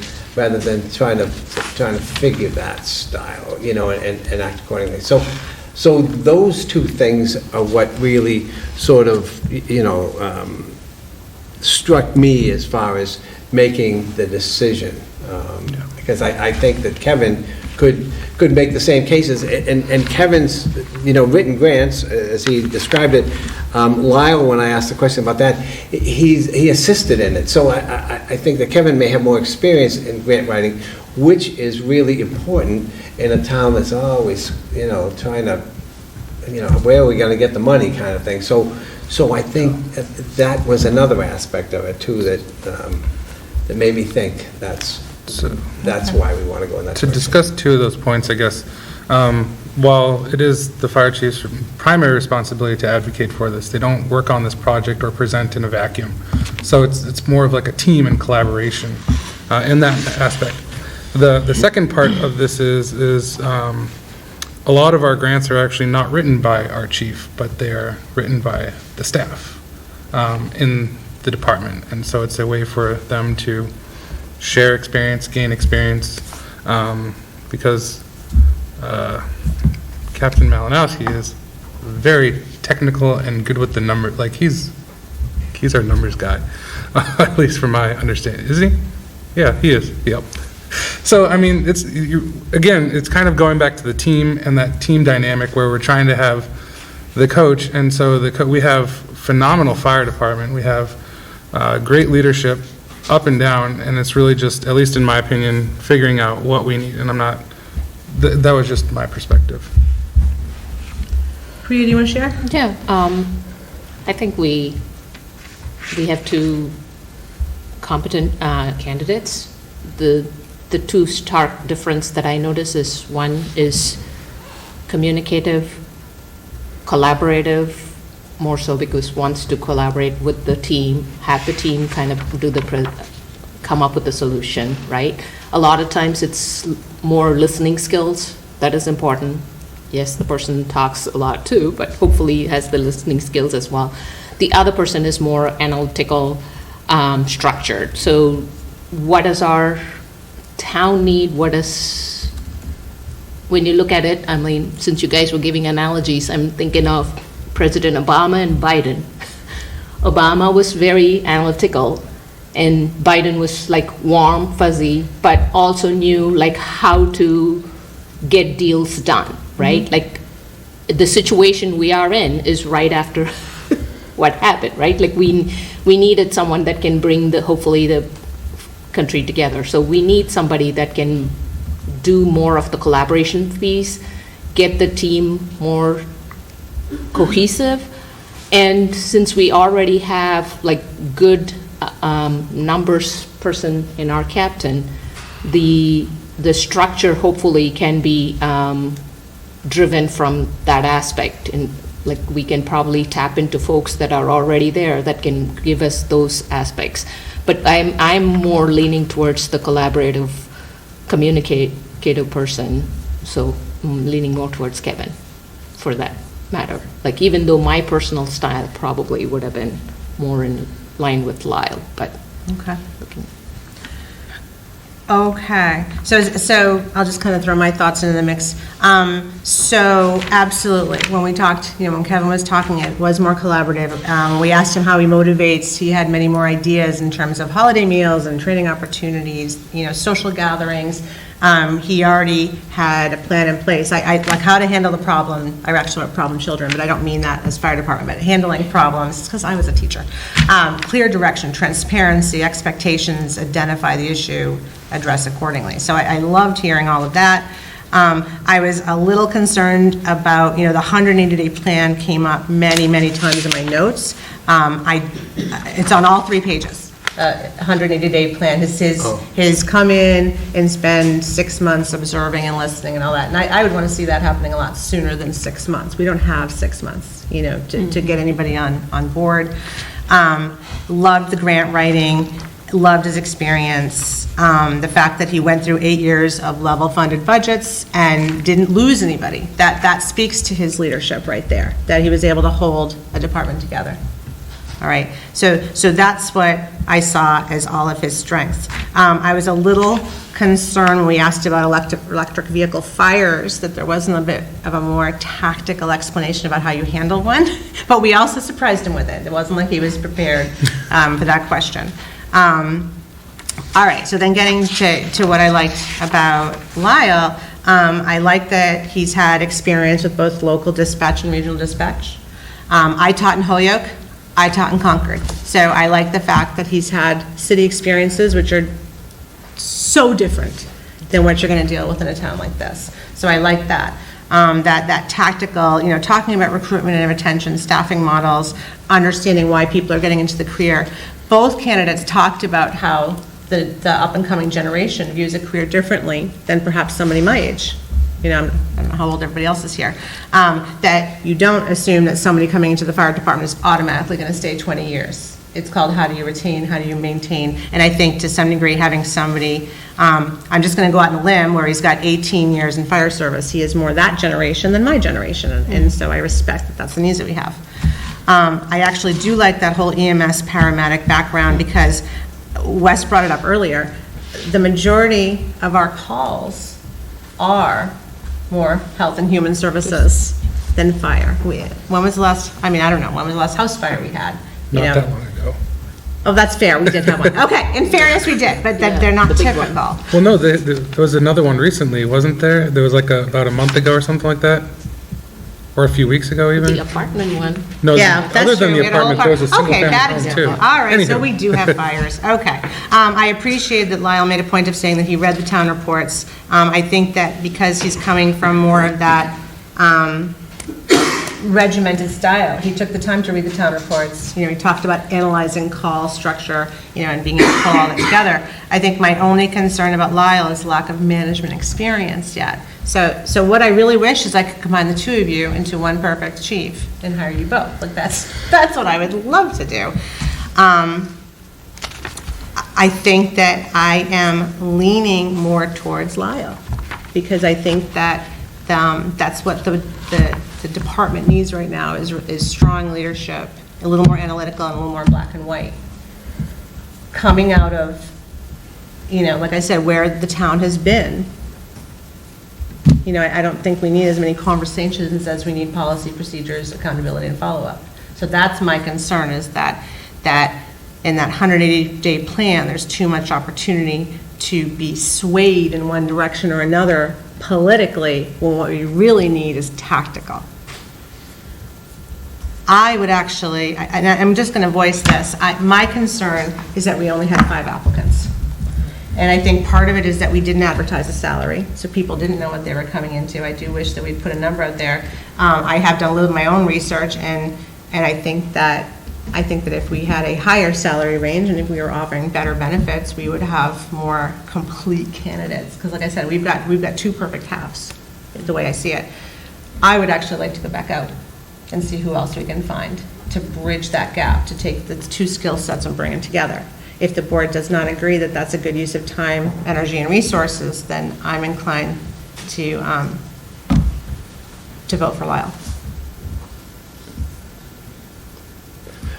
trying to figure that style, and act accordingly. So those two things are what really sort of, struck me as far as making the decision, because I think that Kevin could make the same cases, and Kevin's, written grants, as he described it, Lyle, when I asked the question about that, he assisted in it. So I think that Kevin may have more experience in grant writing, which is really important in a town that's always, trying to, where are we going to get the money kind of thing. So I think that was another aspect of it too that made me think that's So, That's why we want to go in that to direction. discuss two of those points, I guess, while it is the fire chief's primary responsibility to advocate for this, they don't work on this project or present in a vacuum. So it's more of like a team and collaboration in that aspect. The second part of this is a lot of our grants are actually not written by our chief, but they are written by the staff in the department. And so it's a way for them to share experience, gain experience, because Captain Malinowski is very technical and good with the number. Like he's our numbers guy, at least from my understanding. Is he? Yeah, he is. Yep. So I mean, again, it's kind of going back to the team and that team dynamic where we're trying to have the coach, and so we have phenomenal fire department. We have great leadership up and down, and it's really just, at least in my opinion, figuring out what we need. And I'm not. That was just my perspective. Priya, do you want to share? Yeah, I think we have two competent candidates. The two stark difference that I notice is one is communicative, collaborative, more so because wants to collaborate with the team, have the team kind of come up with a solution, right? A lot of times it's more listening skills that is important. Yes, the person talks a lot too, but hopefully has the listening skills as well. The other person is more analytical, structured. So what does our town need? When you look at it, I mean, since you guys were giving analogies, I'm thinking of President Obama and Biden. Obama was very analytical, and Biden was like warm, fuzzy, but also knew like how to get deals done, right? Mm-hmm. Like the situation we are in is right after what happened, right? Like we needed someone that can bring hopefully the country together. So we need somebody that can do more of the collaboration piece, get the team more cohesive. And since we already have like good numbers person in our captain, the structure hopefully can be driven from that aspect. And like we can probably tap into folks that are already there that can give us those aspects. But I'm more leaning towards the collaborative, communicative person. So I'm leaning more towards Kevin for that matter. Like even though my personal style probably would have been more in line with Lyle, but Okay. Okay, so I'll just kind of throw my thoughts into the mix. So absolutely, when we talked, when Kevin was talking, it was more collaborative. We asked him how he motivates. He had many more ideas in terms of holiday meals and training opportunities, social gatherings. He already had a plan in place. I like how to handle the problem. I actually wrote problem children, but I don't mean that as fire department, but handling problems, because I was a teacher. Clear direction, transparency, expectations, identify the issue, address accordingly. So I loved hearing all of that. I was a little concerned about, the 180-day plan came up many, many times in my notes. It's on all 3 pages. 180-day plan, his come in and spend 6 months observing and listening and all that. And I would want to see that happening a lot sooner than 6 months. We don't have 6 months, to get anybody on board. Loved the grant writing, loved his experience. The fact that he went through 8 years of level funded budgets and didn't lose anybody. That speaks to his leadership right there, that he was able to hold a department together. All right, so that's what I saw as all of his strengths. I was a little concerned when we asked about electric vehicle fires that there wasn't a bit of a more tactical explanation about how you handle one, but we also surprised him with it. It wasn't like he was prepared for that question. All right, so then getting to what I liked about Lyle, I like that he's had experience with both local dispatch and regional dispatch. I taught in Holyoke. I taught in Concord. So I like the fact that he's had city experiences which are so different than what you're going to deal with in a town like this. So I like that. That tactical, talking about recruitment and retention, staffing models, understanding why people are getting into the career. Both candidates talked about how the up-and-coming generation views a career differently than perhaps somebody my age. You know, I don't know how old everybody else is here, that you don't assume that somebody coming into the fire department is automatically going to stay 20 years. It's called how do you retain, how do you maintain, and I think to some degree having somebody, I'm just going to go out on a limb where he's got 18 years in fire service. He is more that generation than my generation, and so I respect that that's the needs that we have. I actually do like that whole EMS paramedic background because Wes brought it up earlier. The majority of our calls are more health and human services than fire. When was the last, I mean, I don't know, when was the last house fire we had? You Not know? that long ago. Oh, that's fair, we did have one. Okay, in fairness, we did, but they're not typical. Well, no, there was another one recently, wasn't there? There was like about a month ago or something like that? Or a few weeks ago even? The apartment one. No, Yeah, other that's than true. the We had a whole apartment, there was a Okay, that single-family is home too. All right, so Anywho. we do have fires, okay. I appreciate that Lyle made a point of saying that he read the town reports. I think that because he's coming from more of that regimented style, he took the time to read the town reports. You know, he talked about analyzing call structure, you know, and being able to pull all that together. I think my only concern about Lyle is lack of management experience yet. So what I really wish is I could combine the two of you into one perfect chief and hire you both. Like, that's what I would love to do. I think that I am leaning more towards Lyle, because I think that that's what the department needs right now is strong leadership, a little more analytical and a little more black and white. Coming out of, you know, like I said, where the town has been. You know, I don't think we need as many conversations as we need policy, procedures, accountability, and follow-up. So that's my concern, is that in that 180-day plan, there's too much opportunity to be swayed in one direction or another politically, when what we really need is tactical. I would actually, and I'm just going to voice this, my concern is that we only had 5 applicants. And I think part of it is that we didn't advertise a salary, so people didn't know what they were coming into. I do wish that we'd put a number out there. I have done a little of my own research, and I think that if we had a higher salary range and if we were offering better benefits, we would have more complete candidates. Because like I said, we've got 2 perfect halves, the way I see it. I would actually like to go back out and see who else we can find to bridge that gap, to take the 2 skill sets and bring them together. If the board does not agree that that's a good use of time, energy, and resources, then I'm inclined to vote for Lyle.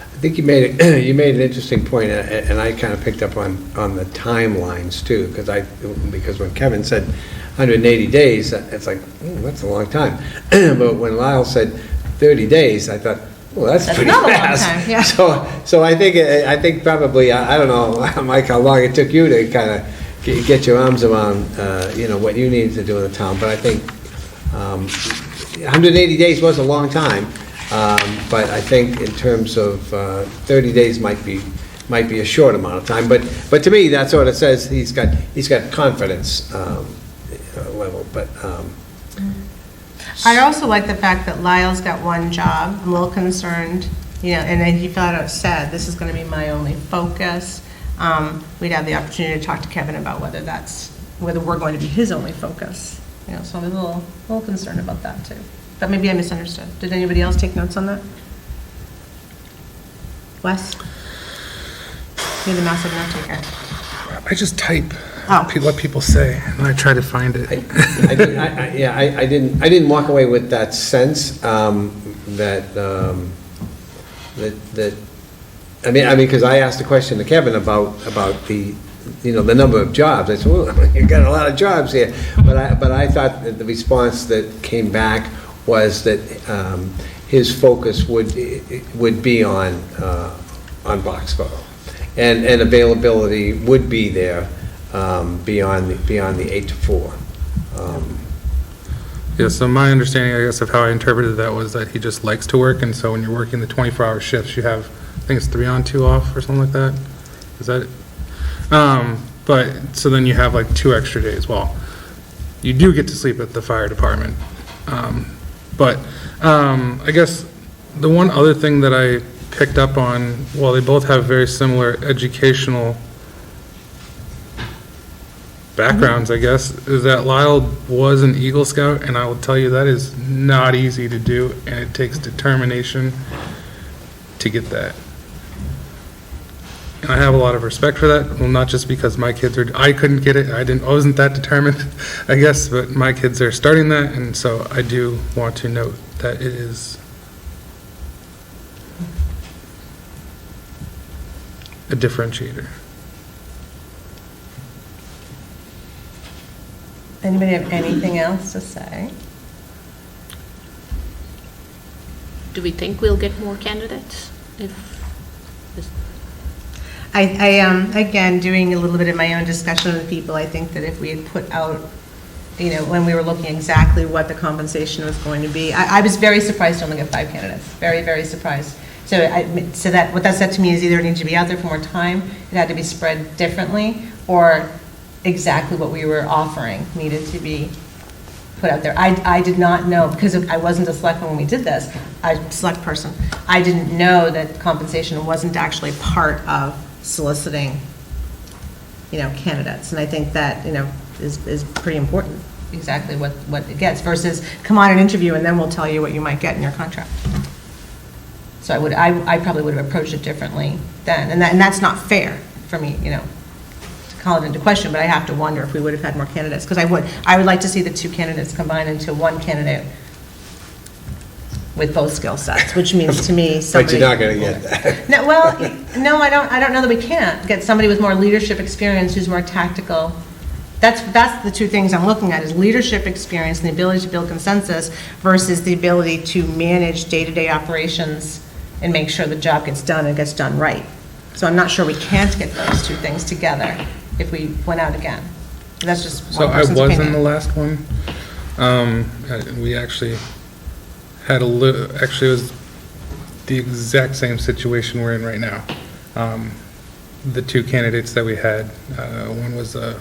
I think you made an interesting point, and I kind of picked up on the timelines too, because when Kevin said 180 days, it's like, that's a long time. But when Lyle said 30 days, I thought, well, that's pretty not fast. a long time, yeah. So I think probably, I don't know, Mike, how long it took you to kind of get your arms around, what you needed to do in the town. But I think 180 days was a long time. But I think in terms of 30 days might be a short amount of time. But to me, that sort of says he's got confidence level. But I also like the fact that Lyle's got 1 job. I'm a little concerned, and then he flat out said, this is going to be my only focus. We'd have the opportunity to talk to Kevin about whether we're going to be his only focus. So I'm a little concerned about that too. But maybe I misunderstood. Did anybody else take notes on that? Wes? You're the massive note taker. I just type Oh. what people say, and I try to find it. I didn't walk away with that sense that because I asked a question to Kevin about the number of jobs. I said, well, you've got a lot of jobs here. But I thought that the response that came back was that his focus would be on Boxborough, and availability would be there beyond the 8 to 4. Yeah, so my understanding, I guess, of how I interpreted that was that he just likes to work, and so when you're working the 24-hour shifts, you have, I think it's 3 on, 2 off, or something like that. Is that it? But, so then you have like 2 extra days. Well, you do get to sleep at the fire department. But I guess the one other thing that I picked up on, while they both have very similar educational backgrounds, I guess, is that Lyle was an Eagle Scout, and I will tell you that is not easy to do, and it takes determination to get that. And I have a lot of respect for that, well, not just because my kids are, I couldn't get it, I wasn't that determined, I guess, but my kids are starting that, and so I do want to note that it is a differentiator. Anybody have anything else to say? Do we think we'll get more candidates if this? Again, doing a little bit of my own discussion with people, I think that if we had put out, when we were looking exactly what the compensation was going to be, I was very surprised to only get 5 candidates, very, very surprised. So that what that said to me is either it needed to be out there for more time, it had to be spread differently, or exactly what we were offering needed to be put out there. I did not know, because I wasn't a selectman when we did this, a select person. I didn't know that compensation wasn't actually part of soliciting, candidates. And I think that, is pretty important, exactly what it gets, versus come on and interview and then we'll tell you what you might get in your contract. So I probably would have approached it differently then. And that's not fair for me, to call it into question, but I have to wonder if we would have had more candidates, because I would like to see the 2 candidates combined into one candidate with both skill sets, which means to me somebody. But you're not going to get that. No, well, no, I don't know that we can't get somebody with more leadership experience who's more tactical. That's the 2 things I'm looking at, is leadership experience and the ability to build consensus versus the ability to manage day-to-day operations and make sure the job gets done and gets done right. So I'm not sure we can't get those 2 things together if we went out again. That's just one person's So I was opinion. in the last one. We actually had actually it was the exact same situation we're in right now. The 2 candidates that we had, one was a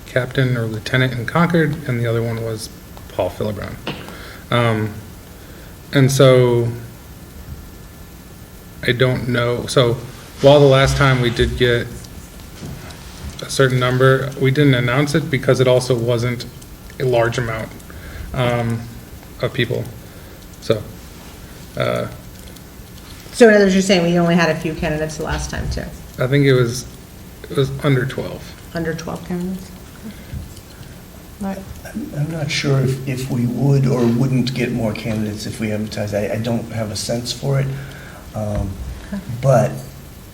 captain or lieutenant in Concord, and the other one was Paul Philibron. And so I don't know. So while the last time we did get a certain number, we didn't announce it because it also wasn't a large amount of people. So. So in other words, you're saying we only had a few candidates the last time too? I think it was under 12. Under 12 candidates? Right. I'm not sure if we would or wouldn't get more candidates if we advertised. I don't have a sense for it. But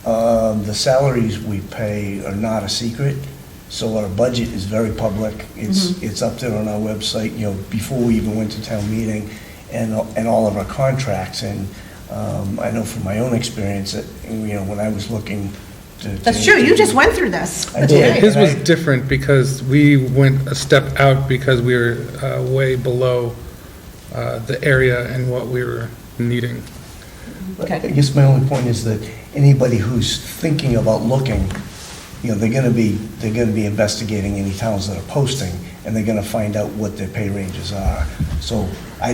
the salaries we pay are not a secret, so our budget is very public. It's up there on our website, before we even went to town meeting, and all of our contracts. And I know from my own experience that, when I was looking to... That's true, you just went through this. I did. His was different because we went a step out because we were way below the area and what we were needing. I guess my only point is that anybody who's thinking about looking, they're going to be investigating any towns that are posting, and they're going to find out what their pay ranges are. So I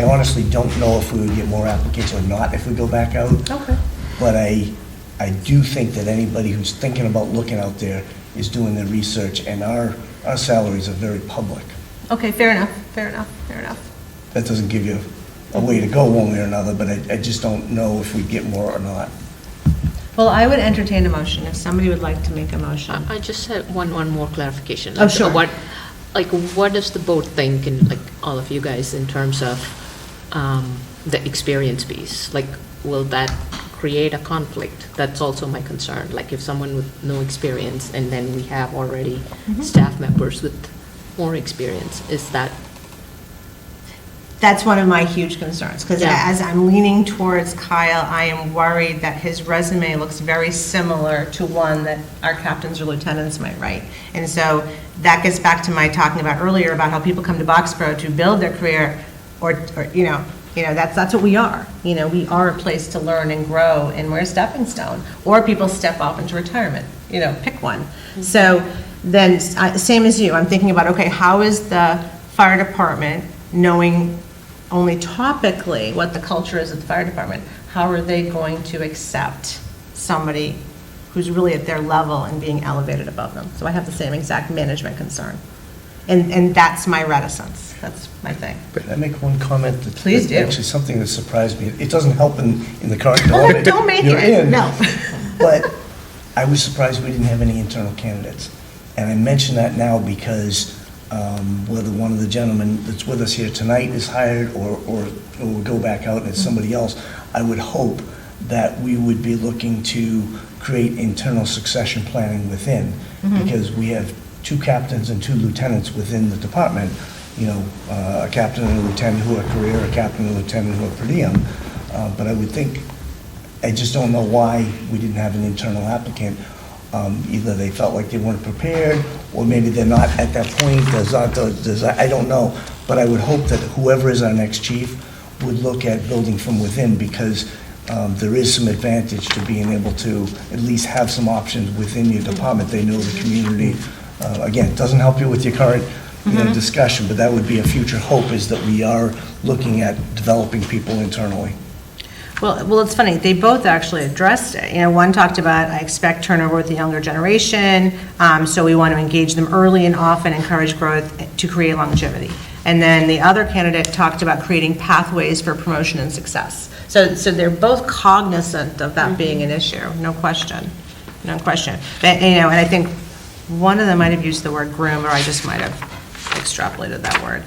honestly don't know if we would get more applicants or not if we go back out. Okay. But I do think that anybody who's thinking about looking out there is doing their research, and our salaries are very public. Okay, fair enough. That doesn't give you a way to go one way or another, but I just don't know if we get more or not. Well, I would entertain a motion if somebody would like to make a motion. I just had one more clarification. Oh, sure. What does the board think, and all of you guys, in terms of the experience piece? Will that create a conflict? That's also my concern. If someone with no experience, and then we have already staff members with more experience, That's one of my huge concerns, because Yeah. as I'm leaning towards Kyle, I am worried that his resume looks very similar to one that our captains or lieutenants might write. And so that gets back to my talking about earlier about how people come to Boxborough to build their career, or that's what we are. We are a place to learn and grow, and we're a stepping stone. Or people step off into retirement, pick one. So then, same as you, I'm thinking about, okay, how is the fire department, knowing only topically what the culture is at the fire department, how are they going to accept somebody who's really at their level and being elevated above them. So I have the same exact management concern. And that's my reticence. That's my thing. But I make one comment that. Please do. Actually, something that surprised me. It doesn't help in the current Well, development. don't make you're it. in, No. But I was surprised we didn't have any internal candidates. And I mention that now because whether one of the gentlemen that's with us here tonight is hired or will go back out and it's somebody else, I would hope that we would be looking to create internal succession planning within, because we have 2 captains and 2 lieutenants within the department, you know, a captain and a lieutenant who are career, a captain and a lieutenant who are per diem. But I would think, I just don't know why we didn't have an internal applicant. Either they felt like they weren't prepared, or maybe they're not at that point, I don't know. But I would hope that whoever is our next chief would look at building from within, because there is some advantage to being able to at least have some options within your department. They know the community. Again, it doesn't help you with your current discussion, but that would be a future hope, is that we are looking at developing people internally. Well, it's funny, they both actually addressed it. You know, one talked about, I expect turnover with the younger generation, so we want to engage them early and often, encourage growth to create longevity. And then the other candidate talked about creating pathways for promotion and success. So they're both cognizant of that being an issue, no question, no question. But, you know, and I think one of them might have used the word groom, or I just might have extrapolated that word.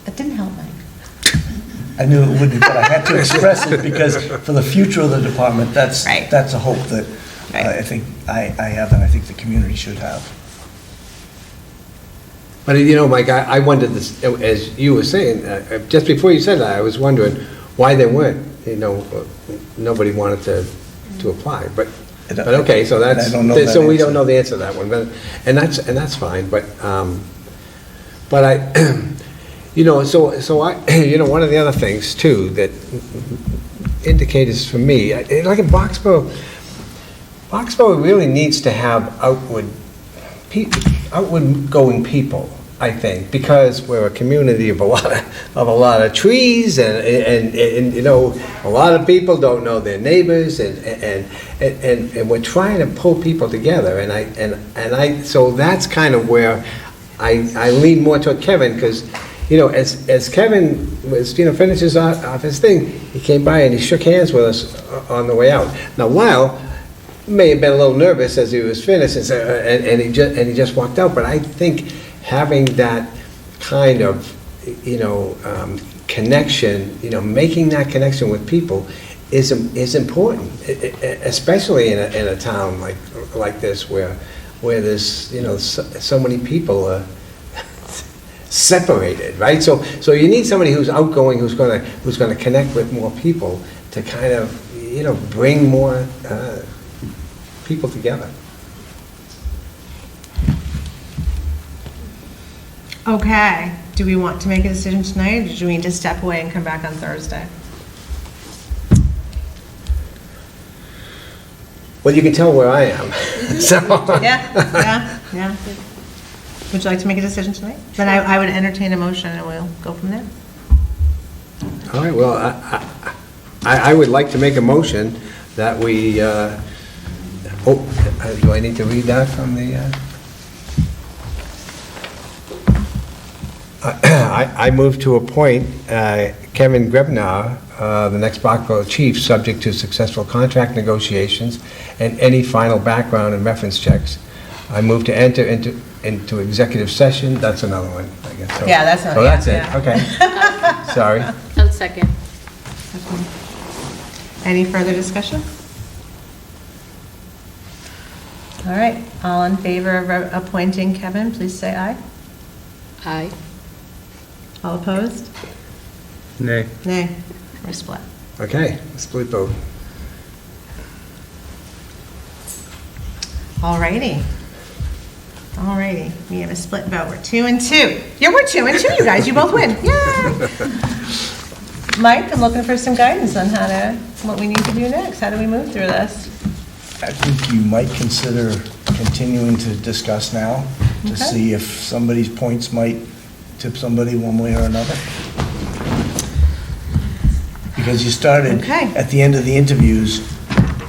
That didn't help, Mike. I knew it wouldn't, but I had to express it, because for the future of the department, that's Right. a hope that Right. I think I have, and I think the community should have. But, you know, Mike, I wondered this, as you were saying, just before you said that, I was wondering why they weren't, you know, nobody wanted to apply, but okay, so I that's, don't know that so we answer. don't know the answer to that one, but, and that's fine, but I, you know, so I, you know, one of the other things too that indicators for me, like in Boxborough really needs to have outward-going people, I think, because we're a community of a lot of trees, and you know, a lot of people don't know their neighbors, and we're trying to pull people together, and I so that's kind of where I lean more toward Kevin, because, you know, as Kevin was, you know, finishes off his thing, he came by and he shook hands with us on the way out. Now, Lyle may have been a little nervous as he was finished, and he just walked out. But I think having that kind of, you know, connection, you know, making that connection with people is important, especially in a town like this, where there's, you know, so many people are separated, right? So you need somebody who's outgoing, who's gonna connect with more people to kind of, you know, bring more people together. Okay, do we want to make a decision tonight, or do we need to step away and come back on Thursday? Well, you can tell where I am, so. Yeah. Would you like to make a decision tonight? Then I would entertain a motion, and we'll go from there. All right, well, I would like to make a motion that we, do I need to read that from the, I move to appoint Kevin Grebnar, the next Boxborough chief, subject to successful contract negotiations and any final background and reference checks. I move to enter into executive session. That's another one, I guess. So- Yeah, that's another- Oh, that's it, yeah. okay. Sorry. I'll second. Any further discussion? All right, all in favor of appointing Kevin, please say aye. Aye. All opposed? Nay. Nay. We're split. Okay, split vote. All righty. All righty, we have a split vote. We're 2-2. Yeah, we're 2-2, you guys. You both win. Yeah. Mike, I'm looking for some guidance on what we need to do next. How do we move through this? I think you might consider continuing to discuss now, to Okay. see if somebody's points might tip somebody one way or another. Because you started, Okay. at the end of the interviews,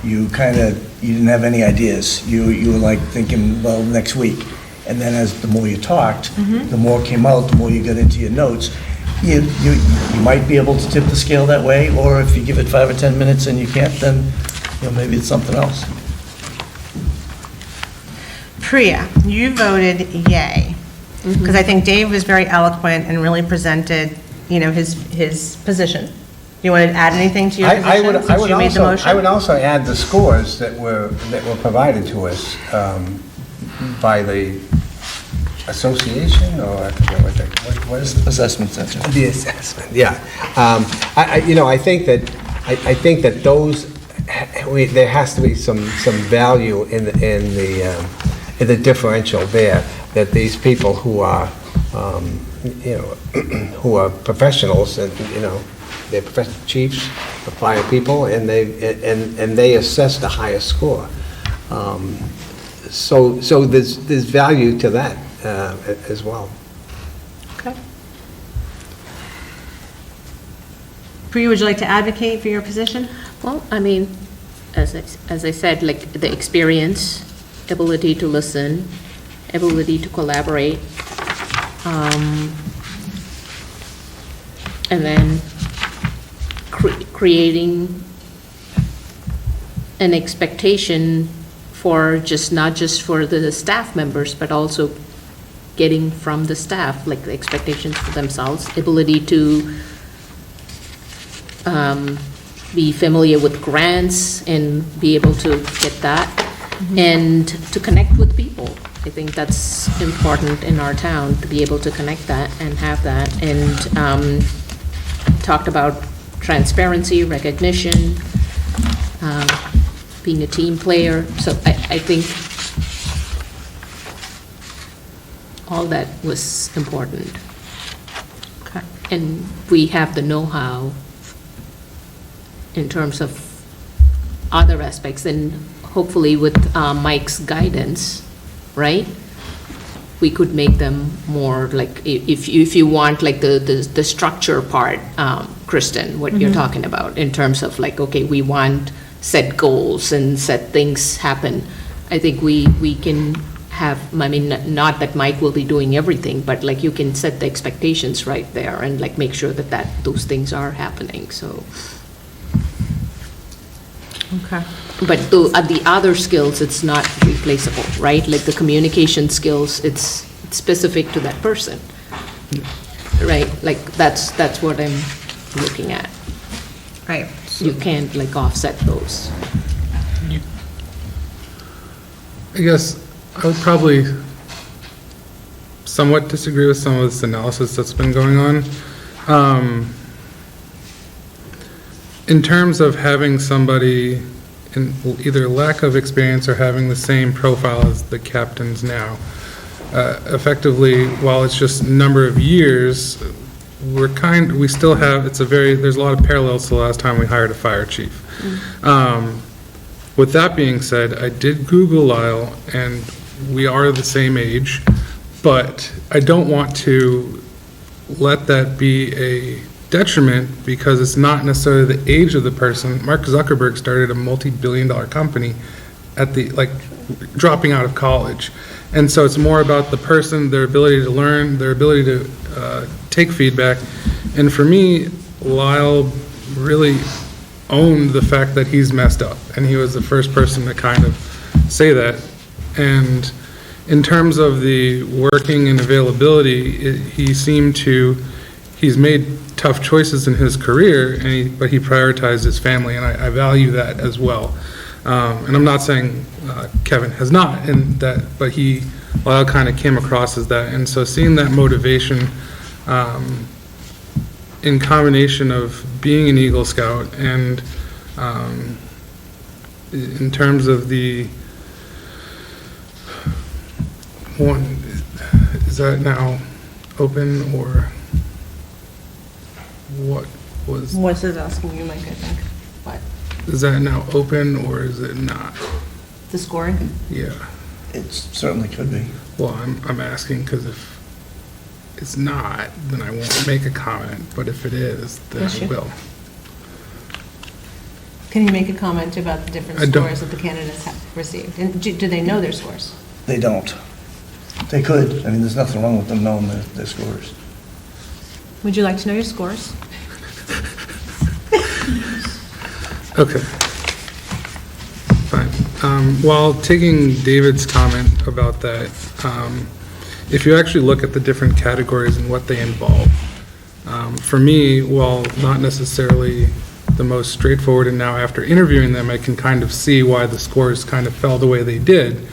you didn't have any ideas. You were like thinking, well, next week. And then as the more you talked, the more came out, the more you got into your notes. You might be able to tip the scale that way, or if you give it 5 or 10 minutes and you can't, then, maybe it's something else. Priya, you voted yay, because I think Dave was very eloquent and really presented, his position. You want to add anything to your position since you made the motion? I would also add the scores that were provided to us by the association, or I forget what is it? Assessment center. The assessment, yeah. I think that those, there has to be some value in the differential there, that these people who are, who are professionals and, they're professional chiefs, the fire people, and they assess the highest score. So there's value to that as well. Okay. Priya, would you like to advocate for your position? Well, I mean, as I said, like the experience, ability to listen, ability to collaborate, and then creating an expectation for not just for the staff members, but also getting from the staff, like the expectations for themselves, ability to be familiar with grants and be able to get that, and to connect with people. I think that's important in our town, to be able to connect that and have that. And talked about transparency, recognition, being a team player. So I think all that was important. Okay. And we have the know-how in terms of other aspects, and hopefully with Mike's guidance, right? We could make them more like, if you want, like the structure part, Kristen, what you're talking about, in terms of like, okay, we want set goals and set things happen. I think we can have, I mean, not that Mike will be doing everything, but like you can set the expectations right there and like make sure that those things are happening, so. Okay. But the other skills, it's not replaceable, right? Like the communication skills, it's specific to that person, right? Like that's what I'm looking at. Right. You can't like offset those. I guess I would probably somewhat disagree with some of this analysis that's been going on. In terms of having somebody in either lack of experience or having the same profile as the captains now, effectively, while it's just a number of years, we still have, there's a lot of parallels to the last time we hired a fire chief. With that being said, I did Google Lyle, and we are the same age, but I don't want to let that be a detriment, because it's not necessarily the age of the person. Mark Zuckerberg started a multi-billion-dollar company at dropping out of college. And so it's more about the person, their ability to learn, their ability to take feedback. And for me, Lyle really owned the fact that he's messed up, and he was the first person to kind of say that. And in terms of the working and availability, he's made tough choices in his career, but he prioritized his family, and I value that as well. And I'm not saying Kevin has not, but Lyle kind of came across as that. And so seeing that motivation in combination of being an Eagle Scout and in terms of the one, is that now open, or what was? What's this asking you, Mike, I think? What? Is that now open, or is it not? The scoring? Yeah. It certainly could be. Well, I'm asking because if it's not, then I won't make a comment, but if it is, then Yes, I you- will. Can you make a comment about the different I don't. scores that the candidates have received? And do they know their scores? They don't. They could. I mean, there's nothing wrong with them knowing their scores. Would you like to know your scores? Okay. Fine. While taking David's comment about that, if you actually look at the different categories and what they involve, for me, while not necessarily the most straightforward, and now after interviewing them, I can kind of see why the scores kind of fell the way they did,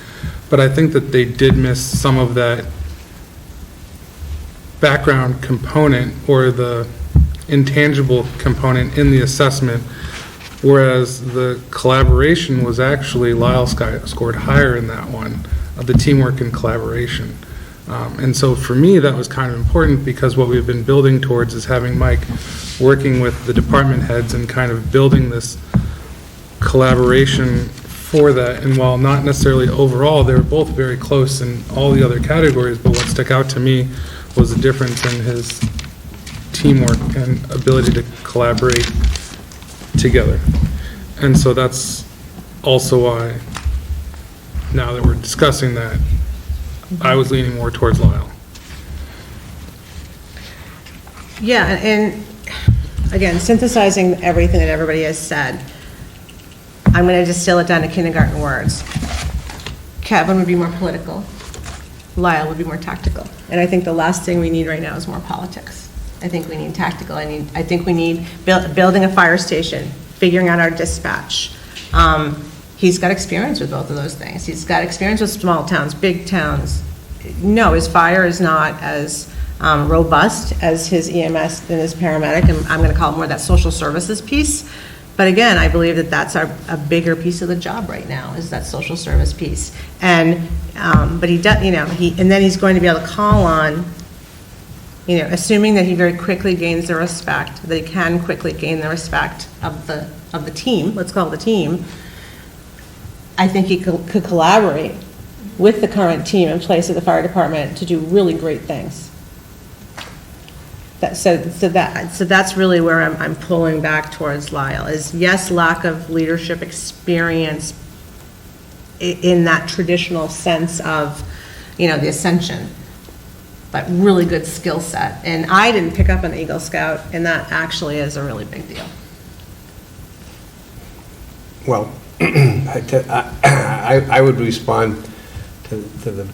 but I think that they did miss some of that background component or the intangible component in the assessment, whereas the collaboration was actually, Lyle scored higher in that one, the teamwork and collaboration. And so for me, that was kind of important because what we've been building towards is having Mike working with the department heads and kind of building this collaboration for that. And while not necessarily overall, they were both very close in all the other categories, but what stuck out to me was the difference in his teamwork and ability to collaborate together. And so that's also why, now that we're discussing that, I was leaning more towards Lyle. Yeah, and again, synthesizing everything that everybody has said, I'm going to distill it down to kindergarten words. Kevin would be more political. Lyle would be more tactical. And I think the last thing we need right now is more politics. I think we need tactical. I think we need building a fire station, figuring out our dispatch. He's got experience with both of those things. He's got experience with small towns, big towns. No, his fire is not as robust as his EMS and his paramedic, and I'm going to call it more that social services piece. But again, I believe that that's a bigger piece of the job right now, is that social service piece. And, but he does, and then he's going to be able to call on, assuming that he very quickly gains the respect, that he can quickly gain the respect of the team, let's call it the team. I think he could collaborate with the current team in place at the fire department to do really great things. So that's really where I'm pulling back towards Lyle, is yes, lack of leadership experience in that traditional sense of, the ascension, but really good skill set. And I didn't pick up on the Eagle Scout, and that actually is a really big deal. Well, I would respond to the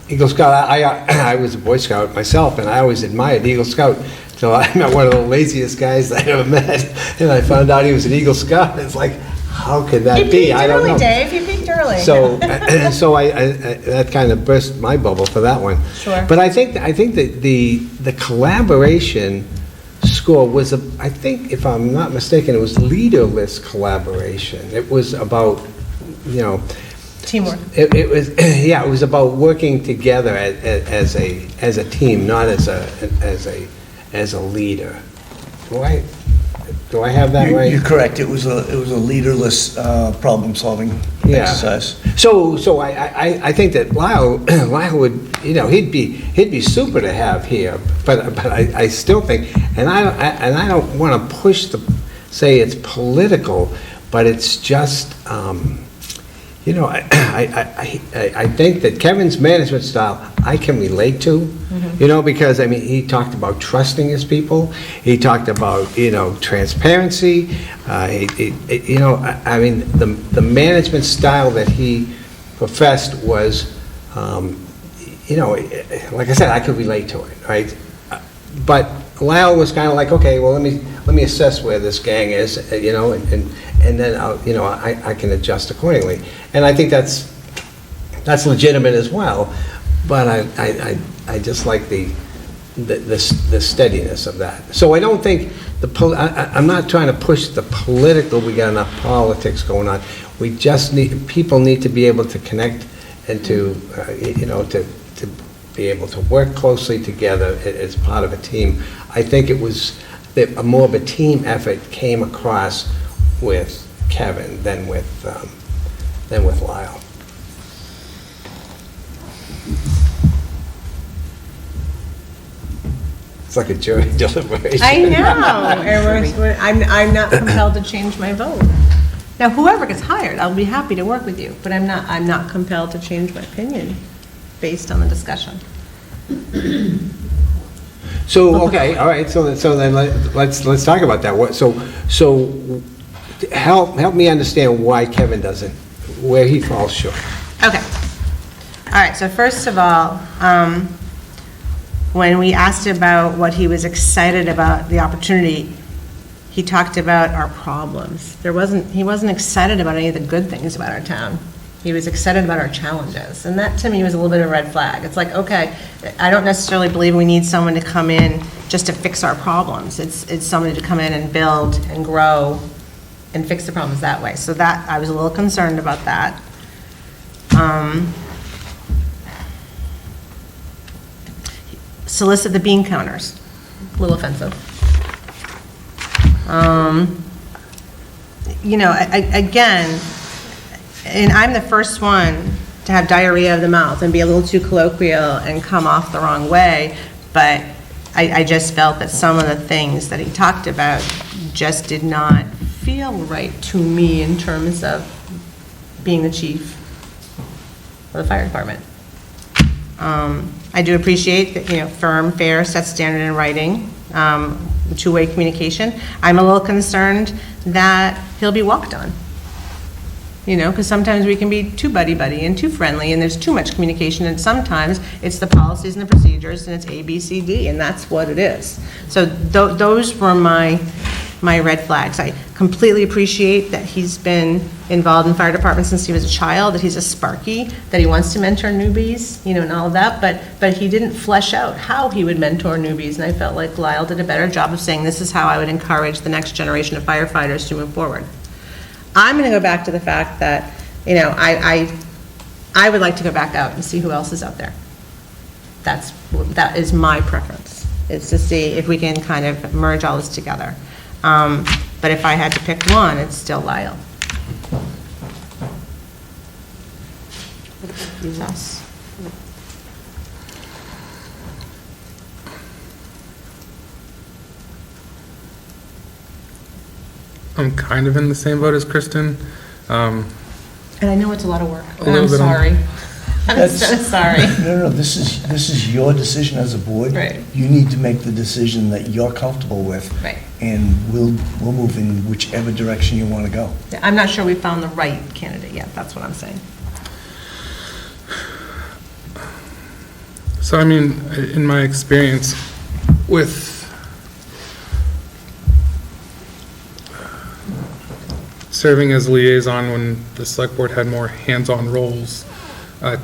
Eagle Scout. I was a Boy Scout myself, and I always admired the Eagle Scout until I met one of the laziest guys I ever met, and I found out he was an Eagle Scout. It's like, how could that be? I don't know. Dave, you peaked early. So that kind of burst my bubble for that one. Sure. But I think that the collaboration score was, I think, if I'm not mistaken, it was leaderless collaboration. It was about, Teamwork. It was, yeah, it was about working together as a team, not as a leader. Do I have that right? You're correct. It was a leaderless problem-solving exercise. So I think that Lyle would, he'd be super to have here, but I still think, and I don't want to say it's political, but it's just, I think that Kevin's management style I can relate to, because, he talked about trusting his people. He talked about, transparency. The management style that he professed was, like I said, I could relate to it, right? But Lyle was kind of like, okay, well, let me assess where this gang is, and then I can adjust accordingly. And I think that's legitimate as well. But I just like the steadiness of that. So I don't think I'm not trying to push the political. We got enough politics going on. We just people need to be able to connect and to to be able to work closely together as part of a team. I think it was that more of a team effort came across with Kevin than with Lyle. It's like a jury deliberation. I know. I'm not compelled to change my vote. Now, whoever gets hired, I'll be happy to work with you, but I'm not compelled to change my opinion based on the discussion. So, okay, all right, so then let's talk about that. So help me understand why Kevin doesn't, where he falls short. Okay. All right, so first of all, when we asked about what he was excited about the opportunity, he talked about our problems. He wasn't excited about any of the good things about our town. He was excited about our challenges. And that, to me, was a little bit of a red flag. It's like, okay, I don't necessarily believe we need someone to come in just to fix our problems. It's somebody to come in and build and grow and fix the problems that way. So that, I was a little concerned about that. Solicit the bean counters, a little offensive. You know, again, and I'm the first one to have diarrhea of the mouth and be a little too colloquial and come off the wrong way, but I just felt that some of the things that he talked about just did not feel right to me in terms of being the chief of the fire department. I do appreciate that, you know, firm, fair, set standard in writing, two-way communication. I'm a little concerned that he'll be walked on. You know, because sometimes we can be too buddy-buddy and too friendly, and there's too much communication, and sometimes it's the policies and the procedures, and it's A, B, C, D, and that's what it is. So those were my red flags. I completely appreciate that he's been involved in fire department since he was a child, that he's a Sparky, that he wants to mentor newbies, you know, and all of that, but he didn't flesh out how he would mentor newbies, and I felt like Lyle did a better job of saying, this is how I would encourage the next generation of firefighters to move forward. I'm going to go back to the fact that, you know, I would like to go back out and see who else is out there. That is my preference, is to see if we can kind of merge all this together. But if I had to pick one, it's still Lyle. Yes. I'm kind of in the same boat as Kristen. And I know it's a lot of work. A little I'm bit on- sorry. I'm so sorry. No, this is your decision as a board. Right. You need to make the decision that you're comfortable with. Right. And we'll move in whichever direction you want to go. I'm not sure we found the right candidate yet, that's what I'm saying. So, I mean, in my experience with serving as liaison when the select board had more hands-on roles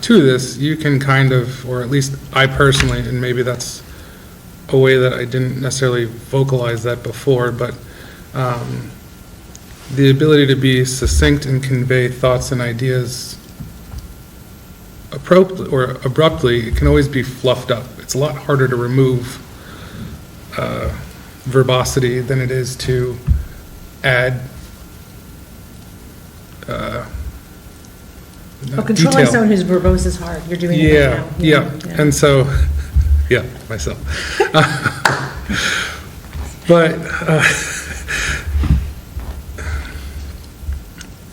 to this, you can kind of, or at least I personally, and maybe that's a way that I didn't necessarily vocalize that before, but the ability to be succinct and convey thoughts and ideas abruptly, it can always be fluffed up. It's a lot harder to remove verbosity than it is to add Controlling detail. someone who's verbose is hard, you're doing it right now. Yeah, and so, yeah, myself. But,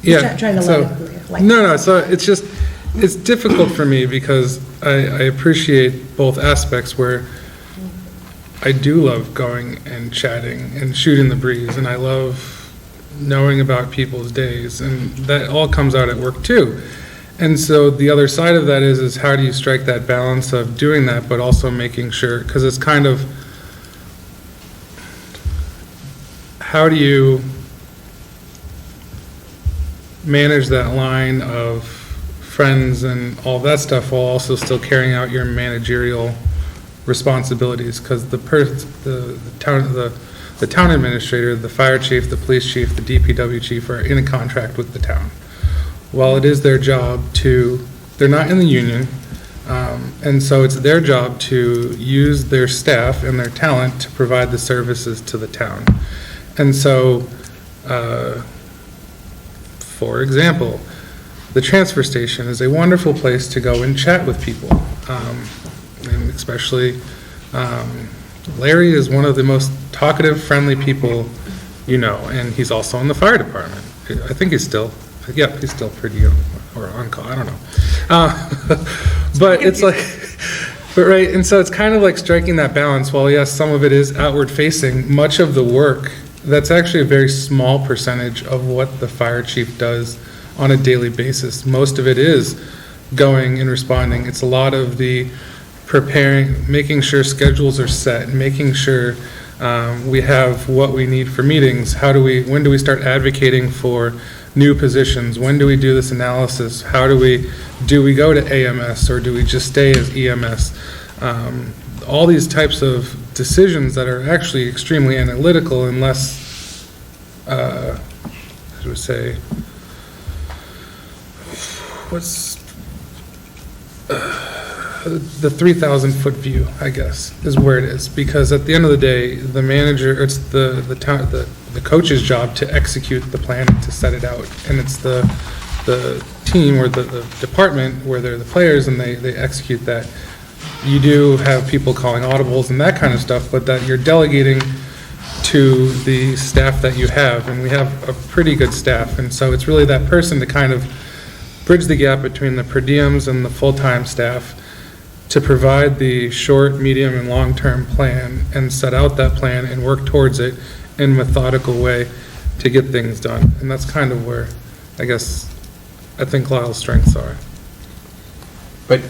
yeah. Trying to so- let it like. No, so it's just, it's difficult for me because I appreciate both aspects where I do love going and chatting and shooting the breeze, and I love knowing about people's days, and that all comes out at work too. And so the other side of that is how do you strike that balance of doing that, but also making sure, because it's kind of, how do you manage that line of friends and all that stuff while also still carrying out your managerial responsibilities? Because the town administrator, the fire chief, the police chief, the DPW chief are in a contract with the town. While it is their job to, they're not in the union, and so it's their job to use their staff and their talent to provide the services to the town. And so, for example, the transfer station is a wonderful place to go and chat with people, and especially Larry is one of the most talkative, friendly people you know, and he's also in the fire department. I think he's still, he's still pretty, or on call, I don't know. But it's like, but right, and so it's kind of like striking that balance. While yes, some of it is outward facing, much of the work, that's actually a very small percentage of what the fire chief does on a daily basis. Most of it is going and responding. It's a lot of the preparing, making sure schedules are set, making sure we have what we need for meetings. When do we start advocating for new positions? When do we do this analysis? Do we go to AMS or do we just stay as EMS? All these types of decisions that are actually extremely analytical and less, I would say, what's the 3,000-foot view, I guess, is where it is. Because at the end of the day, the manager, it's the coach's job to execute the plan and to set it out. And it's the team or the department where they're the players and they execute that. You do have people calling audibles and that kind of stuff, but that you're delegating to the staff that you have. And we have a pretty good staff. And so it's really that person to kind of bridge the gap between the per diems and the full-time staff to provide the short, medium, and long-term plan and set out that plan and work towards it in a methodical way to get things done. And that's kind of where, I think Lyle's strengths are. But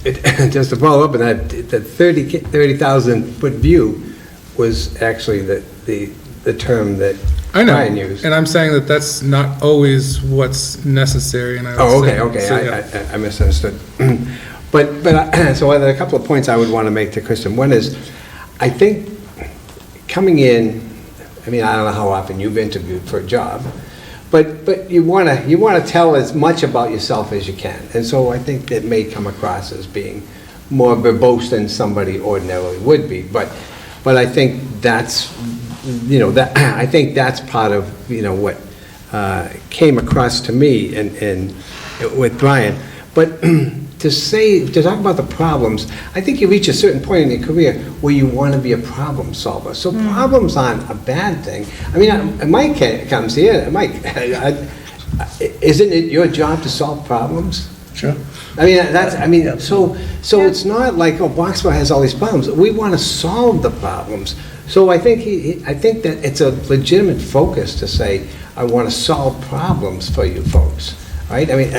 just to follow up on that, the 30,000-foot view was actually the term that I know, Brian used. and I'm saying that that's not always what's necessary, and I would say... Okay, so, yeah. I misunderstood. But so there are a couple of points I would want to make to Kristen. One is, I think coming in, I mean, I don't know how often you've interviewed for a job, but you want to tell as much about yourself as you can. And so I think that may come across as being more verbose than somebody ordinarily would be. But I think that's, I think that's part of, what came across to me and with Brian. But to talk about the problems, I think you reach a certain point in your career where you want to be a problem solver. So problems aren't a bad thing. I mean, Mike comes here. Mike, isn't it your job to solve problems? Sure. I mean, so it's not like, Boxford has all these problems. We want to solve the problems. So I think that it's a legitimate focus to say, I want to solve problems for you folks, right? I mean,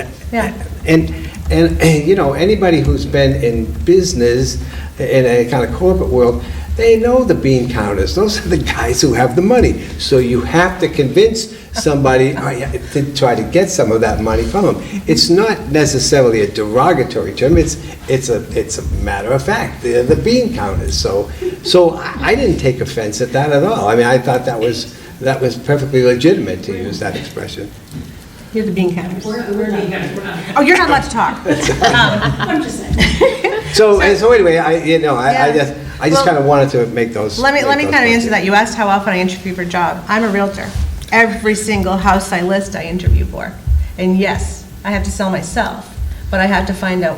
and anybody who's been in business in a kind of corporate world, they know the bean counters. Those are the guys who have the money. So you have to convince somebody to try to get some of that money from them. It's not necessarily a derogatory term. It's a matter of fact. They're the bean counters. So I didn't take offense at that at all. I mean, I thought that was perfectly legitimate to use that expression. You're the bean counters. Oh, you're not allowed to talk. I'm just saying. So anyway, I just kind of wanted to make those. Let me kind of answer that. You asked how often I interview for a job. I'm a realtor. Every single house I list, I interview for. And yes, I have to sell myself, but I have to find out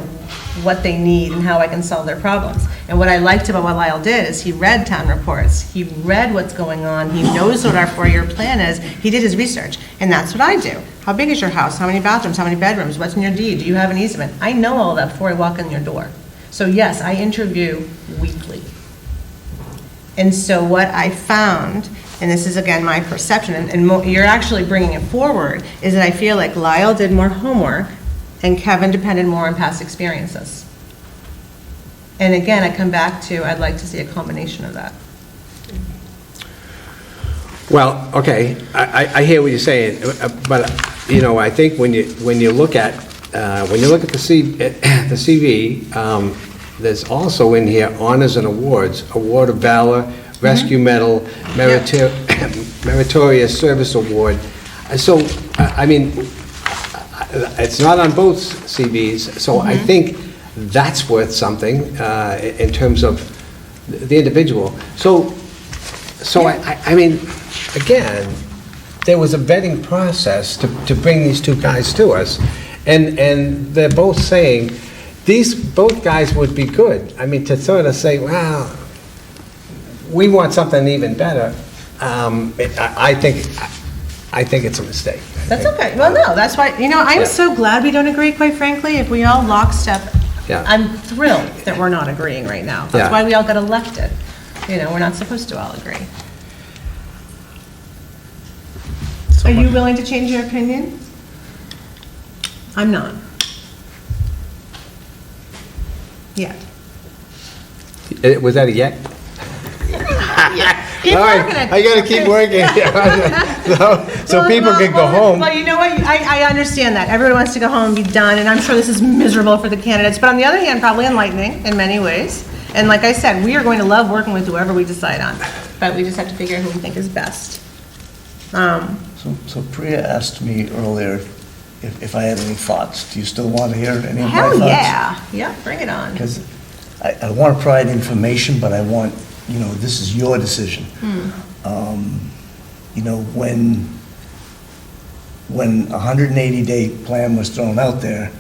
what they need and how I can solve their problems. And what I liked about what Lyle did is he read town reports. He read what's going on. He knows what our 4-year plan is. He did his research. And that's what I do. How big is your house? How many bathrooms? How many bedrooms? What's in your deed? Do you have an easement? I know all that before I walk in your door. So yes, I interview weekly. And so what I found, and this is again my perception, and you're actually bringing it forward, is that I feel like Lyle did more homework and Kevin depended more on past experiences. And again, I come back to, I'd like to see a combination of that. Well, okay, I hear what you're saying, but I think when you look at the CV, there's also in here honors and awards, Award of Valor, Rescue Medal, Meritorious Service Award. So, I mean, it's not on both CVs, so I think that's worth something in terms of the individual. So I mean, again, there was a vetting process to bring these two guys to us, and they're both saying both guys would be good. I mean, to sort of say, well, we want something even better. I think I think it's a mistake. That's okay. Well, no, that's why, I'm Yeah. so glad we don't agree, quite frankly. If we all lockstep, Yeah. I'm thrilled that we're not agreeing right now. That's Yeah. why we all got elected. We're not supposed to all agree. Are you willing to change your opinion? I'm not. Yet. Was that a yet? Keep All right, working it. I gotta keep working. So people can go home. Well, you know what? I understand that. Everyone wants to go home and be done, and I'm sure this is miserable for the candidates. But on the other hand, probably enlightening in many ways. And like I said, we are going to love working with whoever we decide on. But we just have to figure out who we think is best. So Priya asked me earlier if I had any thoughts. Do you still want to hear any of my Hell thoughts? yeah. Yeah, bring it on. Because I want to provide information, but I want, this is your decision. When a 180-day plan was thrown out there,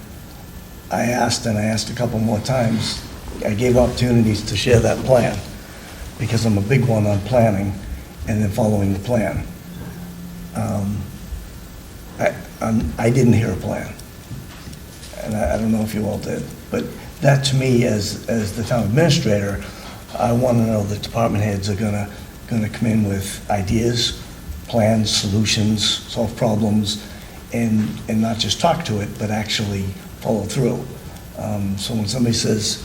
I asked a couple more times, I gave opportunities to share that plan, because I'm a big one on planning and then following the plan. I didn't hear a plan, and I don't know if you all did, but that to me, as the town administrator, I want to know that department heads are gonna come in with ideas, plans, solutions, solve problems, and not just talk to it, but actually follow through. So when somebody says,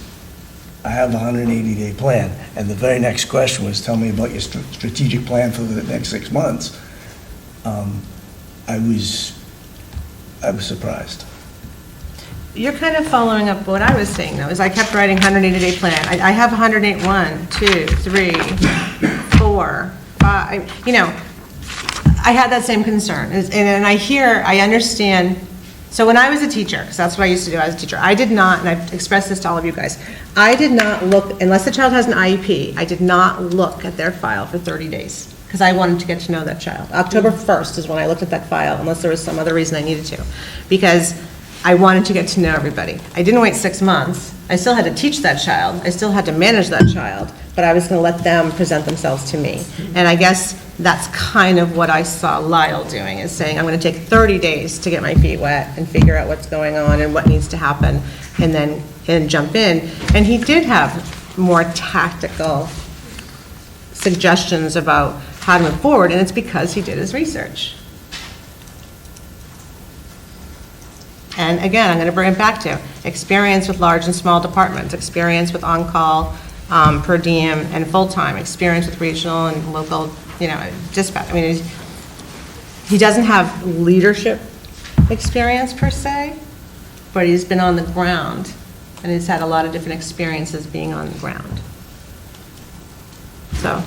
I have a 180-day plan, and the very next question was, tell me about your strategic plan for the next 6 months, I was surprised. You're kind of following up what I was saying, though, is I kept writing 180-day plan. I have 108, 1, 2, 3, 4, 5, I had that same concern. And I understand. So when I was a teacher, because that's what I used to do as a teacher, I did not, and I've expressed this to all of you guys, I did not look, unless the child has an IEP, I did not look at their file for 30 days, because I wanted to get to know that child. October 1st is when I looked at that file, unless there was some other reason I needed to, because I wanted to get to know everybody. I didn't wait 6 months. I still had to teach that child. I still had to manage that child, but I was going to let them present themselves to me. And I guess that's kind of what I saw Lyle doing, is saying, I'm going to take 30 days to get my feet wet and figure out what's going on and what needs to happen, and then jump in. And he did have more tactical suggestions about how to move forward, and it's because he did his research. And again, I'm going to bring it back to experience with large and small departments, experience with on-call, per diem, and full-time, experience with regional and local, dispatch. I mean, he doesn't have leadership experience per se, but he's been on the ground, and he's had a lot of different experiences being on the ground. So,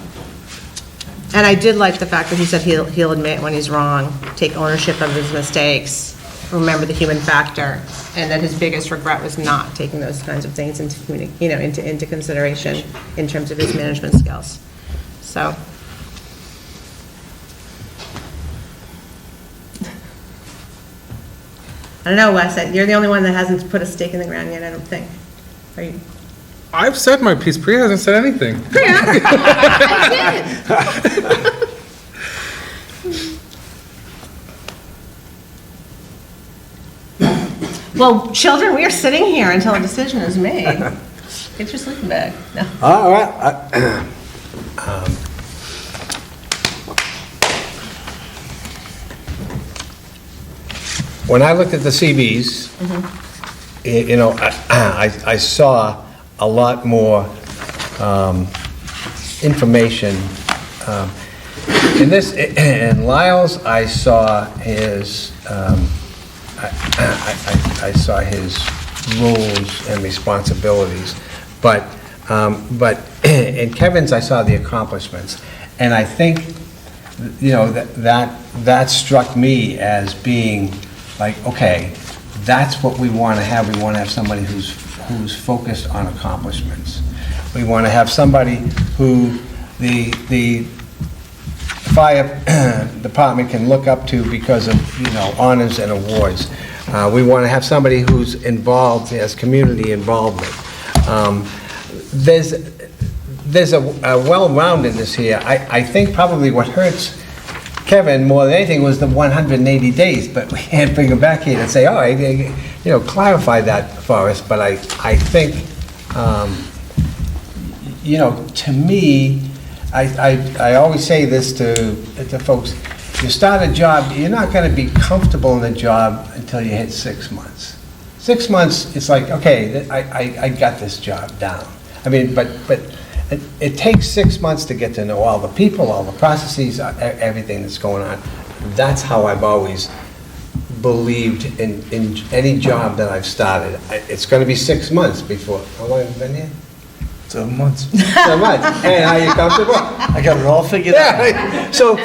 and I did like the fact that he said he'll admit when he's wrong, take ownership of his mistakes, remember the human factor, and that his biggest regret was not taking those kinds of things into consideration in terms of his management skills. So. I don't know, Wes, you're the only one that hasn't put a stake in the ground yet, I don't think. Are you? I've said my piece. Priya hasn't said anything. I did. Well, children, we are sitting here until a decision is made. Get your sleeping bag. No. All right. When I looked at the CVs, I saw a lot more information. In Lyle's, I saw his, I saw his roles and responsibilities, but in Kevin's, I saw the accomplishments, and I think, that struck me as being like, okay, that's what we want to have. We want to have somebody who's focused on accomplishments. We want to have somebody who the fire department can look up to because of, honors and awards. We want to have somebody who's involved, has community involvement. There's a well-roundedness here. I think probably what hurts Kevin more than anything was the 180 days, but we can't bring him back here and say, all right, clarify that for us. But I think, to me, I always say this to folks, you start a job, you're not going to be comfortable in the job until you hit 6 months. 6 months, it's like, okay, I got this job down. I mean, but it takes 6 months to get to know all the people, all the processes, everything that's going on. That's how I've always believed in any job that I've started. It's going to be 6 months before. How long have you been here? 7 months. 7 months. And are you comfortable? I got it all figured out. Yeah. So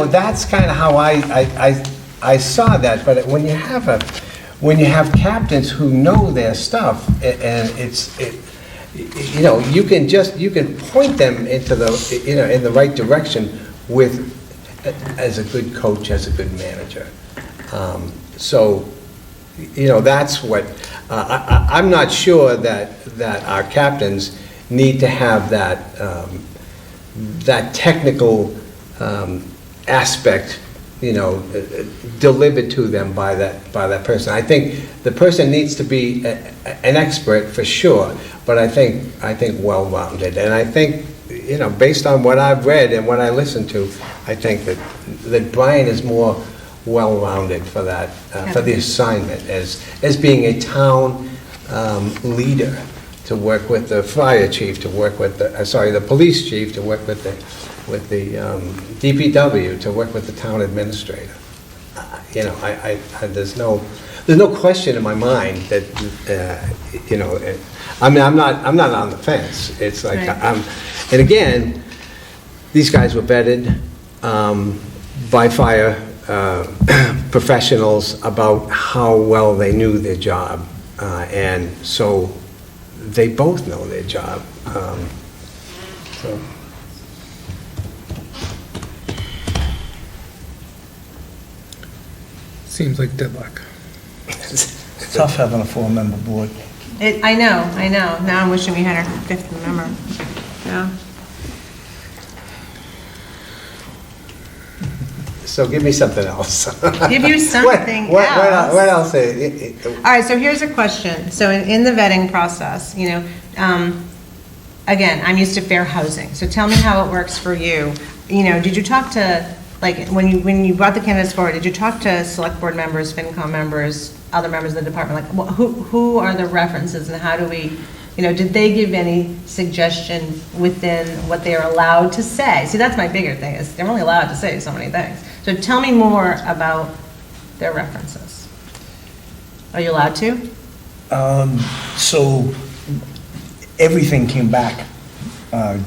that's kind of how I saw that. But when you have captains who know their stuff, and you can point them into in the right direction as a good coach, as a good manager. That's what I'm not sure that our captains need to have that technical aspect, delivered to them by that person. I think the person needs to be an expert for sure, but I think well-rounded, and I think based on what I've read and what I listened to, I think that Brian is more well-rounded for that, for the assignment as being a town leader, to work with the fire chief, to work with the police chief, to work with the DPW, to work with the town administrator. There's no question in my mind that I'm not on the fence. It's like Right. and again, these guys were vetted by fire professionals about how well they knew their job, and so they both know their job. Seems like deadlock. It's tough having a 4-member board. I know. Now I'm wishing we had our 5th member. Yeah. So give me something else. Give you something else. What else? All right, so here's a question. So in the vetting process, again, I'm used to fair housing. So tell me how it works for you. Did you talk to, when you brought the candidates forward, did you talk to select board members, FinCom members, other members of the department? Who are the references, and how do we, did they give any suggestion within what they are allowed to say? See, that's my bigger thing, is they're only allowed to say so many things. So tell me more about their references. Are you allowed to? So everything came back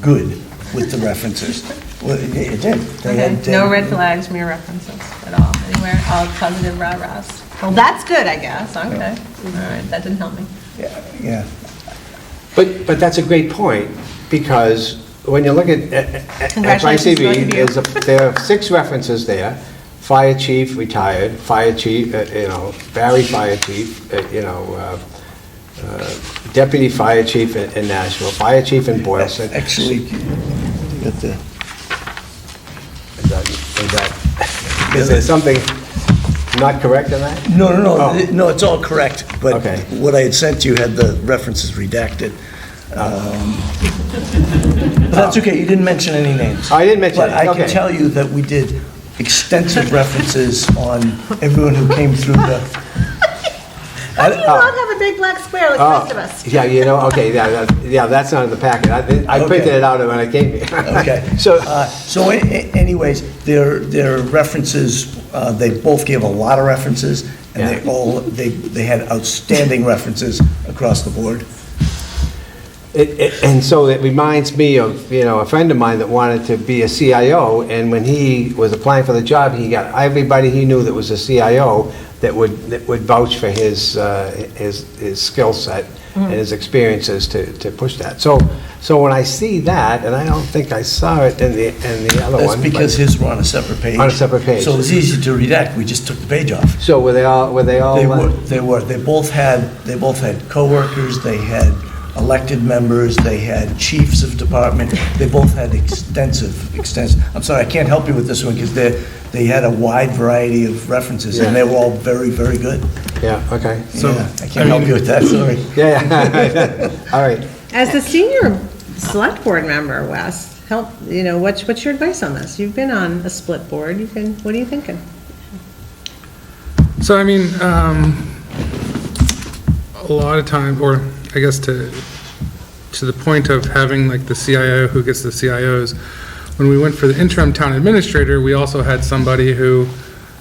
good with the references. Well, it did. Okay, no red flags from your references at all, anywhere, all positive rah-rahs. Well, that's good, I guess, okay. All right, that didn't help me. Yeah. But that's a great point, because when you look at Congratulations, both of FICV, you. there are 6 references there. Fire chief, retired, fire chief, Barry fire chief, deputy fire chief in Nashville, fire chief in Boylston. Actually, you got the... Is there something not correct in that? No, it's all correct, but Okay. what I had sent you had the references redacted. But that's okay, you didn't mention any names. I didn't mention But it, I okay. can tell you that we did extensive references on everyone who came through the... How do you not have a big black square like the rest of us? Yeah, okay, that's not in the packet. I printed Okay. it out when I came here. Okay. So, Anyways, their references, they both gave a lot of references, and they had outstanding references across the board. and so it reminds me of, a friend of mine that wanted to be a CIO, and when he was applying for the job, he got everybody he knew that was a CIO that would vouch for his skill set and his experiences to push that. So when I see that, and I don't think I saw it in the other one. That's because his were on a separate page. On a separate page. So it was easy to redact, we just took the page off. So were they all? They were. They both had coworkers. They had elected members, they had chiefs of department, they both had extensive, I'm sorry, I can't help you with this one, because they had a wide variety of references, and they were all very, very good. Yeah, okay. Yeah, I can't help you with that, sorry. Yeah, all right. As the senior select board member, Wes, what's your advice on this? You've been on a split board, what are you thinking? So, I mean, a lot of time, or I guess to the point of having like the CIO who gets the CIOs, when we went for the interim town administrator, we also had somebody who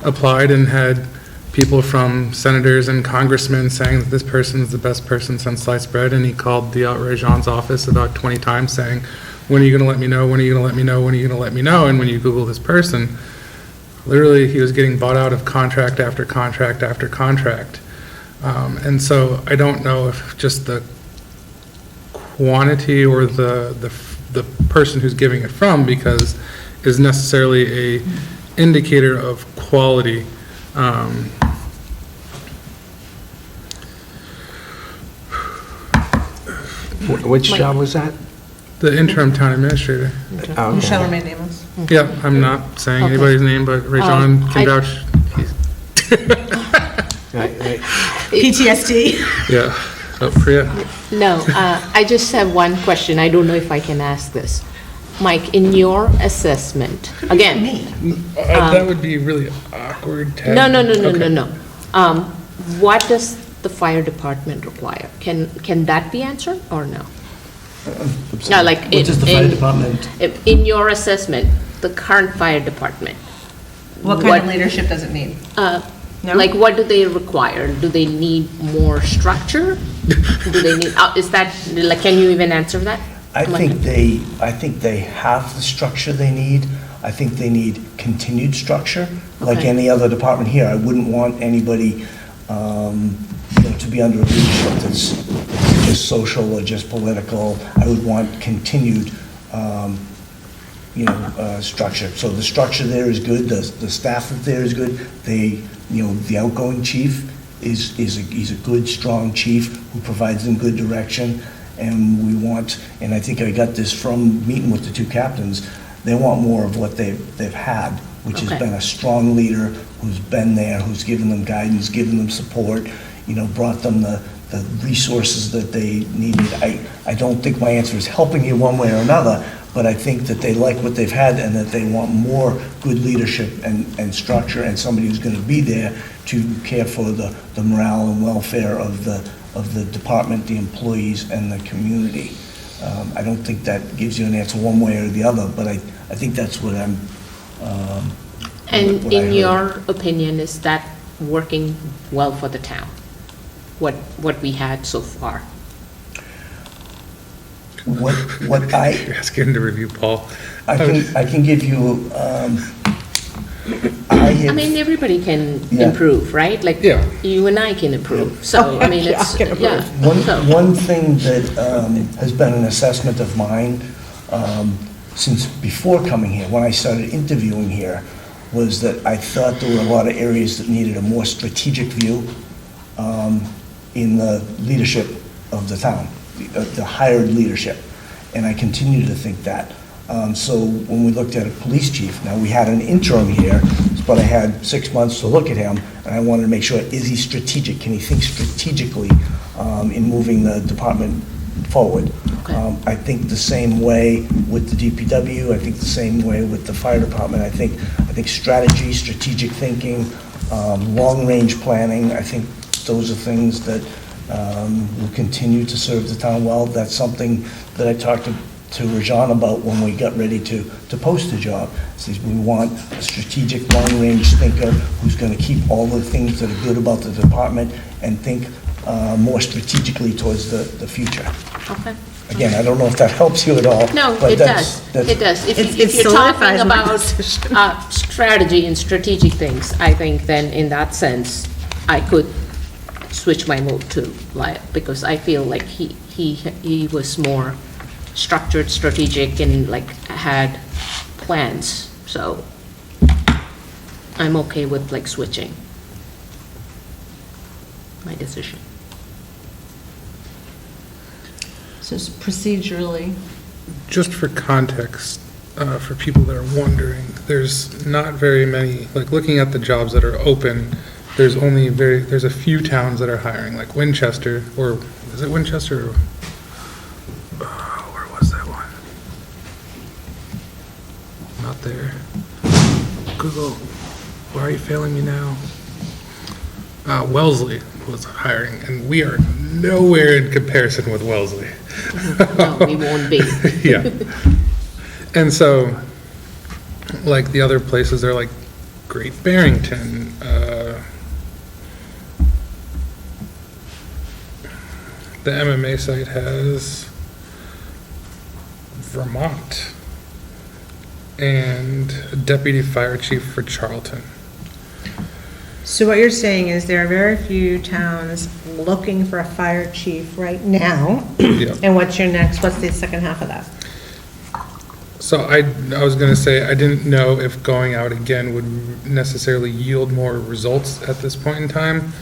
applied and had people from senators and congressmen saying that this person is the best person since sliced bread, and he called the Outrageon's office about 20 times saying, when are you going to let me know, when are you going to let me know, when are you going to let me know, and when you Google this person, literally he was getting bought out of contract after contract after contract. And so I don't know if just the quantity or the person who's giving it from, because is necessarily a indicator of quality. Which job was that? The interim town administrator. Oh, okay. Michelle remain nameless. Yeah, I'm not saying Okay. anybody's name, but Ray John can I- vouch. Right. PTSD. Yeah. Oh, Priya? No, I just have one question. I don't know if I can ask this. Mike, in your assessment, again, That would be really awkward. to have- no. Okay. What does the fire department require? Can that be answered or no? No, like What does the fire department? In your assessment, the current fire department, What kind of leadership does it need? No? like what do they require? Do they need more structure? Do they need, is that, like, can you even answer that? I think they have the structure they need. I think they need continued structure, like Okay. any other department here. I wouldn't want anybody, to be under a leadership that's just social or just political. I would want continued, structure. So the structure there is good, the staff there is good. The outgoing chief he's a good, strong chief who provides them good direction. And we want, and I think I got this from meeting with the two captains, they want more of what they've had, which has Okay. been a strong leader who's been there, who's given them guidance, given them support, brought them the resources that they needed. I don't think my answer is helping you one way or another, but I think that they like what they've had and that they want more good leadership and structure and somebody who's going to be there to care for the morale and welfare of the department, the employees, and the community. I don't think that gives you an answer one way or the other, but I think that's what I'm... And what I in heard. your opinion, is that working well for the town? What we had so far? What I... You're asking him to review Paul. I can give you, I mean, everybody can Yeah. improve, right? Like, Yeah. you and I can improve, so, I mean, it's, yeah. So- One thing that has been an assessment of mine since before coming here, when I started interviewing here, was that I thought there were a lot of areas that needed a more strategic view in the leadership of the town, the hired leadership, and I continue to think that. So when we looked at a police chief, now we had an interim here, but I had 6 months to look at him, and I wanted to make sure, is he strategic? Can he think strategically in moving the department forward? Okay. I think the same way with the DPW, I think the same way with the fire department. I think strategy, strategic thinking, long-range planning, I think those are things that will continue to serve the town well. That's something that I talked to Rajan about when we got ready to post the job. Says we want a strategic, long-range thinker who's going to keep all the things that are good about the department and think more strategically towards the future. Okay. Again, I don't know if that helps you at all. No, but it that's- does, it does. It If you're talking solidifies my about decision. strategy and strategic things, I think then in that sense, I could switch my move to Lyle, because I feel like he was more structured, strategic, and like had plans, so I'm okay with like switching my decision. Just procedurally. Just for context, for people that are wondering, there's not very many, like looking at the jobs that are open, there's a few towns that are hiring, like Winchester, or is it Winchester? Or, where was that one? Not there. Google, why are you failing me now? Wellesley was hiring, and we are nowhere in comparison with Wellesley. No, we won't be. Yeah. And so, like the other places, they're like Great Barrington, the MMA site has Vermont, and a deputy fire chief for Charlton. So what you're saying is there are very few towns looking for a fire chief right now. Yeah. And what's the second half of that? So I was going to say, I didn't know if going out again would necessarily yield more results at this point in time.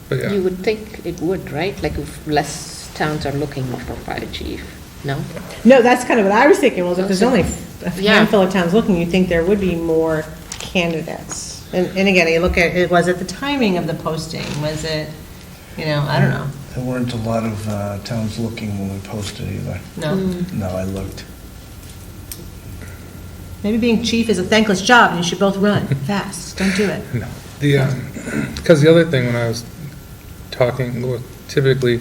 But yeah. You would think it would, right? Like if less towns are looking for fire chief, no? No, that's kind of what I was thinking, was if there's only a Yeah. handful of towns looking, you'd think there would be more candidates. And again, you look at, was it the timing of the posting? Was it, I don't know. There weren't a lot of towns looking when we posted either. No. No, I looked. Maybe being chief is a thankless job and you should both run fast. Don't do it. No, because the other thing when I was talking with, typically,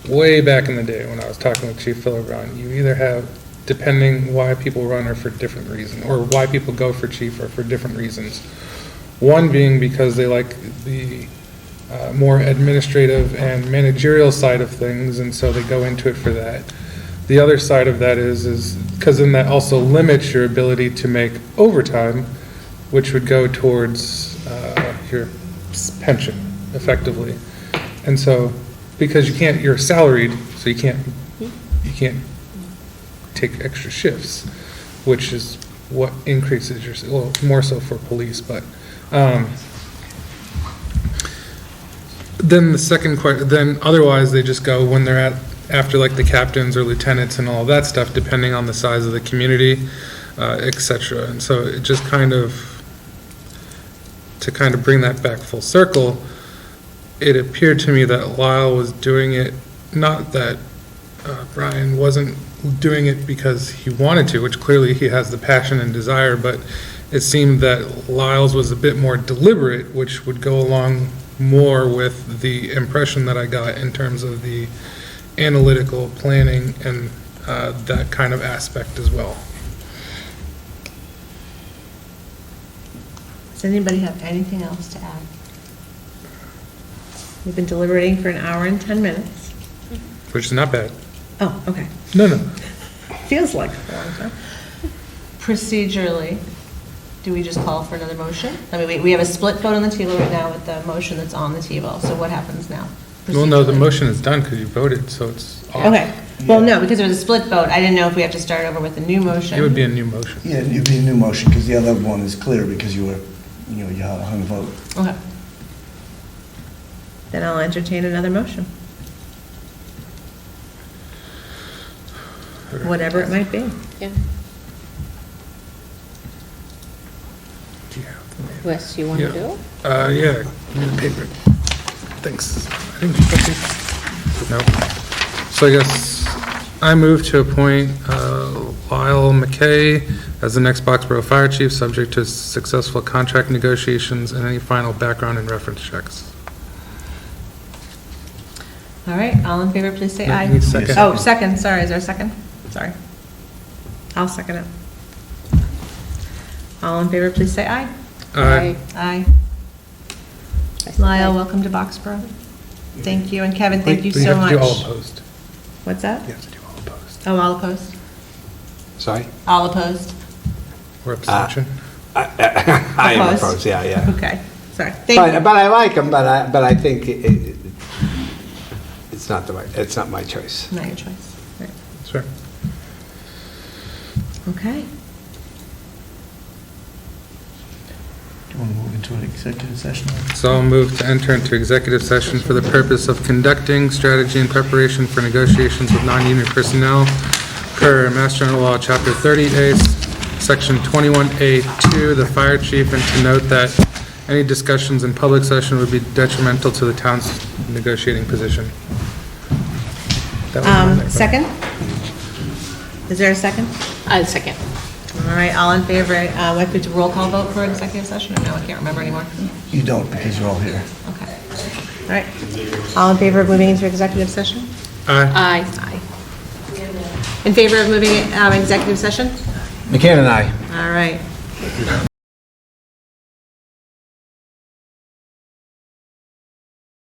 way back in the day when I was talking with Chief Philibron, you either have, depending why people run or for different reasons, or why people go for chief or for different reasons. One being because they like the more administrative and managerial side of things, and so they go into it for that. The other side of that is because then that also limits your ability to make overtime, which would go towards your pension, effectively. And so, because you're salaried, so you can't take extra shifts, which is what increases your, well, more so for police, but then the second question, then otherwise they just go when they're after like the captains or lieutenants and all of that stuff, depending on the size of the community, et cetera. And so it just to bring that back full circle, it appeared to me that Lyle was doing it, not that Brian wasn't doing it because he wanted to, which clearly he has the passion and desire, but it seemed that Lyle's was a bit more deliberate, which would go along more with the impression that I got in terms of the analytical planning and that kind of aspect as well. Does anybody have anything else to add? We've been deliberating for an hour and 10 minutes. Which is not bad. Oh, okay. No. Feels like a long time. Procedurally, do we just call for another motion? I mean, we have a split vote on the table right now with the motion that's on the table, so what happens now? Well, no, the procedurally? motion is done because you voted, so it's off. Okay, well, no, because there was a split vote, I didn't know if we have to start over with a new motion. It would be a new motion. Yeah, it'd be a new motion, because the other one is clear, because you had a hung vote. Okay. Then I'll entertain another motion. Whatever it might be. Yeah. Yeah. Wes, you want to do? Yeah, give me the paper. Thanks. I didn't keep that paper. No. So I guess I move to appoint Lyle McKay as the next Boxborough Fire Chief, subject to successful contract negotiations and any final background and reference checks. All right, all in favor, please say No, aye. need a second. Oh, second, sorry, is there a second? Sorry. I'll second it. All in favor, please say aye. Aye. Aye. Lyle, welcome to Boxborough. Thank you, and Kevin, thank you But you so have to much. do all opposed. What's that? You have to do all opposed. Oh, all opposed? Sorry? All opposed? Or abstention. I am Opposed? opposed, yeah. Okay, sorry. Thank you. But I like him, but I think it's not my choice. Not your choice. Right. That's right. Okay. Do you want to move into into an executive session. So I'll move to enter into executive session for the purpose of conducting strategy and preparation for negotiations with non-union personnel per Mass General Law, Chapter 30A, Section 21A2, the fire chief, and to note that any discussions in public session would be detrimental to the town's negotiating position. That was my next one. Second? Is there a second? I'll second. All right, all in favor, we have to do roll call vote for executive session, or no, I can't remember anymore. You don't, because you're all here. Okay. All right. All in favor of moving into executive session? Aye. Aye. In favor of moving executive session? McCann and I. All right.